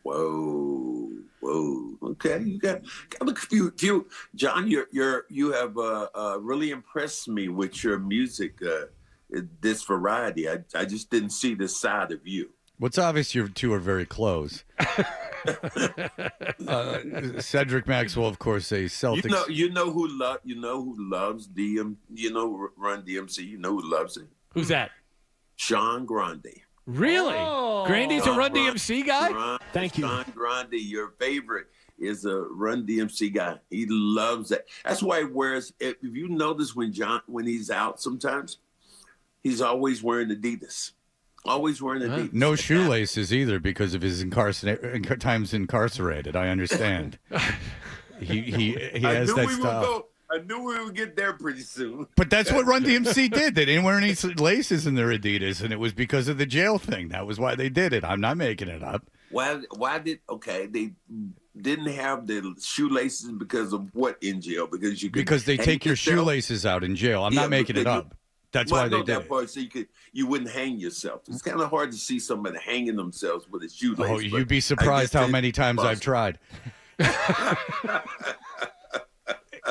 Whoa. Okay, you got a few. John, you have really impressed me with your music. This variety. I just didn't see this side of you. What's obvious, you two are very close. Cedric Maxwell, of course, a Celtics. You know who loves DM. Run DMC. You know who loves it. Who's that? Sean Grande. Really? Grandy's a Run Grande. DMC guy? Thank you. Sean Grande, your favorite, is a Run DMC guy. He loves that. That's why he wears. If you notice when he's out, sometimes he's always wearing Adidas. Always wearing Adidas. No shoelaces either because of his times incarcerated. I understand. he has that style. I knew we would get there pretty soon. But that's what Run DMC did. They didn't wear any laces in their Adidas, and it was because of the jail thing. That was why they did it. I'm not making it up. Why they didn't have the shoelaces because of what in jail? Because they take your shoelaces out in jail. I'm not making it up. That's why they did it. So you wouldn't hang yourself. It's kind of hard to see somebody hanging themselves with a shoelace. Oh, you'd be surprised how many times I've tried.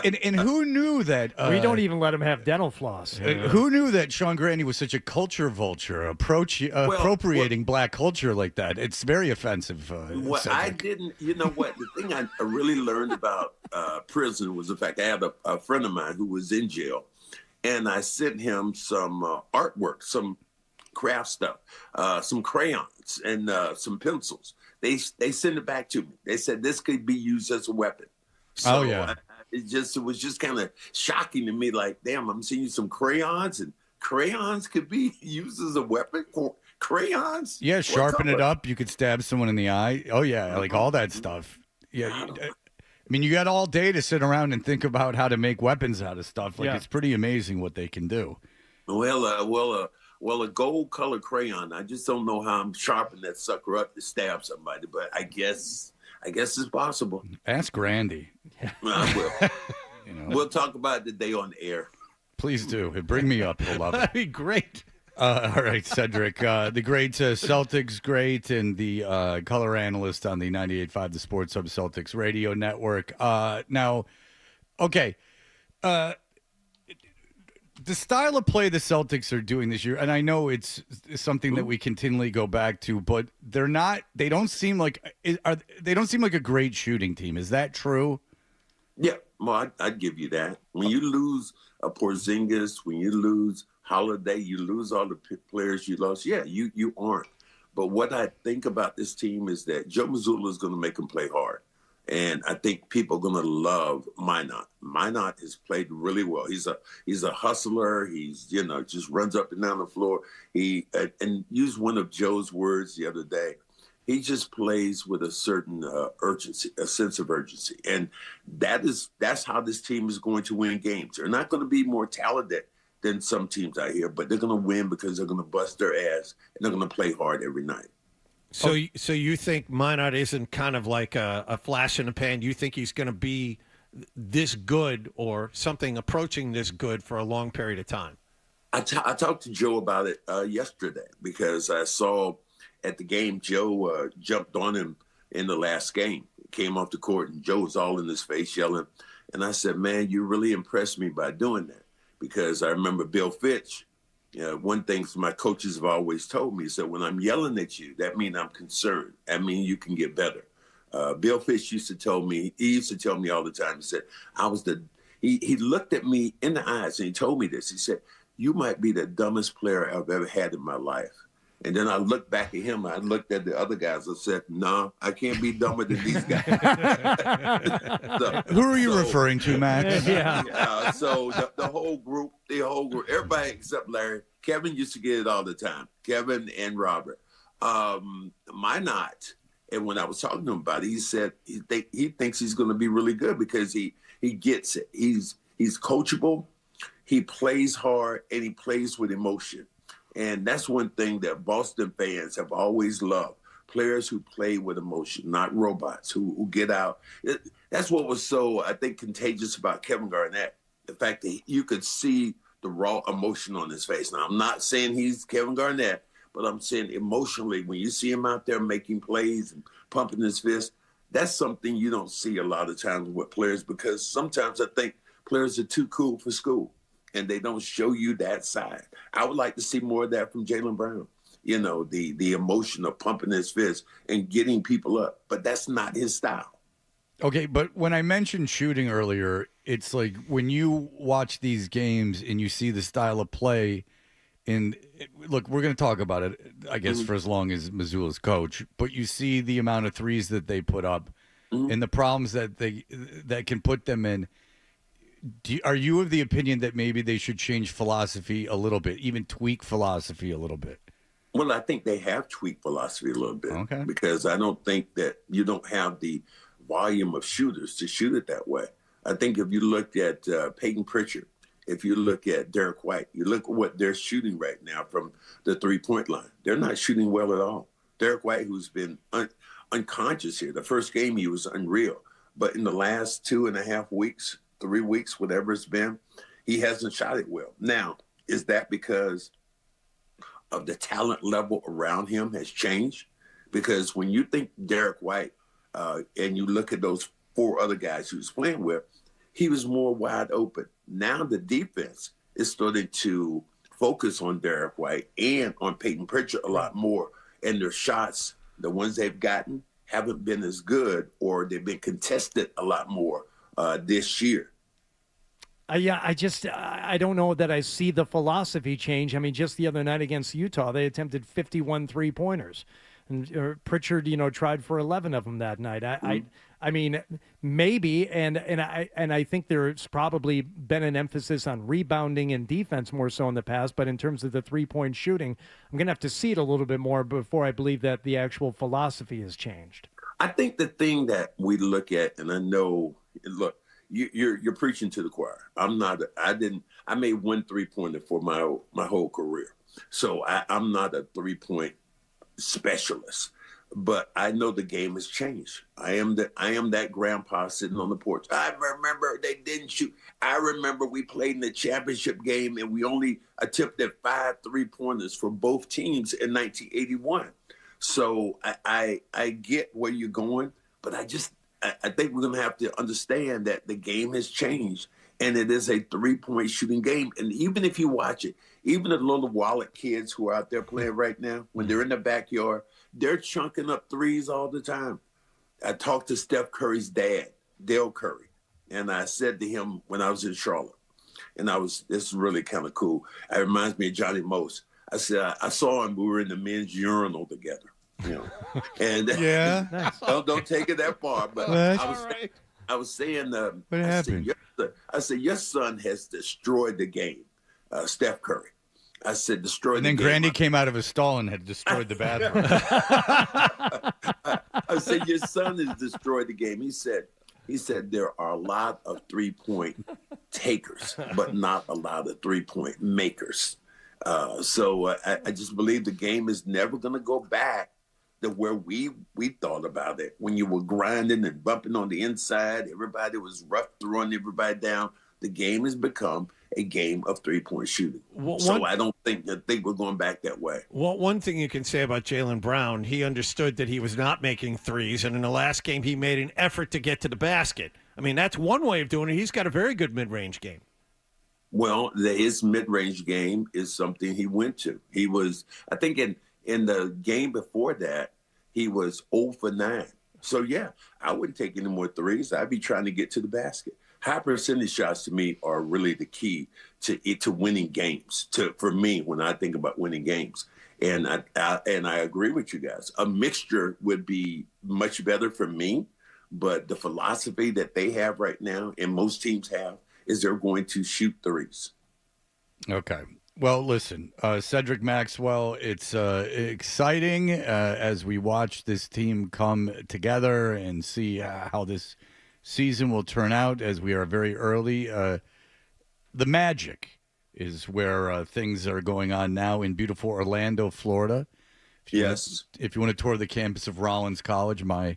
And who knew that? We don't even let him have dental floss. Who knew that Sean Grande was such a culture vulture, appropriating black culture like that? It's very offensive. I didn't. You know what? The thing I really learned about prison was the fact I had a friend of mine who was in jail, and I sent him some artwork, some craft stuff, some crayons, and some pencils. They sent it back to me. They said this could be used as a weapon. So, oh yeah. It was just kind of shocking to me. Like, damn, I'm seeing some crayons, and crayons could be used as a weapon. Crayons? Yeah, sharpen it up. You could stab someone in the eye. Oh yeah, like all that stuff. Yeah. I mean, you got all day to sit around and think about how to make weapons out of stuff. Like, it's pretty amazing what they can do. Well, a gold-colored crayon. I just don't know how I'm sharpening that sucker up to stab somebody, but I guess it's possible. Ask Grandy. I will. We'll talk about it today on the air. Please do. Bring me up. We'll love it. That'd be great. All right, Cedric, the great Celtics great and the color analyst on the 98.5 The Sports Hub Celtics radio network. Now, okay, the style of play the Celtics are doing this year, and I know it's something that we continually go back to, but they don't seem like a great shooting team. Is that true? Yeah, well, I'd give you that. When you lose a Porzingis, when you lose Holiday, you lose all the players you lost. Yeah, you aren't. But what I think about this team is that Joe Mazzulla is going to make them play hard. And I think people are going to love Minot. Minot has played really well. He's a hustler. He's, just runs up and down the floor. He and used one of Joe's words the other day. He just plays with a certain urgency, a sense of urgency. And that's how this team is going to win games. They're not going to be more talented than some teams out here, but they're going to win because they're going to bust their ass and they're going to play hard every night. So you think Minot isn't kind of like a flash in the pan? You think he's going to be this good or something approaching this good for a long period of time? I talked to Joe about it yesterday because I saw at the game Joe jumped on him in the last game. He came off the court and Joe was all in his face yelling. And I said, man, you really impressed me by doing that because I remember Bill Fitch. One thing my coaches have always told me is that when I'm yelling at you, that means I'm concerned. That means you can get better. Bill Fish used to tell me all the time, he said, he looked at me in the eyes and he told me this. He said, you might be the dumbest player I've ever had in my life. And then I looked back at him. I looked at the other guys. I said, no, I can't be dumber than these guys. Who are you referring to, Max? So the whole group, everybody except Larry. Kevin used to get it all the time. Kevin and Robert. Minot. And when I was talking to him about it, he said he thinks he's going to be really good because he gets it. He's coachable. He plays hard and he plays with emotion. And that's one thing that Boston fans have always loved, players who play with emotion, not robots who get out. That's what was so, I think, contagious about Kevin Garnett. The fact that you could see the raw emotion on his face. Now, I'm not saying he's Kevin Garnett, but I'm saying emotionally, when you see him out there making plays and pumping his fist, that's something you don't see a lot of times with players, because sometimes I think players are too cool for school and they don't show you that side. I would like to see more of that from Jaylen Brown. You know, the emotion of pumping his fist and getting people up, but that's not his style. Okay, but when I mentioned shooting earlier, it's like when you watch these games and you see the style of play, and look, we're going to talk about it, I guess, for as long as Missoula's coach, but you see the amount of threes that they put up and the problems that can put them in. Are you of the opinion that maybe they should change philosophy a little bit, even tweak philosophy a little bit? Well, I think they have tweaked philosophy a little bit, because I don't think that you don't have the volume of shooters to shoot it that way. I think if you look at Peyton Pritchard, if you look at Derek White, you look at what they're shooting right now from the three-point line. They're not shooting well at all. Derek White, who's been unconscious here, the first game he was unreal. But in the last 2.5 weeks, 3 weeks, whatever it's been, he hasn't shot it well. Now, is that because of the talent level around him has changed? Because when you think Derek White and you look at those 4 other guys he was playing with, he was more wide open. Now the defense is starting to focus on Derek White and on Peyton Pritchard a lot more. And their shots, the ones they've gotten, haven't been as good, or they've been contested a lot more this year. Yeah, I don't know that I see the philosophy change. I mean, just the other night against Utah, they attempted 51 3-pointers. And Pritchard, tried for 11 of them that night. I mean, maybe, and I think there's probably been an emphasis on rebounding and defense more so in the past. But in terms of the 3-point shooting, I'm going to have to see it a little bit more before I believe that the actual philosophy has changed. I think the thing that we look at, and I know, look, you're preaching to the choir. I made 1 3-pointer for my whole career, so I'm not a 3-point specialist, but I know the game has changed. I am that grandpa sitting on the porch. I remember they didn't shoot. I remember we played in the championship game and we only attempted 5 3-pointers for both teams in 1981. So I get where you're going, but I think we're going to have to understand that the game has changed, and it is a 3-point shooting game. And even if you watch it, even the little wallet kids who are out there playing right now, when they're in the backyard, they're chunking up threes all the time. I talked to Steph Curry's dad, Dale Curry, and I said to him when I was in Charlotte, and this is really kind of cool. It reminds me of Johnny Most. I said, I saw him, we were in the men's urinal together. And yeah, don't take it that far, but I was saying, what happened? I said, your son has destroyed the game, Steph Curry. I said, destroyed and the game. game. And then Grandy came out of his stall and had destroyed the bathroom. I said, your son has destroyed the game. He said there are a lot of 3-point takers, but not a lot of 3-point makers. So I just believe the game is never going to go back to where we thought about it. When you were grinding and bumping on the inside, everybody was rough, throwing everybody down. The game has become a game of 3-point shooting. So I don't think we're going back that way. Well, one thing you can say about Jaylen Brown, he understood that he was not making threes, and in the last game he made an effort to get to the basket. I mean, that's one way of doing it. He's got a very good mid-range game. Well, his mid-range game is something he went to. He was, I think in the game before that, he was 0 for 9. So, yeah, I wouldn't take any more threes. I'd be trying to get to the basket. High percentage shots to me are really the key to winning games. For me, when I think about winning games, and I agree with you guys. A mixture would be much better for me, but the philosophy that they have right now, and most teams have, is they're going to shoot threes. Okay. Well, listen, Cedric Maxwell, it's exciting as we watch this team come together and see how this season will turn out, as we are very early. The Magic is where things are going on now in beautiful Orlando, Florida. Yes. If you want to tour the campus of Rollins College, my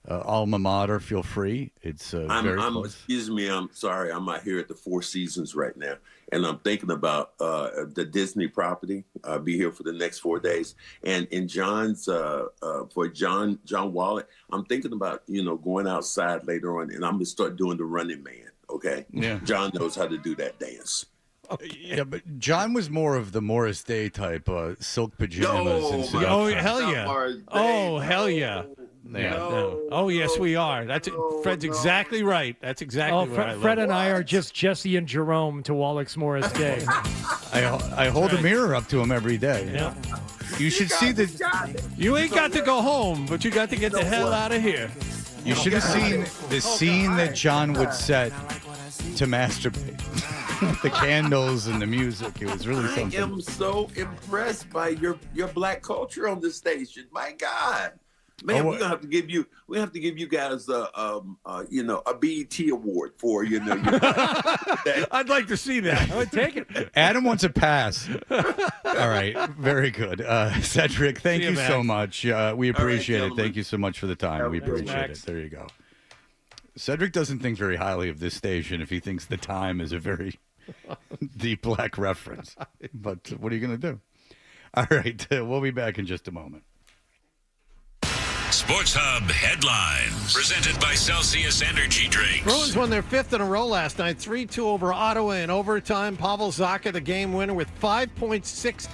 alma mater, feel free. It's very close. Excuse me, I'm sorry. I'm out here at the Four Seasons right now, and I'm thinking about the Disney property. I'll be here for the next 4 days, and in John's for John Wallet, I'm thinking about going outside later on, and I'm gonna start doing the Running Man. Okay, Yeah. John knows how to do that dance. Yeah, but John was more of the Morris Day type, silk pajamas. and stuff. Oh, hell yeah. Oh, hell yeah. Yeah. No. Oh, yes, we are. Fred's exactly right. That's exactly what I love. Fred and I are just Jesse and Jerome to Wallach's Morris Day. I hold a mirror up to him every day. Yeah. You should see the. You ain't got to go home, but you got to get the hell out of here. You should have seen the scene that John would set to masturbate. The candles and the music. It was really something. I am so impressed by your black culture on this station. My God. Man, we're gonna have to give you guys a BET award for I'd like to see that. I would take it. Adam wants a pass. All right, very good. Cedric, thank you so much. We appreciate it. Thank you so much for the time. We appreciate it. There you go. Cedric doesn't think very highly of this station if he thinks the time is a very deep black reference. But what are you going to do? All right, we'll be back in just a moment. Sports Hub headlines presented by Celsius Energy Drinks. Bruins won their 5th in a row last night, 3-2 over Ottawa in overtime. Pavel Zacha, the game winner, with 5.6.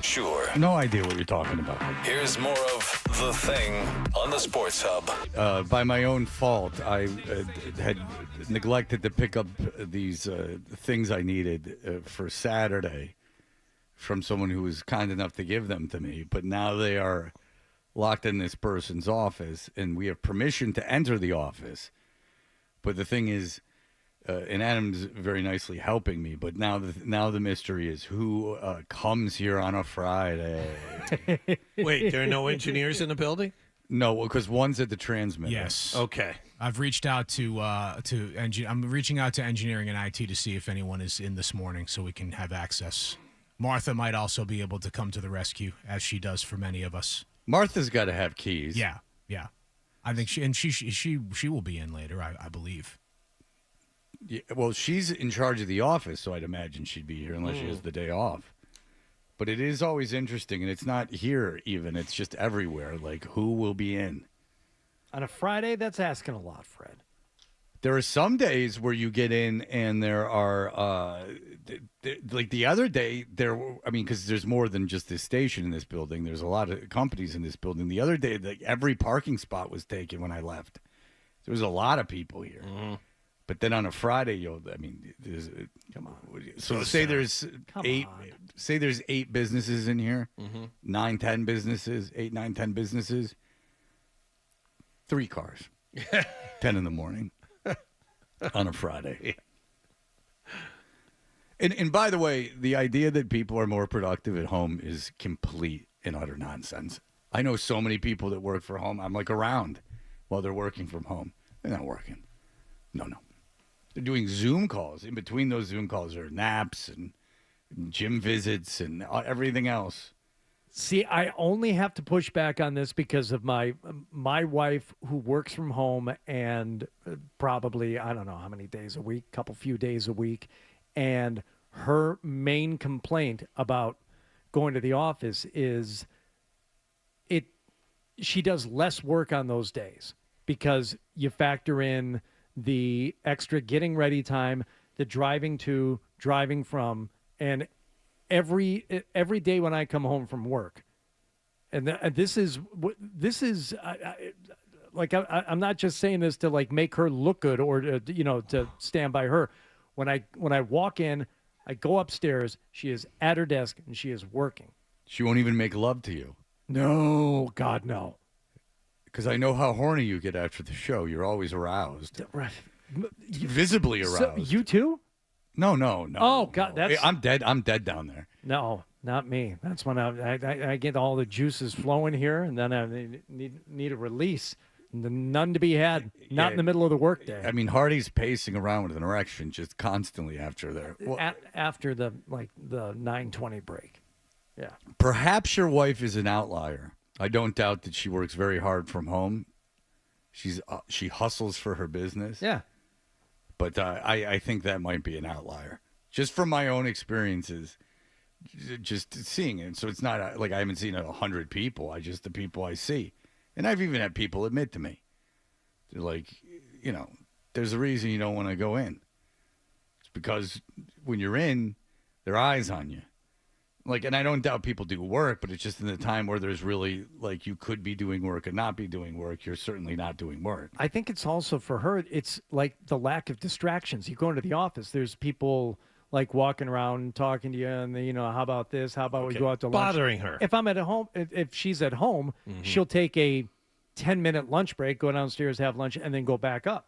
Sure. No idea what you're talking about. Here's more of The Thing on the Sports Hub. By my own fault, I had neglected to pick up these things I needed for Saturday from someone who was kind enough to give them to me. But now they are locked in this person's office, and we have permission to enter the office. But the thing is, and Adam's very nicely helping me, but now the mystery is who comes here on a Friday. Wait, there are no engineers in the building? No, because one's at the transmitter. Yes. Okay. I've reached out to I'm reaching out to engineering and IT to see if anyone is in this morning so we can have access. Martha might also be able to come to the rescue, as she does for many of us. Martha's got to have keys. Yeah. I think she will be in later, I believe. Yeah, well, she's in charge of the office, so I'd imagine she'd be here unless she has the day off. But it is always interesting, and it's not here even. It's just everywhere. Like, who will be in? On a Friday, that's asking a lot, Fred. There are some days where you get in and there are, like the other day, because there's more than just this station in this building. There's a lot of companies in this building. The other day, every parking spot was taken when I left. There was a lot of people here. Mm-hmm. But then on a Friday, come on. So say there's eight businesses in here, 9, 10 businesses, 8, 9, 10 businesses, 3 cars, 10 in the morning on a Friday. And by the way, the idea that people are more productive at home is complete and utter nonsense. I know so many people that work from home. I'm like around while they're working from home. They're not working. No. They're doing Zoom calls. In between those Zoom calls are naps and gym visits and everything else. See, I only have to push back on this because of my wife who works from home and probably, I don't know how many days a week, few days a week. And her main complaint about going to the office is she does less work on those days because you factor in the extra getting ready time, the driving to, driving from, and every day when I come home from work, and this is I'm not just saying this to like make her look good or to stand by her. When I walk in, I go upstairs. She is at her desk and she is working. She won't even make love to you. No, God, no. Because I know how horny you get after the show. You're always aroused. Visibly aroused. So, you too? No. Oh, God, that's... I'm dead down there. No, not me. That's when I get all the juices flowing here, and then I need a release. None to be had. Not in the middle of the workday. I mean, Hardy's pacing around with an erection just constantly after there. After the 9:20 break. Yeah. Perhaps your wife is an outlier. I don't doubt that she works very hard from home. She hustles for her business. Yeah. But I think that might be an outlier. Just from my own experiences, just seeing it. So it's not like I haven't seen 100 people. The people I see. And I've even had people admit to me. They're like, there's a reason you don't want to go in. It's because when you're in, there are eyes on you. And I don't doubt people do work, but it's just in the time where there's really, you could be doing work and not be doing work. You're certainly not doing work. I think it's also for her, it's like the lack of distractions. You go into the office, there's people walking around talking to you and, how about this? How about we go out to lunch? Bothering her. If I'm at home, if she's at home, she'll take a 10-minute lunch break, go downstairs, have lunch, and then go back up.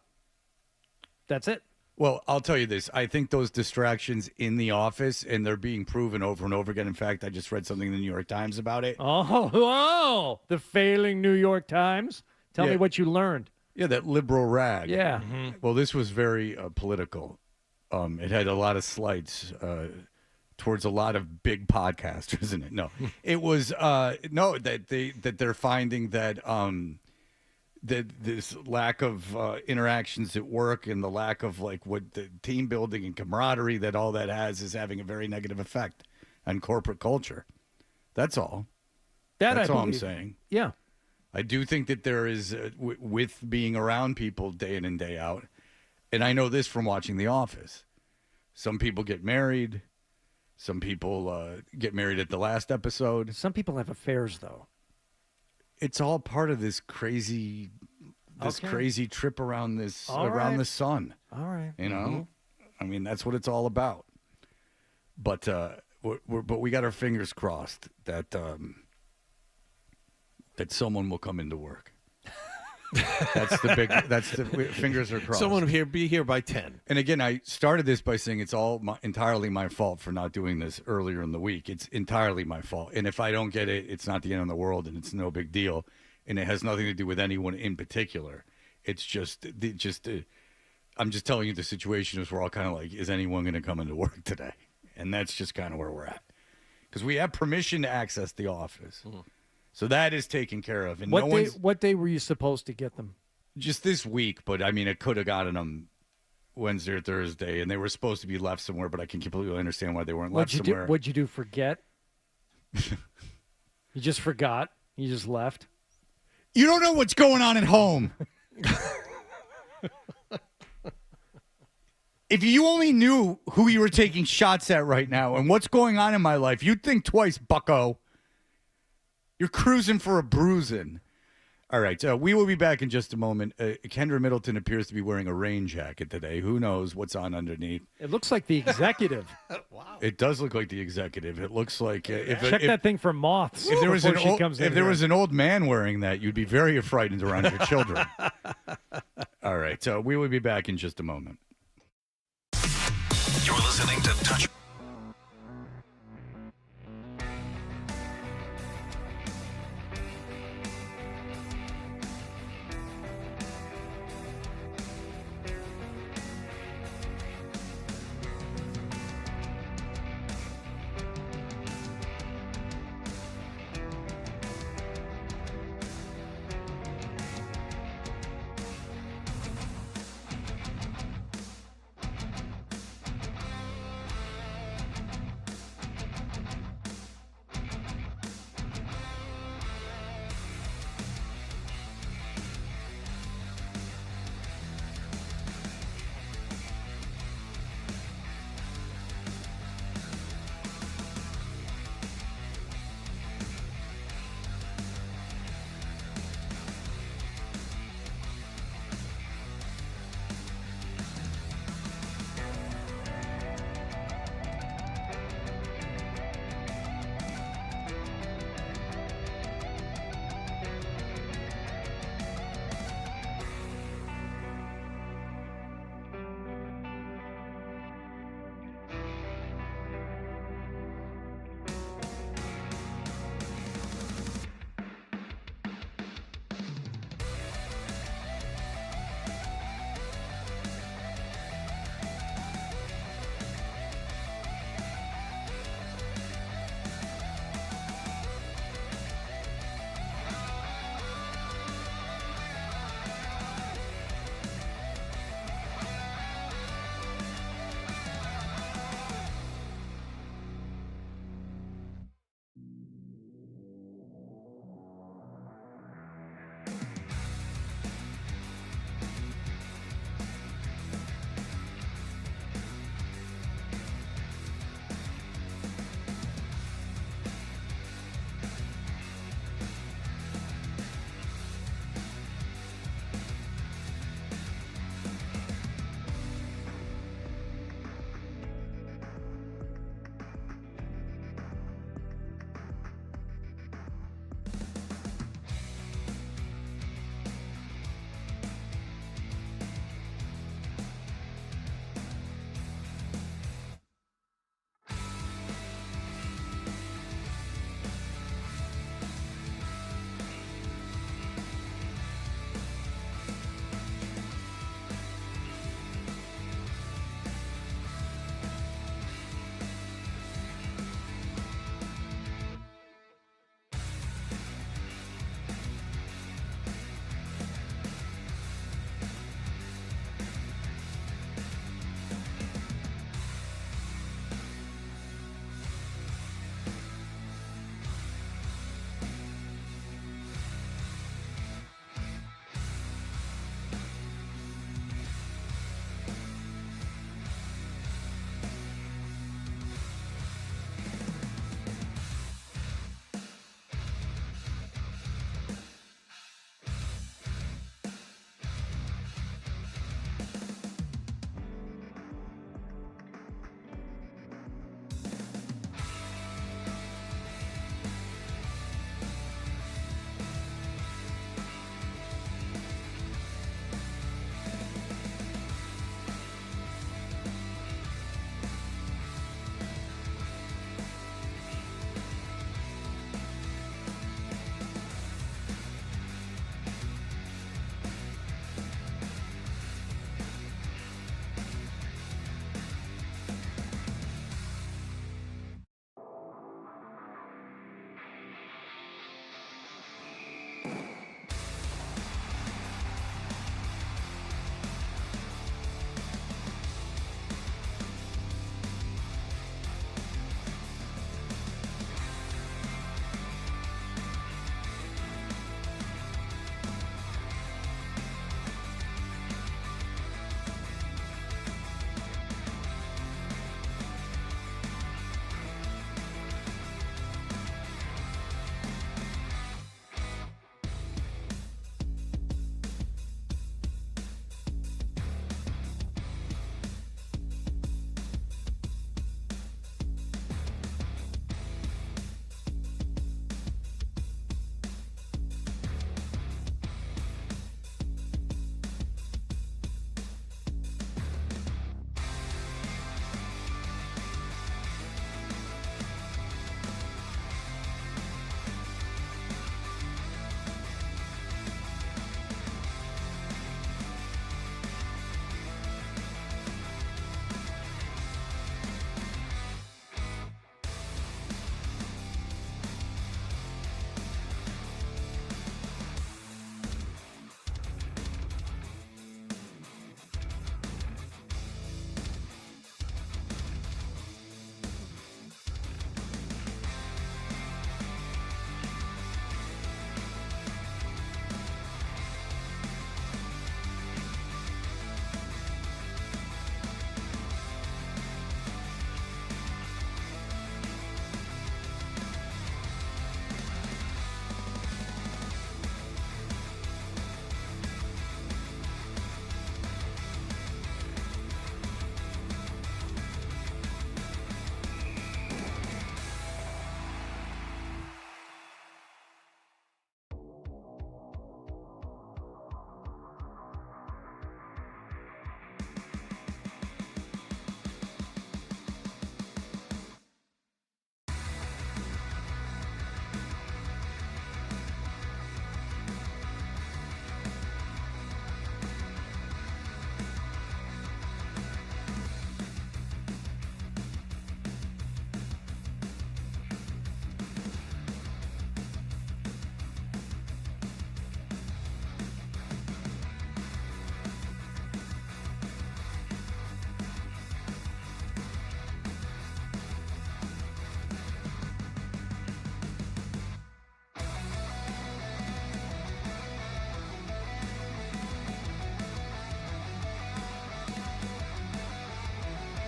That's it. Well, I'll tell you this. I think those distractions in the office, and they're being proven over and over again. In fact, I just read something in the New York Times about it. Oh, the failing New York Times. Tell me what you learned. Yeah, that liberal rag. Yeah. Mm-hmm. Well, this was very political. It had a lot of slights towards a lot of big podcasters, isn't it? No, it was that they're finding that this lack of interactions at work and the lack of what the team building and camaraderie that all that has is having a very negative effect on corporate culture. That's all. That's all I'm saying. Yeah. I do think that there is, with being around people day in and day out, and I know this from watching The Office, some people get married Some people get married at the last episode. Some people have affairs, though. It's all part of this crazy trip around the sun. All right. You know, I mean, that's what it's all about. But but we got our fingers crossed that that someone will come into work. That's the fingers are crossed. Someone be here by 10. And again, I started this by saying it's all entirely my fault for not doing this earlier in the week. It's entirely my fault. And if I don't get it, it's not the end of the world, and it's no big deal. And it has nothing to do with anyone in particular. It's I'm just telling you the situation is we're all kind of like, is anyone going to come into work today? And that's just kind of where we're at. Because we have permission to access the office. Mm-hmm. So that is taken care of. And what day were you supposed to get them? Just this week, but I mean, I could have gotten them Wednesday or Thursday, and they were supposed to be left somewhere, but I can completely understand why they weren't left somewhere. What'd you do, forget? You just forgot? You just left? You don't know what's going on at home. If you only knew who you were taking shots at right now and what's going on in my life, you'd think twice, bucko. You're cruising for a bruising. All right, we will be back in just a moment. Kendra Middleton appears to be wearing a rain jacket today. Who knows what's on underneath? It looks like the executive. Wow. It does look like the executive. It looks like check that thing for moths. If there was an old man wearing that, you'd be very frightened around your children. All right, so we will be back in just a moment. You're listening to Touch.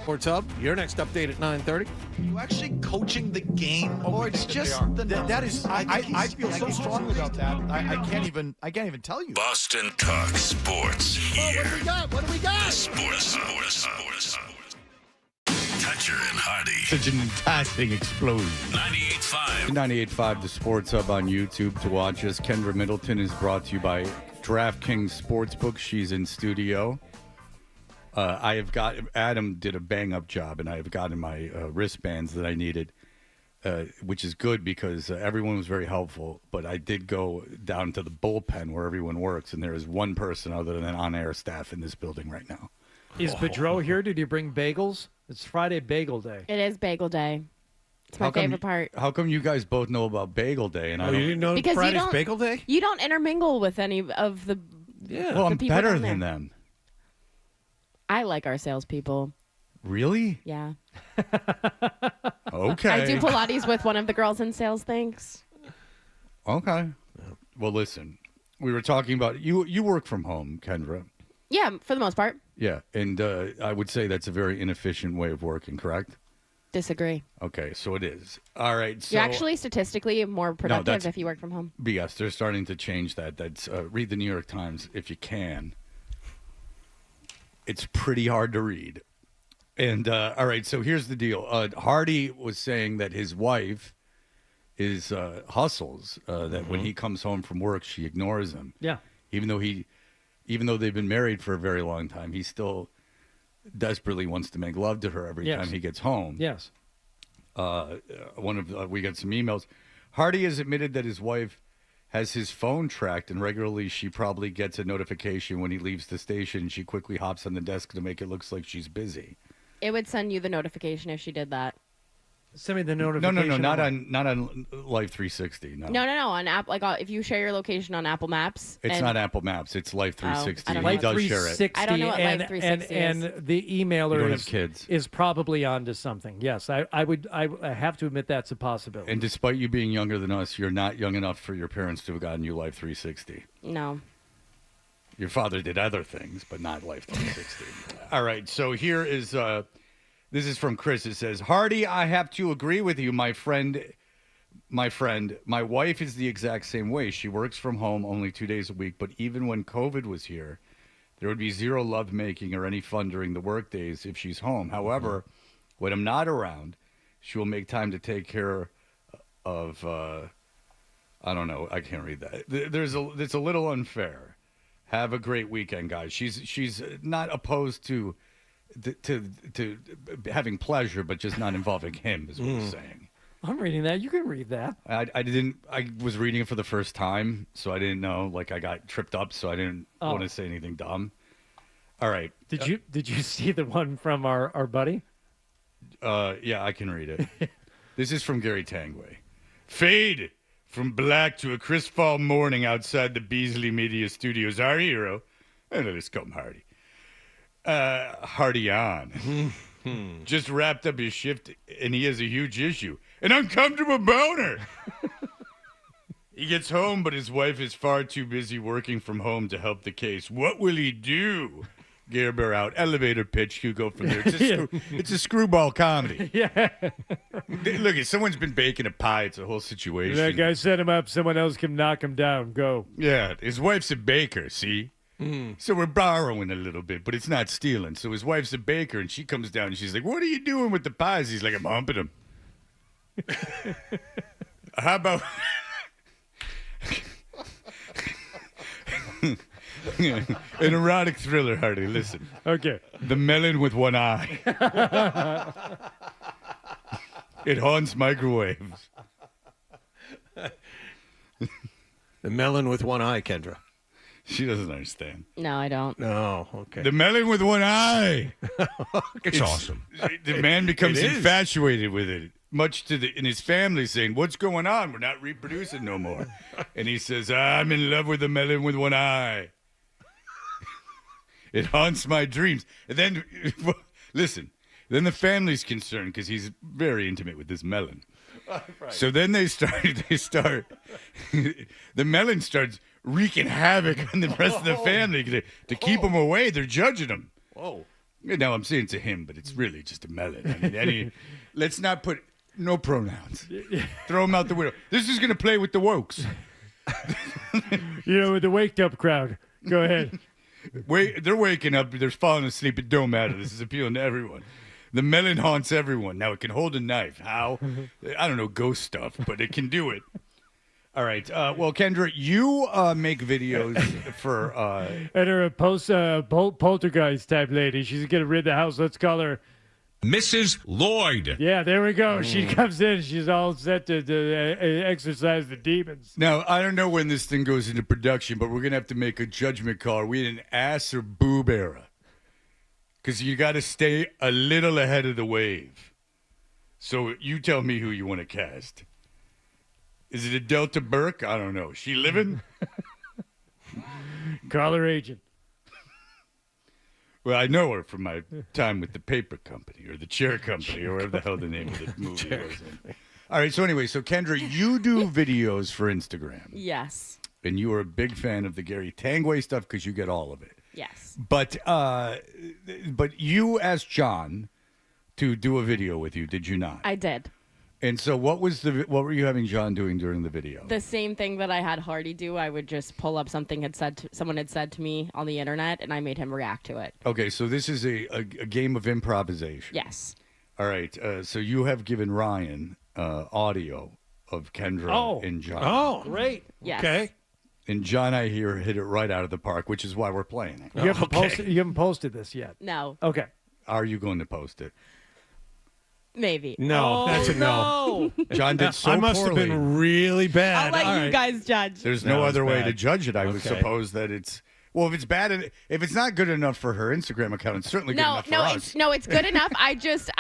Sports Hub, your next update at 9:30. Are you actually coaching the game, or it's just that is? I feel so strongly about that. I can't even tell you. Boston Talk Sports here. What do we got? What do we got? The Sports Hub. Toucher and Hardy. Such an fantastic explosion. 98.5. 98.5, the Sports Hub on YouTube to watch us. Kendra Middleton is brought to you by DraftKings Sportsbook. She's in studio. Adam did a bang-up job, and I have gotten my wristbands that I needed, which is good because everyone was very helpful. But I did go down to the bullpen where everyone works, and there is one person other than on-air staff in this building right now. Is Bedreau here? Did you bring bagels? It's Friday Bagel Day. It is Bagel Day. It's my favorite part. How come you guys both know about Bagel Day? And I don't, you didn't know Because Friday's Bagel Day? You don't intermingle with any of the Well, I'm people better down there. than them. I like our salespeople. Really? Yeah. Okay. I do Pilates with one of the girls in sales. Thanks. Okay. Well, listen, we were talking about you work from home, Kendra. Yeah, for the most part. Yeah, and I would say that's a very inefficient way of working, correct? Disagree. Okay, so it is. All right. So You're actually statistically more productive that's if you work from home. BS. They're starting to change that. That's read the New York Times if you can. It's pretty hard to read. And all right, so here's the deal. Hardy was saying that his wife is hustles. That when he comes home from work, she ignores him. Yeah. Even though they've been married for a very long time, he still desperately wants to make love to her every Yes. time he gets home. Yes. We got some emails. Hardy has admitted that his wife has his phone tracked, and regularly she probably gets a notification when he leaves the station. She quickly hops on the desk to make it look like she's busy. It would send you the notification if she did that. Send me the No, notification. not on Life 360. No, No. On app, like if you share your location on Apple Maps. it's not Apple Maps. It's Life 360. I don't He know. does share it. I don't know what Life 360 and is. the You emailer don't is, have kids. is probably onto something. Yes, I have to admit that's a possibility. And despite you being younger than us, you're not young enough for your parents to have gotten you Life 360. No. Your father did other things, but not Life 360. All right, so here is this is from Chris. It says, Hardy, I have to agree with you, my friend. My wife is the exact same way. She works from home only 2 days a week, but even when COVID was here, there would be zero lovemaking or any fun during the work days if she's home. However, when I'm not around, she will make time to take care of, I don't know, I can't read that. It's a little unfair. Have a great weekend, guys. She's not opposed to having pleasure, but just not involving him, is what we're saying. I'm reading that. You can read that. I was reading it for the first time, so I didn't know. Like, I got tripped up, so I didn't want to say anything dumb. All right. Did you see the one from our buddy? Yeah, I can read it. This is from Gary Tangway. Fade from black to a crisp fall morning outside the Beasley Media Studios. Our hero, and let us come Hardy. Hardy on. Just wrapped up his shift, and he has a huge issue. An uncomfortable boner. He gets home, but his wife is far too busy working from home to help the case. What will he do? Gerber out. Elevator pitch. You go from there. It's a screwball comedy. Yeah. Look, if someone's been baking a pie, it's a whole situation. That guy set him up. Someone else can knock him down. Go. Yeah, his wife's a baker, see? So we're borrowing a little bit, but it's not stealing. So his wife's a baker, and she comes down, and she's like, what are you doing with the pies? He's like, I'm humping them. How about... An erotic thriller, Hardy. Listen. Okay. The melon with one eye. It haunts microwaves. The melon with one eye, Kendra. She doesn't understand. No, I don't. No, okay. The melon with one eye. It's awesome. The man becomes It is. infatuated with it, much to in his family saying, what's going on? We're not reproducing no more. And he says, I'm in love with the melon with one eye. It haunts my dreams. And then, listen, then the family's concerned because he's very intimate with this melon. Right. So then they start, the melon starts wreaking havoc on the rest of the family to keep him away. They're judging him. Whoa. Now I'm saying to him, but it's really just a melon. I mean, let's not put no pronouns. Throw him out the window. This is going to play with the wokes. With the waked up crowd. Go ahead. They're waking up. They're falling asleep. It don't matter. This is appealing to everyone. The melon haunts everyone. Now it can hold a knife. How? I don't know, ghost stuff, but it can do it. All right. Well, Kendra, you make videos for... And her poltergeist type lady. She's going to rid the house. Let's call her... Mrs. Lloyd. Yeah, there we go. She comes in. She's all set to exorcise the demons. Now, I don't know when this thing goes into production, but we're going to have to make a judgment call. Are we in an ass or boob era? Because you got to stay a little ahead of the wave. So you tell me who you want to cast. Is it a Delta Burke? I don't know. Is she living? Call her agent. Well, I know her from my time with the paper company or the chair company or whatever the hell the name of the movie was. All right. So anyway, Kendra, you do videos for Instagram. Yes. And you are a big fan of the Gary Tangway stuff because you get all of it. Yes. But you asked John to do a video with you, did you not? I did. And so what were you having John doing during the video? The same thing that I had Hardy do. I would just pull up something someone had said to me on the internet, and I made him react to it. Okay, so this is a game of improvisation. Yes. All right, so you have given Ryan audio of Kendra and John. Oh, great. Yes. Okay. And John, I hear, hit it right out of the park, which is why we're playing it. You haven't posted this yet. No. Okay. Are you going to post it? Maybe. No, that's a no. John did so I must poorly. have been really bad. I'll let All you right. guys judge. There's no No, other it's way bad. to judge it. I would Okay. suppose that it's Well, if it's bad, if it's not good enough for her Instagram account, it's certainly good enough for us. It's good enough. I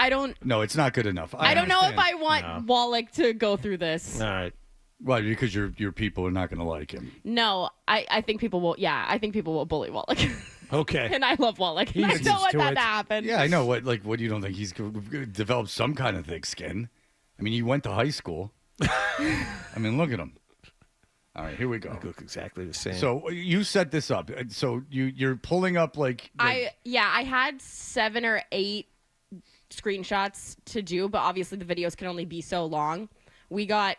don't. No, it's not good enough. I don't know if understand. I want Wallach to go through this. All right. Why? Because your people are not going to like him. No, I think people will. Yeah, I think people will bully Wallach. Okay. And I love Wallach. I He's don't want used to that it. to happen. Yeah, I know. What do you don't think he's developed some kind of thick skin? I mean, he went to high school. I mean, look at him. All right, here we go. They look exactly the same. So you set this up. So you're pulling up like I had 7 or 8 screenshots to do, but obviously the videos can only be so long. We got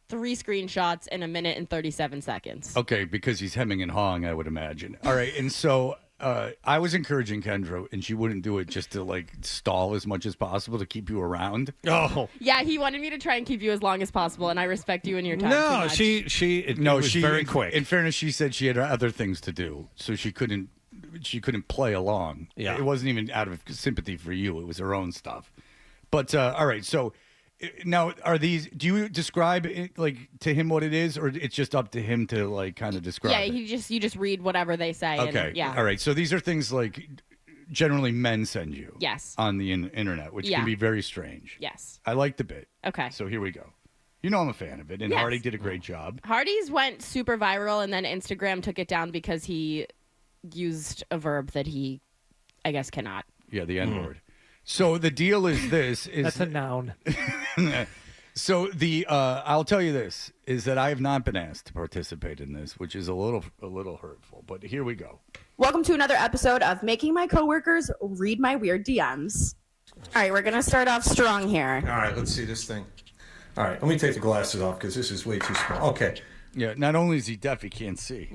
3 screenshots in 1 minute and 37 seconds. Okay, because he's hemming and hawing, I would imagine. All right, and so I was encouraging Kendra, and she wouldn't do it just to like stall as much as possible to keep you around. Oh, Yeah, he wanted me to try and keep you as long as possible, and I respect you and your time too no, much. it was very quick. In fairness, she said she had other things to do, so she couldn't play along. Yeah. It wasn't even out of sympathy for you; it was her own stuff. But all right, so now are these? Do you describe it, like to him what it is, or it's just up to him to like kind of describe? Yeah, it? you just read whatever they say. Okay. And, yeah. All right. So these are things like generally men send you. Yes. On the internet, which Yeah. can be very strange. Yes. I like the bit. Okay. So here we go. You know I'm a fan of it, and Yes. Hardy did a great job. Hardy's went super viral, and then Instagram took it down because he used a verb that he, I guess, cannot. Yeah, the N word. So the deal is this: is That's a noun. So the I'll tell you this is that I have not been asked to participate in this, which is a little hurtful. But here we go. Welcome to another episode of Making My Coworkers Read My Weird DMs. All right, we're going to start off strong here. All right, let's see this thing. All right, let me take the glasses off because this is way too small. Okay. Yeah, not only is he deaf, he can't see.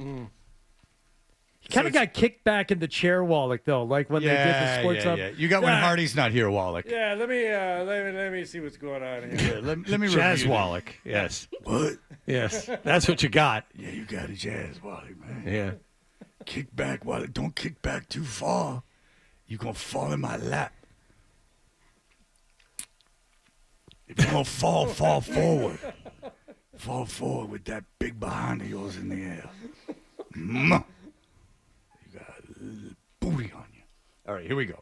He kind of got kicked back in the chair, Wallach, though, like when they did the sports up. Yeah. You got when Hardy's not here, Wallach. Yeah, let me see what's going on here. Yeah, let me Jazz review Wallach. Yes. What? Yes. That's what you got. Yeah, you got a Jazz Wallach, man. Yeah. Kick back, Wallach. Don't kick back too far. You're going to fall in my lap. If you're going to fall forward. Fall forward with that big behind of yours in the air. You got a little booty on you. All right, here we go.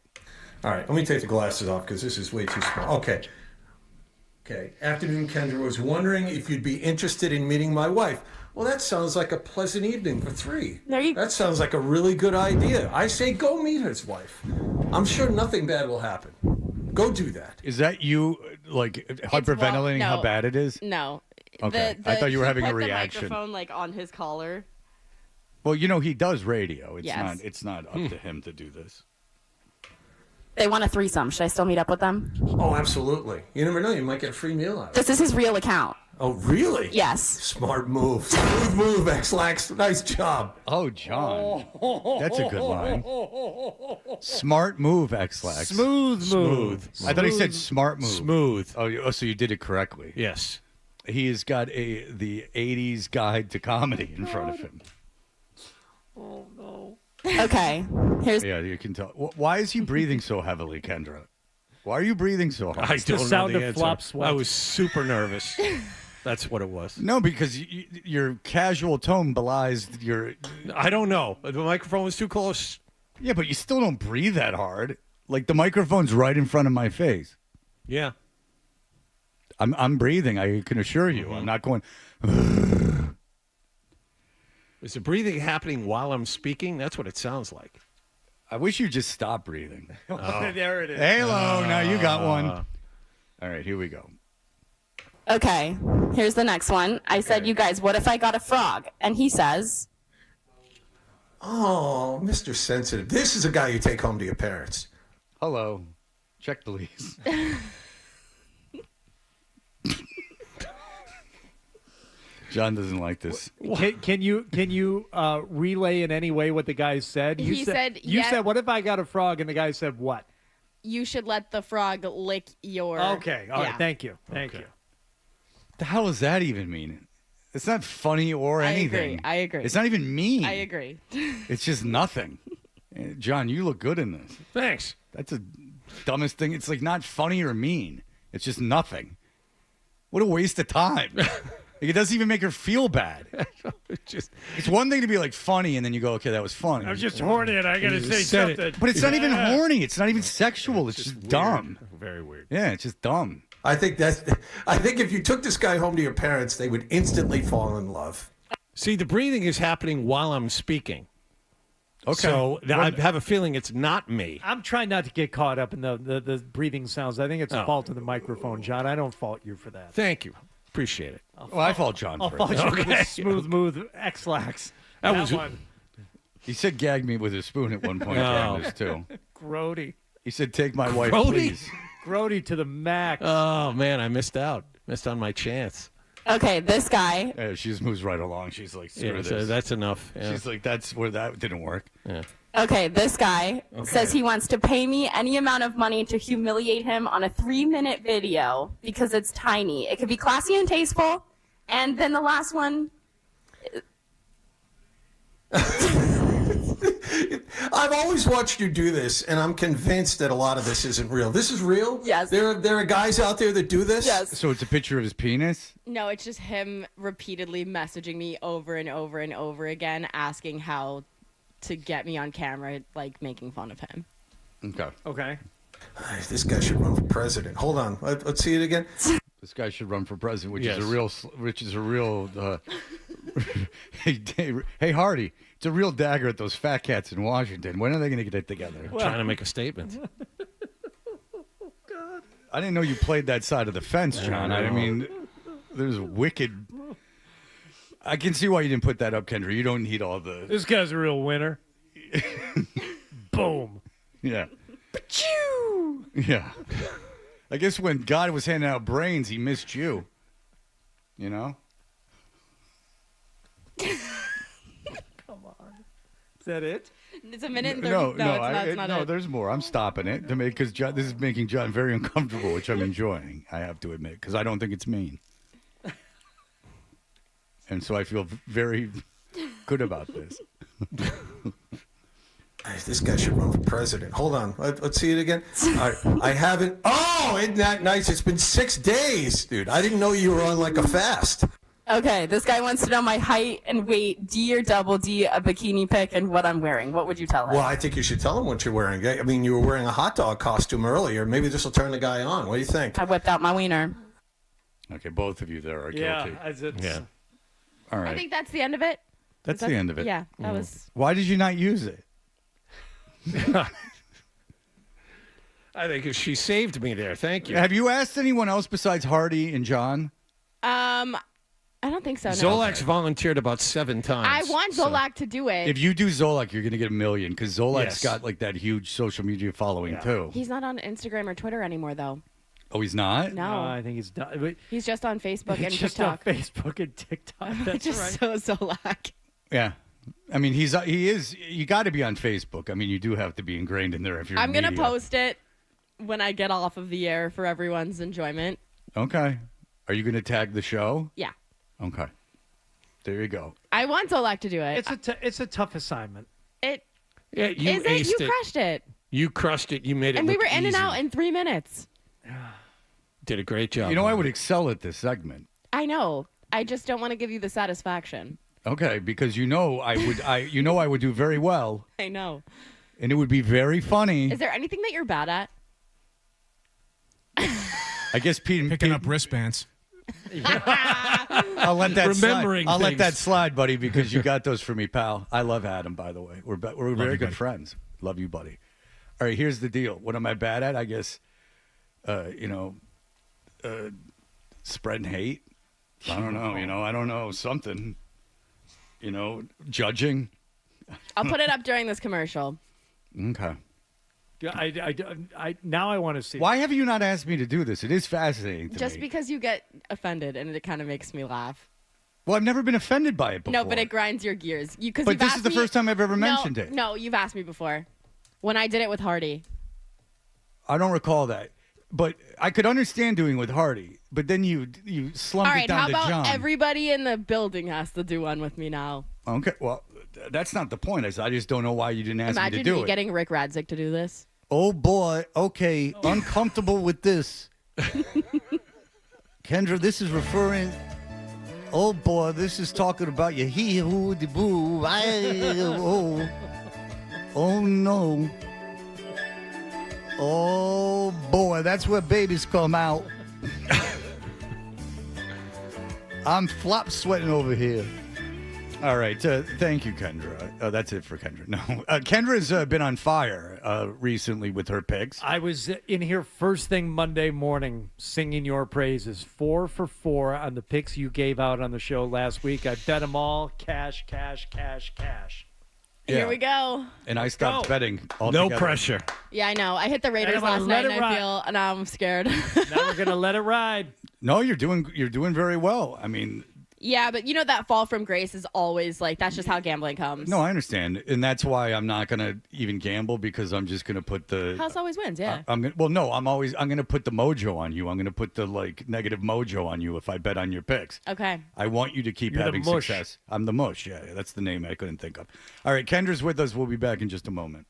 All right, let me take the glasses off because this is way too small. Okay. Afternoon, Kendra was wondering if you'd be interested in meeting my wife. Well, that sounds like a pleasant evening for 3. That sounds like a really good idea. I say go meet his wife. I'm sure nothing bad will happen. Go do that. Is that you, like, hyperventilating how bad it is? No. Okay. I thought you were having a put reaction. The microphone like on his collar. Well, you know, he does radio. Yes. It's not up to him to do this. They want a threesome. Should I still meet up with them? Oh, absolutely. You never know. You might get a free meal out of it. This is his real account. Oh, really? Yes. Smart move. Smooth move, X-Lax. Nice job. Oh, John. That's a good line. Smart move, X-Lax. Smooth move. I thought he said smart move. Smooth. Oh, so you did it correctly. Yes. He has got the 80s guide to comedy in front of him. Oh, no. Okay. Here's. Yeah, you can tell. Why is he breathing so heavily, Kendra? Why are you breathing so hard? I don't sound know of the answer. flop sweat. I was super nervous. That's what it was. No, because your casual tone belies your... I don't know. The microphone was too close. Yeah, but you still don't breathe that hard. Like, the microphone's right in front of my face. Yeah. I'm breathing, I can assure you. I'm not going... Is the breathing happening while I'm speaking? That's what it sounds like. I wish you just stop breathing. There it is. Hello, now you got one. All right, here we go. Okay. Here's the next one. I said, you guys, what if I got a frog? And he says, Oh, Mr. Sensitive. This is a guy you take home to your parents. Hello. Check, please. John doesn't like this. Can you relay in any way what the guy said? He said, you yeah. said, what if I got a frog? And the guy said, what? You should let the frog lick your. Okay. All right. Yeah. Thank you. Thank you. The hell does that even mean? It's not funny or anything. I agree. It's not even mean. I agree. It's just nothing. John, you look good in this. Thanks. That's the dumbest thing. It's like not funny or mean. It's just nothing. What a waste of time. Like, it doesn't even make her feel bad. It's one thing to be like funny, and then you go, okay, that was funny. I was just horny, and I got to say said it. something. But it's not even horny. It's not even sexual. It's just dumb. Very weird. Yeah, it's just dumb. I think if you took this guy home to your parents, they would instantly fall in love. See, the breathing is happening while I'm speaking. Okay. So I have a feeling it's not me. I'm trying not to get caught up in the breathing sounds. I think it's a fault of the microphone, John. I don't fault you for that. Thank you. Appreciate it. Well, I fault John I'll for fault it. you for the smooth X-lax. That was- one. He said gag me with a spoon at one point during this, too. Grody. He said, take my wife, Grody? please. Grody to the max. Oh, man, I missed out. Missed on my chance. Okay, this guy. Yeah, she just moves right along. She's like, screw Yeah, this. so that's enough. Yeah. She's like, that's where that didn't work. Yeah. Okay, this guy says he wants to pay me any amount of money to humiliate him on a 3-minute video because it's tiny. It could be classy and tasteful. And then the last one. I've always watched you do this, and I'm convinced that a lot of this isn't real. This is real? Yes. There are guys out there that do this? Yes. So it's a picture of his penis? No, it's just him repeatedly messaging me over and over and over again, asking how to get me on camera, like making fun of him. Okay. Okay. This guy should run for president. Hold on. Let's see it again. This guy should run for president, which Yes. is a real. Hey, Hardy, it's a real dagger at those fat cats in Washington. When are they going to get it together? Trying to make a statement. I didn't know you played that side of the fence, John. I mean, there's wicked. I can see why you didn't put that up, Kendra. You don't need all the. This guy's a real winner. Boom. Yeah. Achoo! Yeah. I guess when God was handing out brains, he missed you. You know? Come on. Is that it? It's a minute and 30. No, it's not no, it. there's more. I'm stopping it to make because this is making John very uncomfortable, which I'm enjoying. I have to admit because I don't think it's mean, and so I feel very good about this. This guy should run for president. Hold on. Let's see it again. All right. I haven't. Oh, isn't that nice? It's been 6 days, dude. I didn't know you were on like a fast. Okay, this guy wants to know my height and weight, D or double D, a bikini pic, and what I'm wearing. What would you tell him? Well, I think you should tell him what you're wearing. I mean, you were wearing a hot dog costume earlier. Maybe this will turn the guy on. What do you think? I whipped out my wiener. Okay, both of you there are guilty. Yeah. All right. I think that's the end of it. That's Is the that- end of it. Yeah, that was. Why did you not use it? I think she saved me there. Thank you. Have you asked anyone else besides Hardy and John? I don't think so. No. Zolak's volunteered about 7 times. I want Zolak to do it. If you do Zolak, you're going to get $1 million because Zolak's Yes. got like that huge social media following too. He's not on Instagram or Twitter anymore, though. Oh, he's not? No. I think he's done. He's just on Facebook and It's just TikTok. on Facebook and TikTok. That's just right. so Zolak. Yeah. I mean, he is. You got to be on Facebook. I mean, you do have to be ingrained in there if you're. I'm going gonna post it when I get off of the air for everyone's enjoyment. Okay. Are you going to tag the show? Yeah. Okay. There you go. I want Zolak to do it. It's a tough assignment. It Yeah, you is it. aced You crushed it, You crushed it. You made it and we look were in and easy. out in 3 minutes. Did a great job. You know, I would excel at this segment. I know. I just don't want to give you the satisfaction. Okay, because you know I would. I would do very well, I know. and it would be very funny. Is there anything that you're bad at? I guess Picking up wristbands. I'll let that Remembering slide. I'll let things. that slide, buddy, because you got those for me, pal. I love Adam, by the way. We're very you, good buddy. friends. Love you, buddy. All right, here's the deal. What am I bad at? I guess, spreading hate. I don't know. I don't know something. Judging. I'll put it up during this commercial. Okay. Now I want to see. Why have you not asked me to do this? It is fascinating to Just me. because you get offended and it kind of makes me laugh. Well, I've never been offended by it before. No, but it grinds your gears. But this is the first time I've ever mentioned it. No, you've asked me before. When I did it with Hardy. I don't recall that. But I could understand doing it with Hardy. But then you slumped All it right, down how to about John. everybody in the building has to do one with me now? Okay, well, that's not the point. I just don't know why you didn't ask me Imagine to do me it. getting Rick Radzik to do this. Oh, boy. Okay, uncomfortable with this. Kendra, this is referring Oh boy, this is talking about your hee hoo de boo. Oh no. Oh boy, that's where babies come out. I'm flop sweating over here. All right, thank you, Kendra. That's it for Kendra. No, Kendra's been on fire recently with her picks. I was in here first thing Monday morning singing your praises. 4 for 4 on the picks you gave out on the show last week. I bet them all. Cash, cash, cash, cash. Here we go. And I stopped betting No altogether. pressure. Yeah, I know. I hit the Raiders I'm gonna last let night, it and I ride. feel, and now I'm scared. Now we're gonna let it ride. No, you're doing very well. I mean, Yeah, but you know that fall from grace is always like that's just how gambling comes. no, I understand, and that's why I'm not gonna even gamble because I'm just gonna put the House always wins. Yeah. I'm gonna I'm gonna put the mojo on you. I'm gonna put the negative mojo on you if I bet on your picks. Okay. I want you to keep You're the having mush. success. I'm the mush. Yeah, that's the name I couldn't think of. All right, Kendra's with us. We'll be back in just a moment.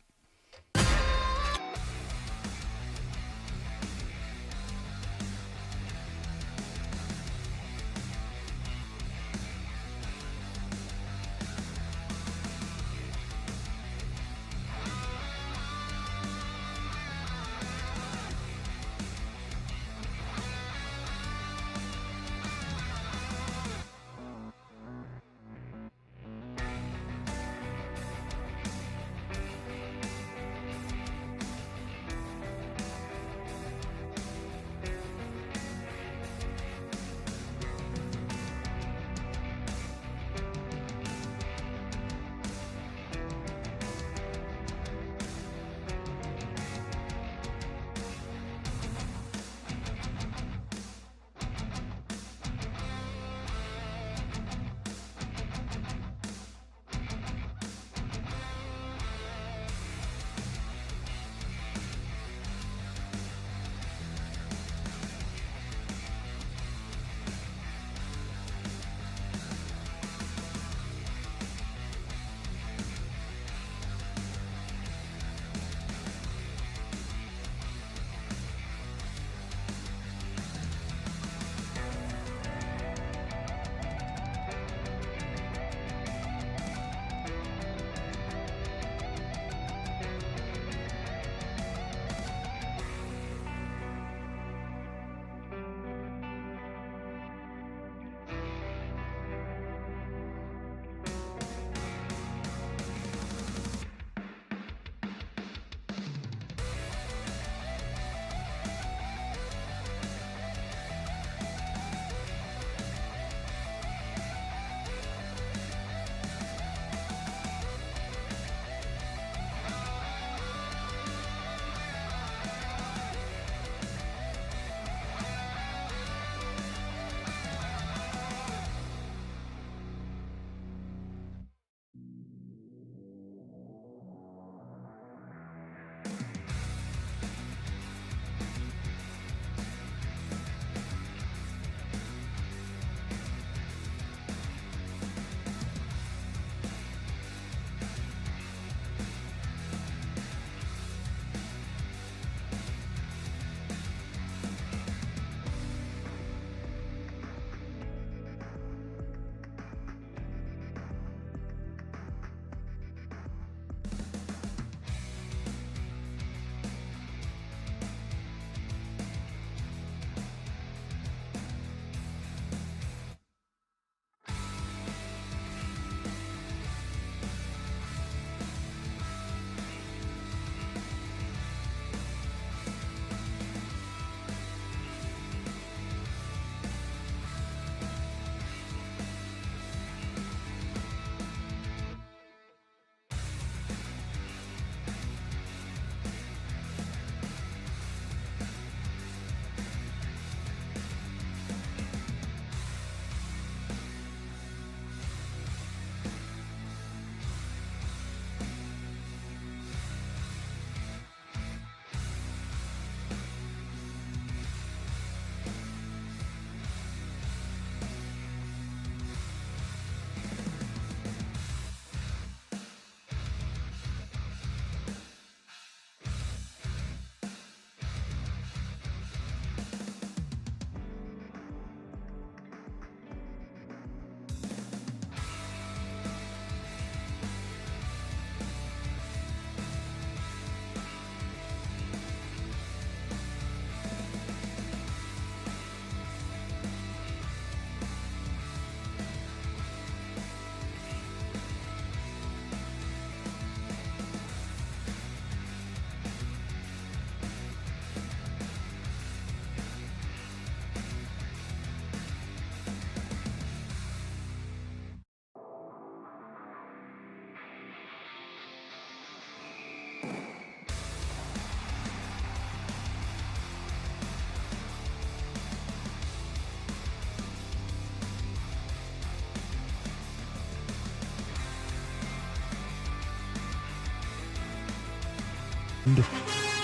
The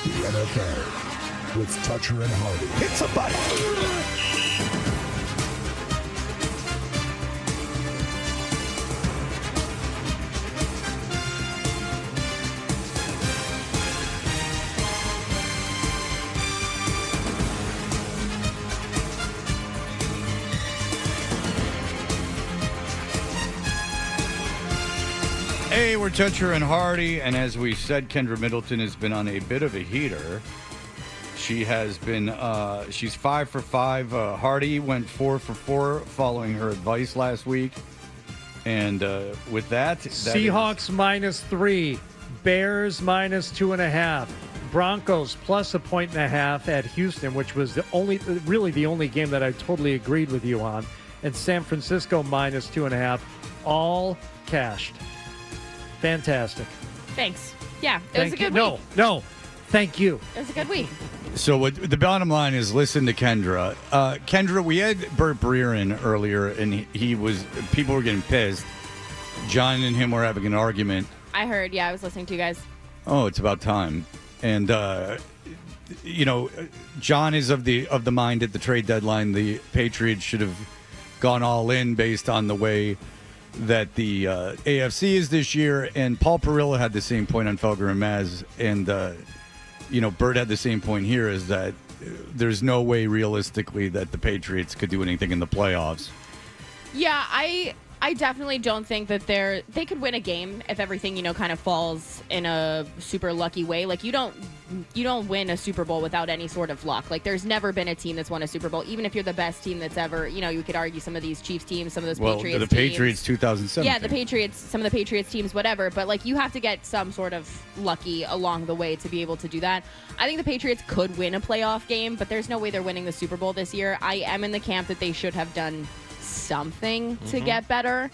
NFL with Toucher and Hardy. Hit somebody. Hey, we're Toucher and Hardy, and as we said, Kendra Middleton has been on a bit of a heater. She has been, she's 5 for 5. Hardy went 4 for 4 following her advice last week. And with that Seahawks -3, Bears -2.5, Broncos plus 1.5 at Houston, which was the only game that I totally agreed with you on, and San Francisco -2.5, all cashed. Fantastic. Thanks. Yeah, it was a good week. No, thank you. It was a good week. So what the bottom line is, listen to Kendra. Kendra, we had Burt Breer in earlier, and people were getting pissed. John and him were having an argument. I heard. Yeah, I was listening to you guys. Oh, it's about time. And John is of the mind at the trade deadline the Patriots should have gone all in based on the way that the AFC is this year, and Paul Perillo had the same point on Felger and Maz, and Bert had the same point here, is that there's no way realistically that the Patriots could do anything in the playoffs. Yeah, I definitely don't think that they could win a game if everything, kind of falls in a super lucky way. Like, you don't win a Super Bowl without any sort of luck. Like, there's never been a team that's won a Super Bowl, even if you're the best team that's ever, you could argue some of these Chiefs teams, some of those Patriots teams. The Patriots 2007. Yeah, the Patriots, some of the Patriots teams, whatever. But, like, you have to get some sort of lucky along the way to be able to do that. I think the Patriots could win a playoff game, but there's no way they're winning the Super Bowl this year. I am in the camp that they should have done something to get better.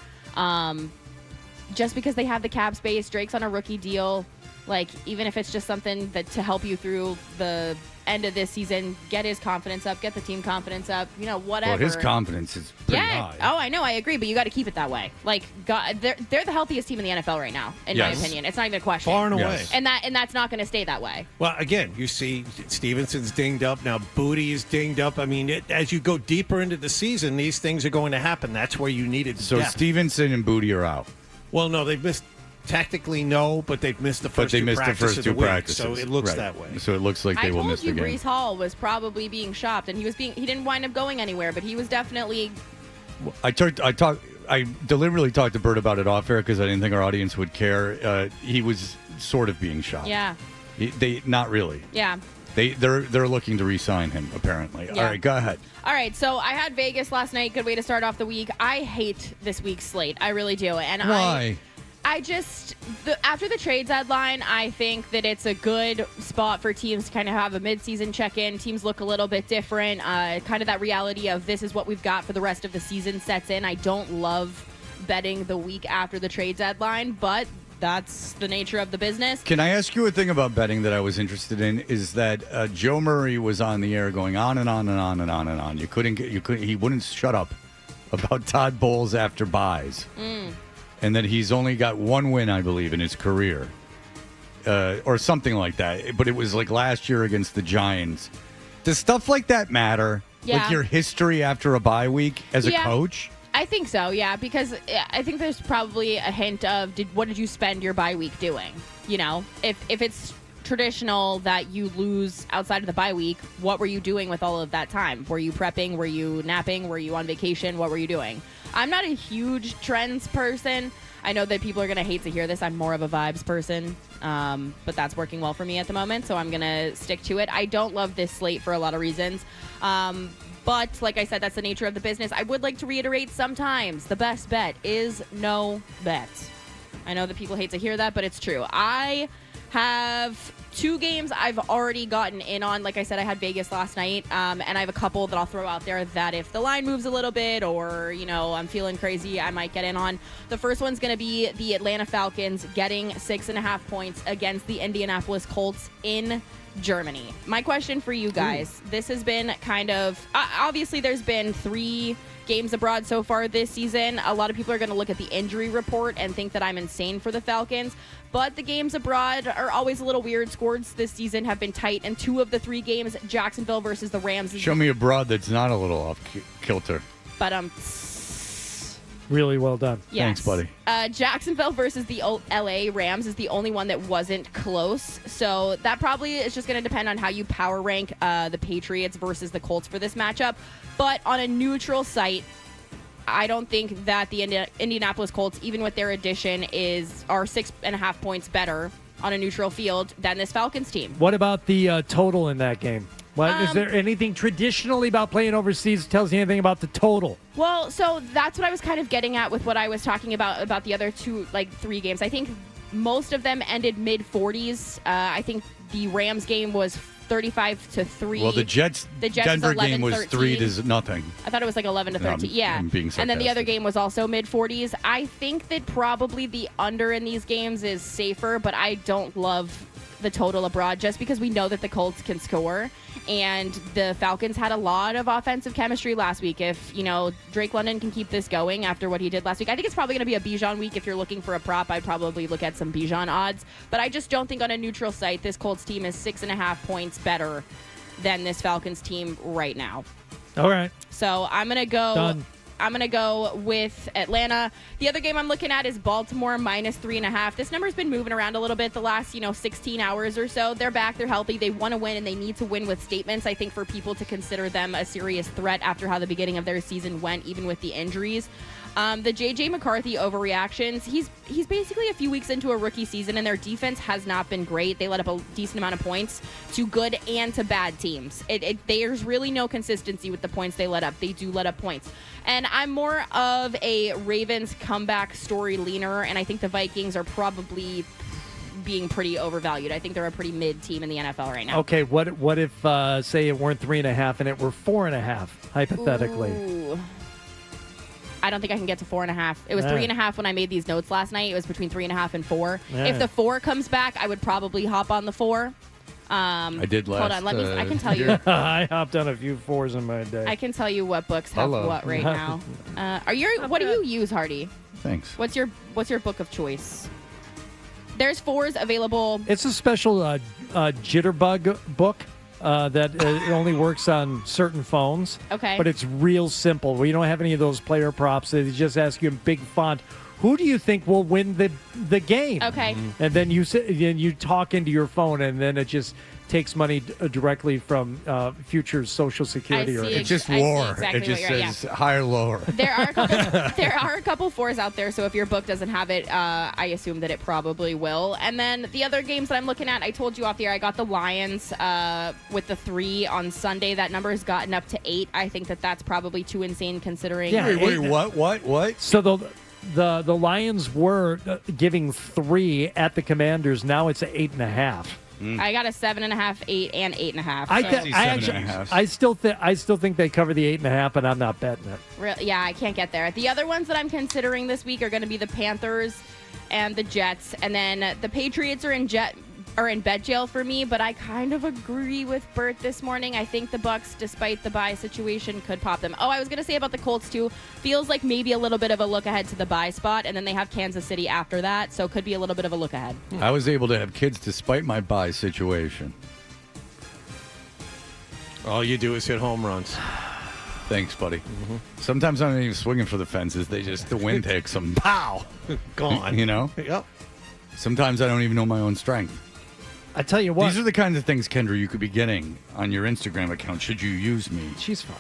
Just because they have the cap space, Drake's on a rookie deal. Like, even if it's just something that to help you through the end of this season, get his confidence up, get the team confidence up, whatever. Well, his confidence is pretty high. Oh, I know, I agree, but you got to keep it that way. Like, God, they're the healthiest team in the NFL right now, in my opinion. It's not even a question. Far and away. And that's not going to stay that way. Well, again, you see Stevenson's dinged up. Now Booty is dinged up. I mean, as you go deeper into the season, these things are going to happen. That's where you needed depth. Stevenson and Booty are out. Well, no, they've missed. Technically, no, but they've missed the first two practices. So it looks that way. So it looks like they will miss the game. Brees Hall was probably being shopped, and he didn't wind up going anywhere, but he was definitely. I deliberately talked to Bert about it off air because I didn't think our audience would care. He was sort of being shopped. Yeah. They not really. Yeah. They're looking to re-sign him apparently. Yeah. All right, go ahead. All right, so I had Vegas last night. Good way to start off the week. I hate this week's slate. I really do. And why? After the trade deadline, I think that it's a good spot for teams to kind of have a midseason check-in. Teams look a little bit different. Kind of that reality of this is what we've got for the rest of the season sets in. I don't love betting the week after the trade deadline, but that's the nature of the business. Can I ask you a thing about betting that I was interested in? Is that Joe Murray was on the air going on and on and on and on and on. He wouldn't shut up about Todd Bowles after buys. And that he's only got one win, I believe, in his career. Or something like that. But it was like last year against the Giants. Does stuff like that matter? Yeah. Like your history after a bye week as a coach? I think so, yeah, because I think there's probably a hint of what did you spend your bye week doing? If it's traditional that you lose outside of the bye week, what were you doing with all of that time? Were you prepping? Were you napping? Were you on vacation? What were you doing? I'm not a huge trends person. I know that people are going to hate to hear this. I'm more of a vibes person, but that's working well for me at the moment, so I'm going to stick to it. I don't love this slate for a lot of reasons, but like I said, that's the nature of the business. I would like to reiterate sometimes the best bet is no bet. I know that people hate to hear that, but it's true. I have 2 games I've already gotten in on. Like I said, I had Vegas last night, and I have a couple that I'll throw out there that if the line moves a little bit or, I'm feeling crazy, I might get in on. The first one's going to be the Atlanta Falcons getting 6.5 points against the Indianapolis Colts in Germany. My question for you guys, this has been kind of, obviously there's been 3 games abroad so far this season. A lot of people are going to look at the injury report and think that I'm insane for the Falcons. But the games abroad are always a little weird. Scores this season have been tight, and 2 of the 3 games, Jacksonville versus the Rams. Show me a broad that's not a little off kilter. But really well done. yes. Thanks, buddy. Jacksonville versus the LA Rams is the only one that wasn't close. So that probably is just going to depend on how you power rank the Patriots versus the Colts for this matchup. But on a neutral site, I don't think that the Indianapolis Colts, even with their addition, are 6.5 points better on a neutral field than this Falcons team. What about the total in that game? Is there anything traditionally about playing overseas that tells you anything about the total? Well, so that's what I was kind of getting at with what I was talking about the other 3 games. I think most of them ended mid-40s. I think the Rams game was 35-3. Well, the Jets Denver game was 3-0. I thought it was like 11-13. Yeah. I'm being and then the other sarcastic. game was also mid-40s. I think that probably the under in these games is safer, but I don't love the total abroad just because we know that the Colts can score. And the Falcons had a lot of offensive chemistry last week. If, Drake London can keep this going after what he did last week, I think it's probably going to be a Bijan week. If you're looking for a prop, I'd probably look at some Bijan odds. But I just don't think on a neutral site, this Colts team is 6.5 points better than this Falcons team right now. All right. So I'm going to go... Done. I'm going to go with Atlanta. The other game I'm looking at is Baltimore -3.5. This number's been moving around a little bit the last, 16 hours or so. They're back. They're healthy. They want to win, and they need to win with statements, I think, for people to consider them a serious threat after how the beginning of their season went, even with the injuries. The J.J. McCarthy overreactions, he's basically a few weeks into a rookie season, and their defense has not been great. They let up a decent amount of points to good and to bad teams. There's really no consistency with the points they let up. They do let up points. And I'm more of a Ravens comeback story leaner, and I think the Vikings are probably being pretty overvalued. I think they're a pretty mid team in the NFL right now. Okay, what if, say, it weren't 3.5 and it were 4.5, hypothetically? Ooh. I don't think I can get to 4.5. It was 3.5 when I made these notes last night. It was between 3.5 and 4. Yeah. If the 4 comes back, I would probably hop on the 4. I did last. Hold on, I can tell you. I hopped on a few 4s in my day. I can tell you what books have what right now. What do you use, Hardy? Thanks. What's your book of choice? There's 4s available. It's a special jitterbug book. That it only works on certain phones. Okay. But it's real simple. We don't have any of those player props. They just ask you in big font, who do you think will win the game? Okay. And then you talk into your phone, and then it just takes money directly from future Social Security. It's just war. Exactly it just what you're- says higher, lower. There are a couple 4s out there, so if your book doesn't have it, I assume that it probably will. And then the other games that I'm looking at, I told you off the air, I got the Lions with the 3 on Sunday. That number has gotten up to 8. I think that's probably too insane considering. Yeah, Wait, what? So the Lions were giving 3 at the Commanders. Now it's 8.5. I got a 7.5, 8, and 8.5. I still think they cover the 8.5, and I'm not betting it. Yeah, I can't get there. The other ones that I'm considering this week are going to be the Panthers and the Jets, and then the Patriots are in bed jail for me. But I kind of agree with Bert this morning. I think the Bucs, despite the bye situation, could pop them. Oh, I was going to say about the Colts too. Feels like maybe a little bit of a look ahead to the bye spot, and then they have Kansas City after that, so could be a little bit of a look ahead. I was able to have kids despite my bye situation. All you do is hit home runs. Thanks, buddy. Sometimes I'm not even swinging for the fences. The wind takes them. Pow! Gone. Yep. Sometimes I don't even know my own strength. I tell you what. These are the kinds of things, Kendra, you could be getting on your Instagram account should you use me. She's fine.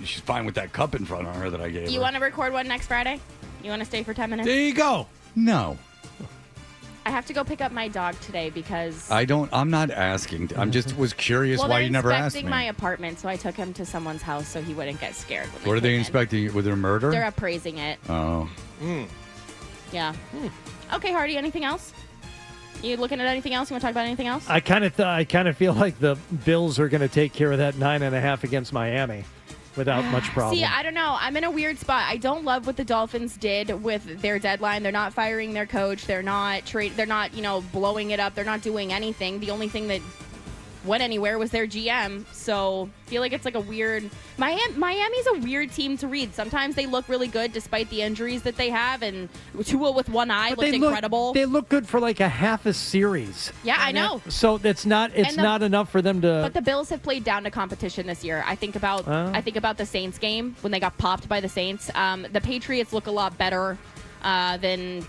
She's fine with that cup in front of her that I gave her. You want to record one next Friday? You want to stay for 10 minutes? There you go. No. I have to go pick up my dog today because... I'm not asking. I'm just was curious why you never asked me. They're inspecting my apartment, so I took him to someone's house so he wouldn't get scared. What are they inspecting? With their murder? They're appraising it. Oh. Yeah. Okay, Hardy, anything else? You looking at anything else? You want to talk about anything else? I kind of feel like the Bills are going to take care of that 9.5 against Miami without much problem. See, I don't know. I'm in a weird spot. I don't love what the Dolphins did with their deadline. They're not firing their coach. They're not blowing it up. They're not doing anything. The only thing that went anywhere, was their GM. So I feel like it's like a weird Miami's a weird team to read. Sometimes they look really good despite the injuries that they have, and Tua with one eye looked incredible. They look good for like a half a series. Yeah, I know. So it's not enough for them to. But the Bills have played down to competition this year. I think about the Saints game when they got popped by the Saints. The Patriots look a lot better than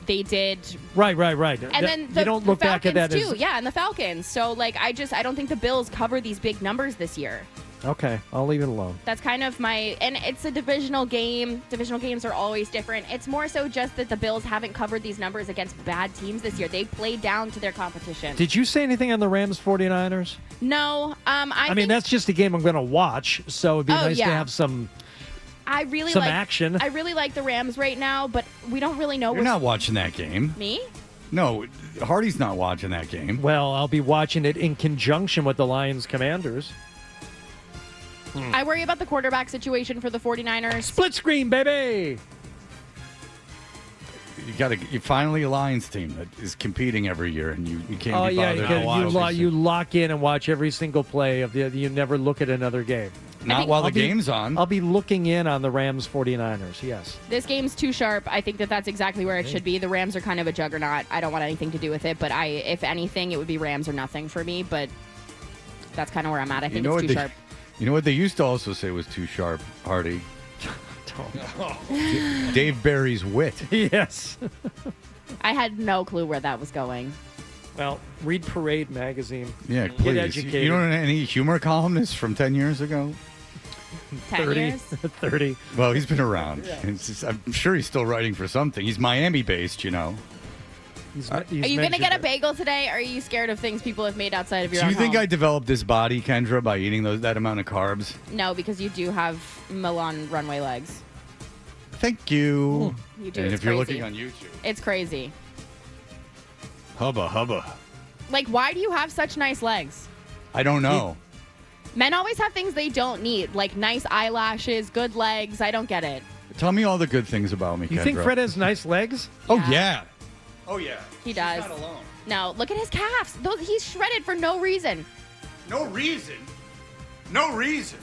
they did. Right. And then you don't look the back at that Falcons too. as. Yeah, and the Falcons. So like I don't think the Bills cover these big numbers this year. Okay, I'll leave it alone. That's kind of and it's a divisional game. Divisional games are always different. It's more so just that the Bills haven't covered these numbers against bad teams this year. They played down to their competition. Did you say anything on the Rams 49ers? No. I mean, that's just a game I'm going to watch, so it'd be nice to have some action. I really like the Rams right now, but we don't really know. You're not watching that game. Me? No, Hardy's not watching that game. Well, I'll be watching it in conjunction with the Lions Commanders. I worry about the quarterback situation for the 49ers. Split screen, baby! You finally a Lions team that is competing every year, and you can't be bothered. You lock in and watch every single play of the. You never look at another game. Not while the game's on. I'll be looking in on the Rams 49ers. Yes. This game's too sharp. I think that's exactly where it should be. The Rams are kind of a juggernaut. I don't want anything to do with it, but if anything, it would be Rams or nothing for me. But that's kind of where I'm at. I think it's too sharp. You know what they used to also say was too sharp, Hardy? Dave Barry's wit. Yes. I had no clue where that was going. Well, read Parade magazine. Yeah, Get please. educated. You don't know any humor columnists from 10 years ago? 10 years? 30. Well, he's been around. Yeah. I'm sure he's still writing for something. He's Miami-based, you know. Are you going to get a bagel today, or are you scared of things people have made outside of your Do own you think home? I developed this body, Kendra, by eating that amount of carbs? No, because you do have Milan runway legs. Thank you. You do. And It's if you're crazy. looking on YouTube. It's crazy. Hubba. Like, why do you have such nice legs? I don't know. Men always have things they don't need, like nice eyelashes, good legs. I don't get it. Tell me all the good things about me, You Kendra. think Fred has nice legs? Oh, yeah. Oh, yeah. He does. not alone. No, look at his calves. He's shredded for no reason. No reason? No reason.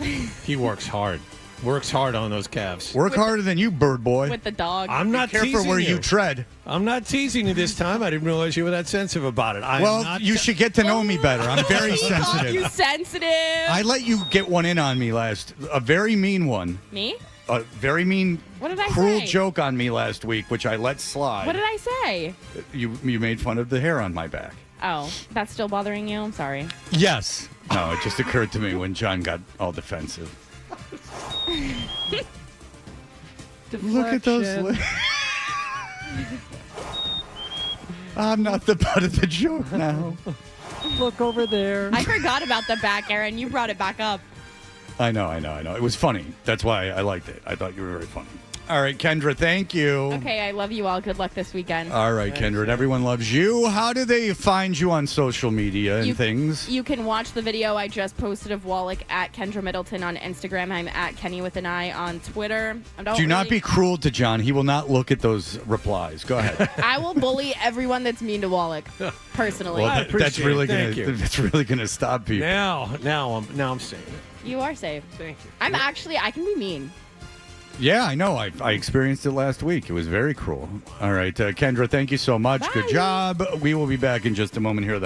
He works hard. Works hard on those calves. Work harder than you, bird boy. With the dog. I'm not Be careful teasing where you tread. I'm not teasing you this time. I didn't realize you were that sensitive about it. You should get to know me better. I'm very He called sensitive. you sensitive. I let you get one in on me a very mean one. Me? A very mean, What did I cruel say? joke on me last week, which I let slide. What did I say? You made fun of the hair on my back. Oh, that's still bothering you? I'm sorry. Yes. No, it just occurred to me when John got all defensive. Look at those lips. I'm not the butt of the joke now. Look over there. I forgot about the back, Aaron. You brought it back up. I know. It was funny. That's why I liked it. I thought you were very funny. All right, Kendra, thank you. Okay, I love you all. Good luck this weekend. All right, Kendra, and everyone loves you. How do they find you on social media and things? You can watch the video I just posted of Wallach at Kendra Middleton on Instagram. I'm at Kenny with an I on Twitter. Do not be cruel to John. He will not look at those replies. Go ahead. I will bully everyone that's mean to Wallach, personally. Well, that's really gonna stop people. Now I'm saying it. You are safe. Thank you. I can be mean. Yeah, I know. I experienced it last week. It was very cruel. All right, Kendra, thank you so much. Good job. We will be back in just a moment here.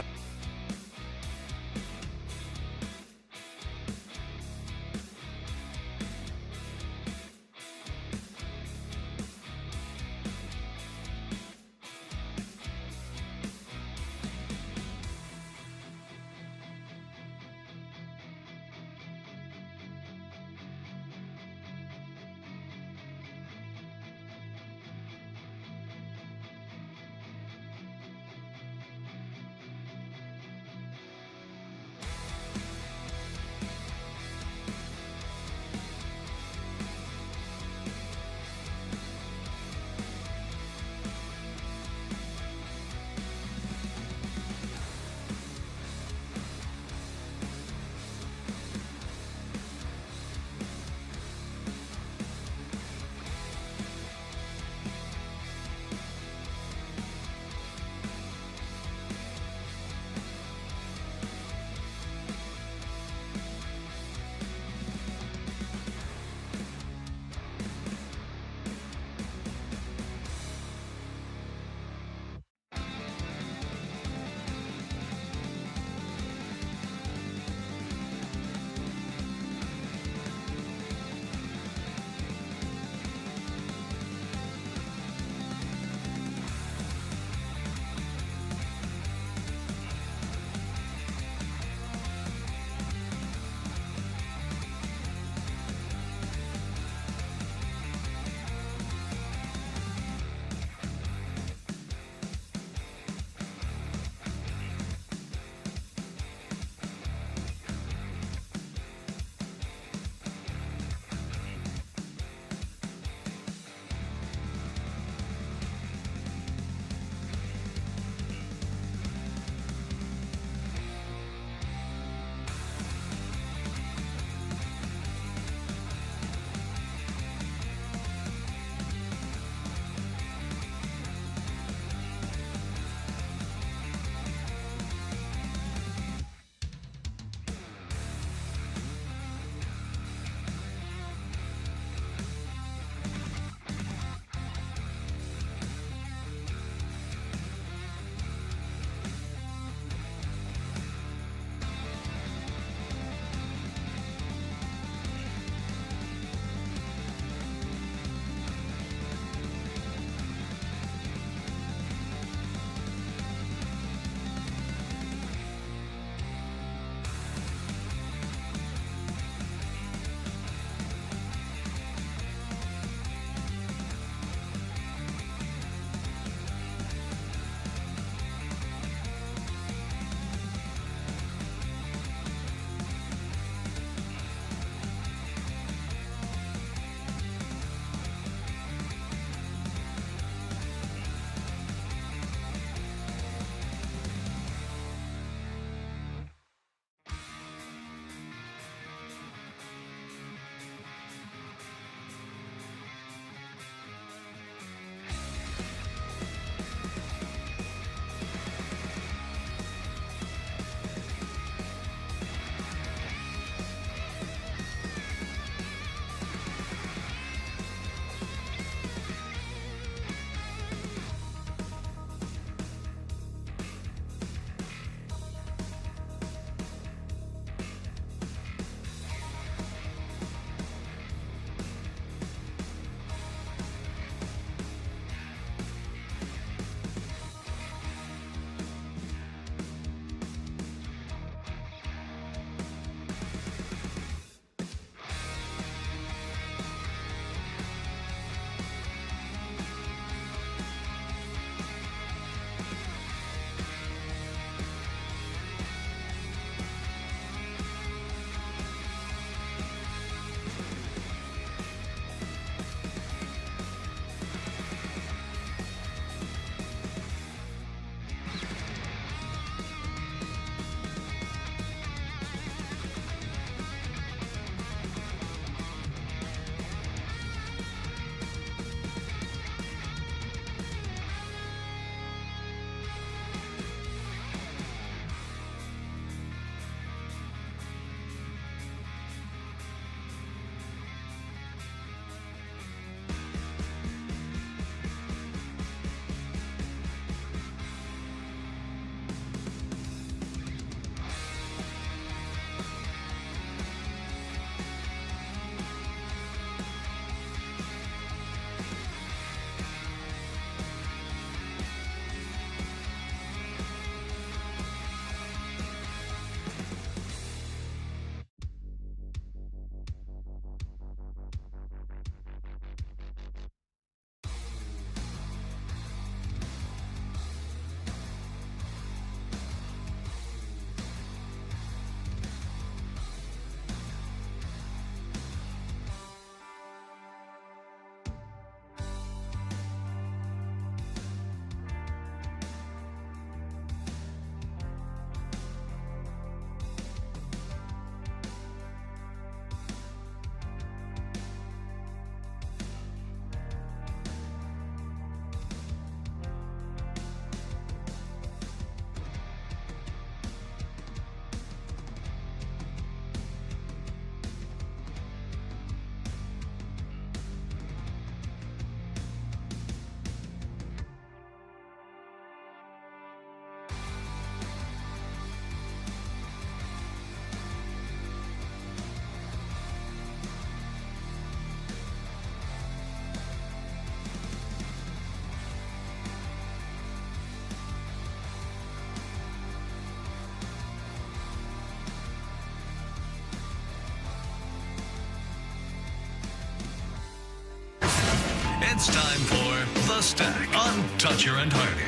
It's time for The Stack on Toucher and Hardy.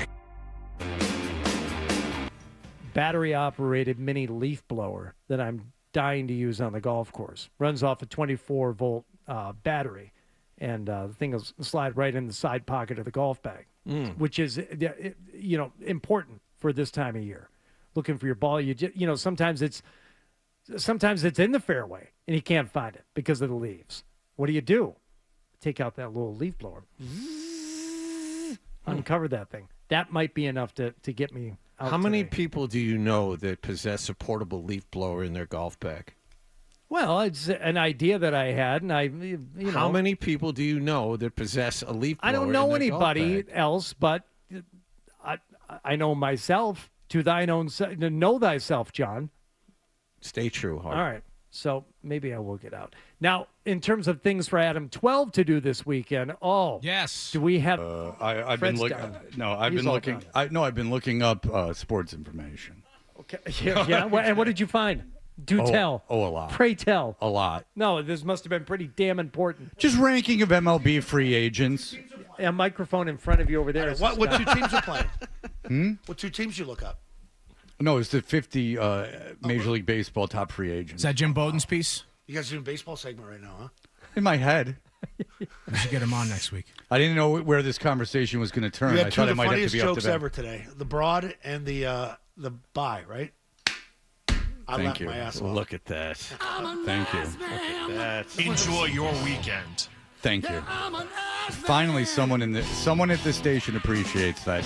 Battery-operated mini leaf blower that I'm dying to use on the golf course. Runs off a 24-volt battery, and the thing will slide right in the side pocket of the golf bag, which is, important for this time of year. Looking for your ball, sometimes it's in the fairway and you can't find it because of the leaves. What do? Take out that little leaf blower, uncover that thing. That might be enough to get me out. How many today. people do you know that possess a portable leaf blower in their golf bag? Well, it's an idea that I had, and How many people do you know that possess a leaf blower? I don't know in their golf anybody bag? else, but I know myself. To thine own know thyself, John. Stay true, Hart. All right. So maybe I will get out. Now, in terms of things for Adam 12 to do this weekend, yes. Do we have I've been Fred's looking. down. No, I've He's been all looking. done. I've been looking up sports information. Okay. Yeah. And what did you find? Do tell. Oh, a lot. Pray tell. A lot. No, this must have been pretty damn important. Just ranking of MLB free agents. A microphone in front of you over there. What two teams are playing? What two teams you look up? No, it's the 50 Major League Baseball top free agents. Is that Jim Bowden's piece? You guys doing baseball segment right now, huh? In my head. We should get him on next week. I didn't know where this conversation was going to turn. We I had two thought of it the might have to funniest be up to jokes them. ever today: the broad and the bye. Right? I Thank laughed you. my ass off. Look at that. Thank you. Look at that. Enjoy your weekend. Thank you. Finally, someone at this station appreciates that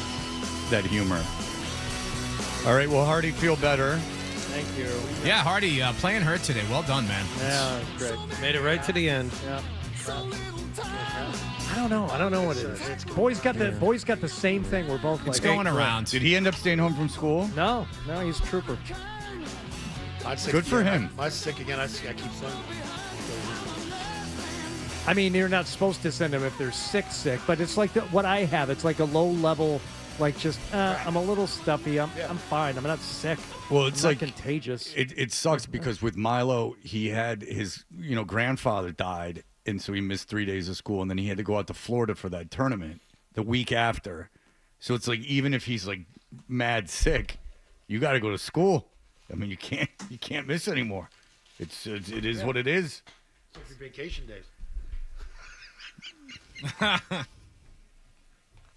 humor. All right. Well, Hardy, feel better. Thank you. Yeah, Hardy, playing hurt today. Well done, man. Yeah, that's great. Made it right to the end. Yeah. I don't know what it is. Boys got the same thing. We're both It's like going around. Did he end up staying home from school? No, he's a trooper. Good for him. I'm sick again. I keep saying. I mean, you're not supposed to send them if they're sick, but it's like what I have. It's like a low level, like just I'm a little stuffy. I'm fine. I'm not sick. Well, it's I'm like not contagious. It sucks because with Milo, he had his grandfather died, and so he missed 3 days of school, and then he had to go out to Florida for that tournament the week after. So it's like even if he's like mad sick, you got to go to school. I mean, you can't miss anymore. It is what it is. It's like your vacation days.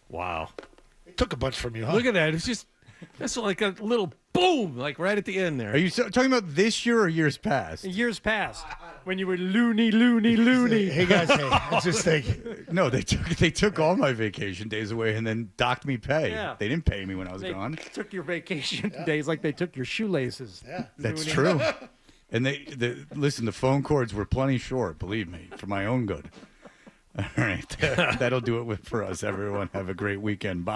Wow. It took a bunch from you, huh? Look at that. It's that's like a little boom, like right at the end there. Are you talking about this year or years past? Years past, when you were loony. Hey guys, I just think. No, they took all my vacation days away and then docked me pay. Yeah. They didn't pay me when I was They gone. took your vacation days like they took your shoelaces. Yeah. That's Loony. true. And listen, the phone cords were plenty short, believe me, for my own good. All right. That'll do it for us, everyone. Have a great weekend. Bye.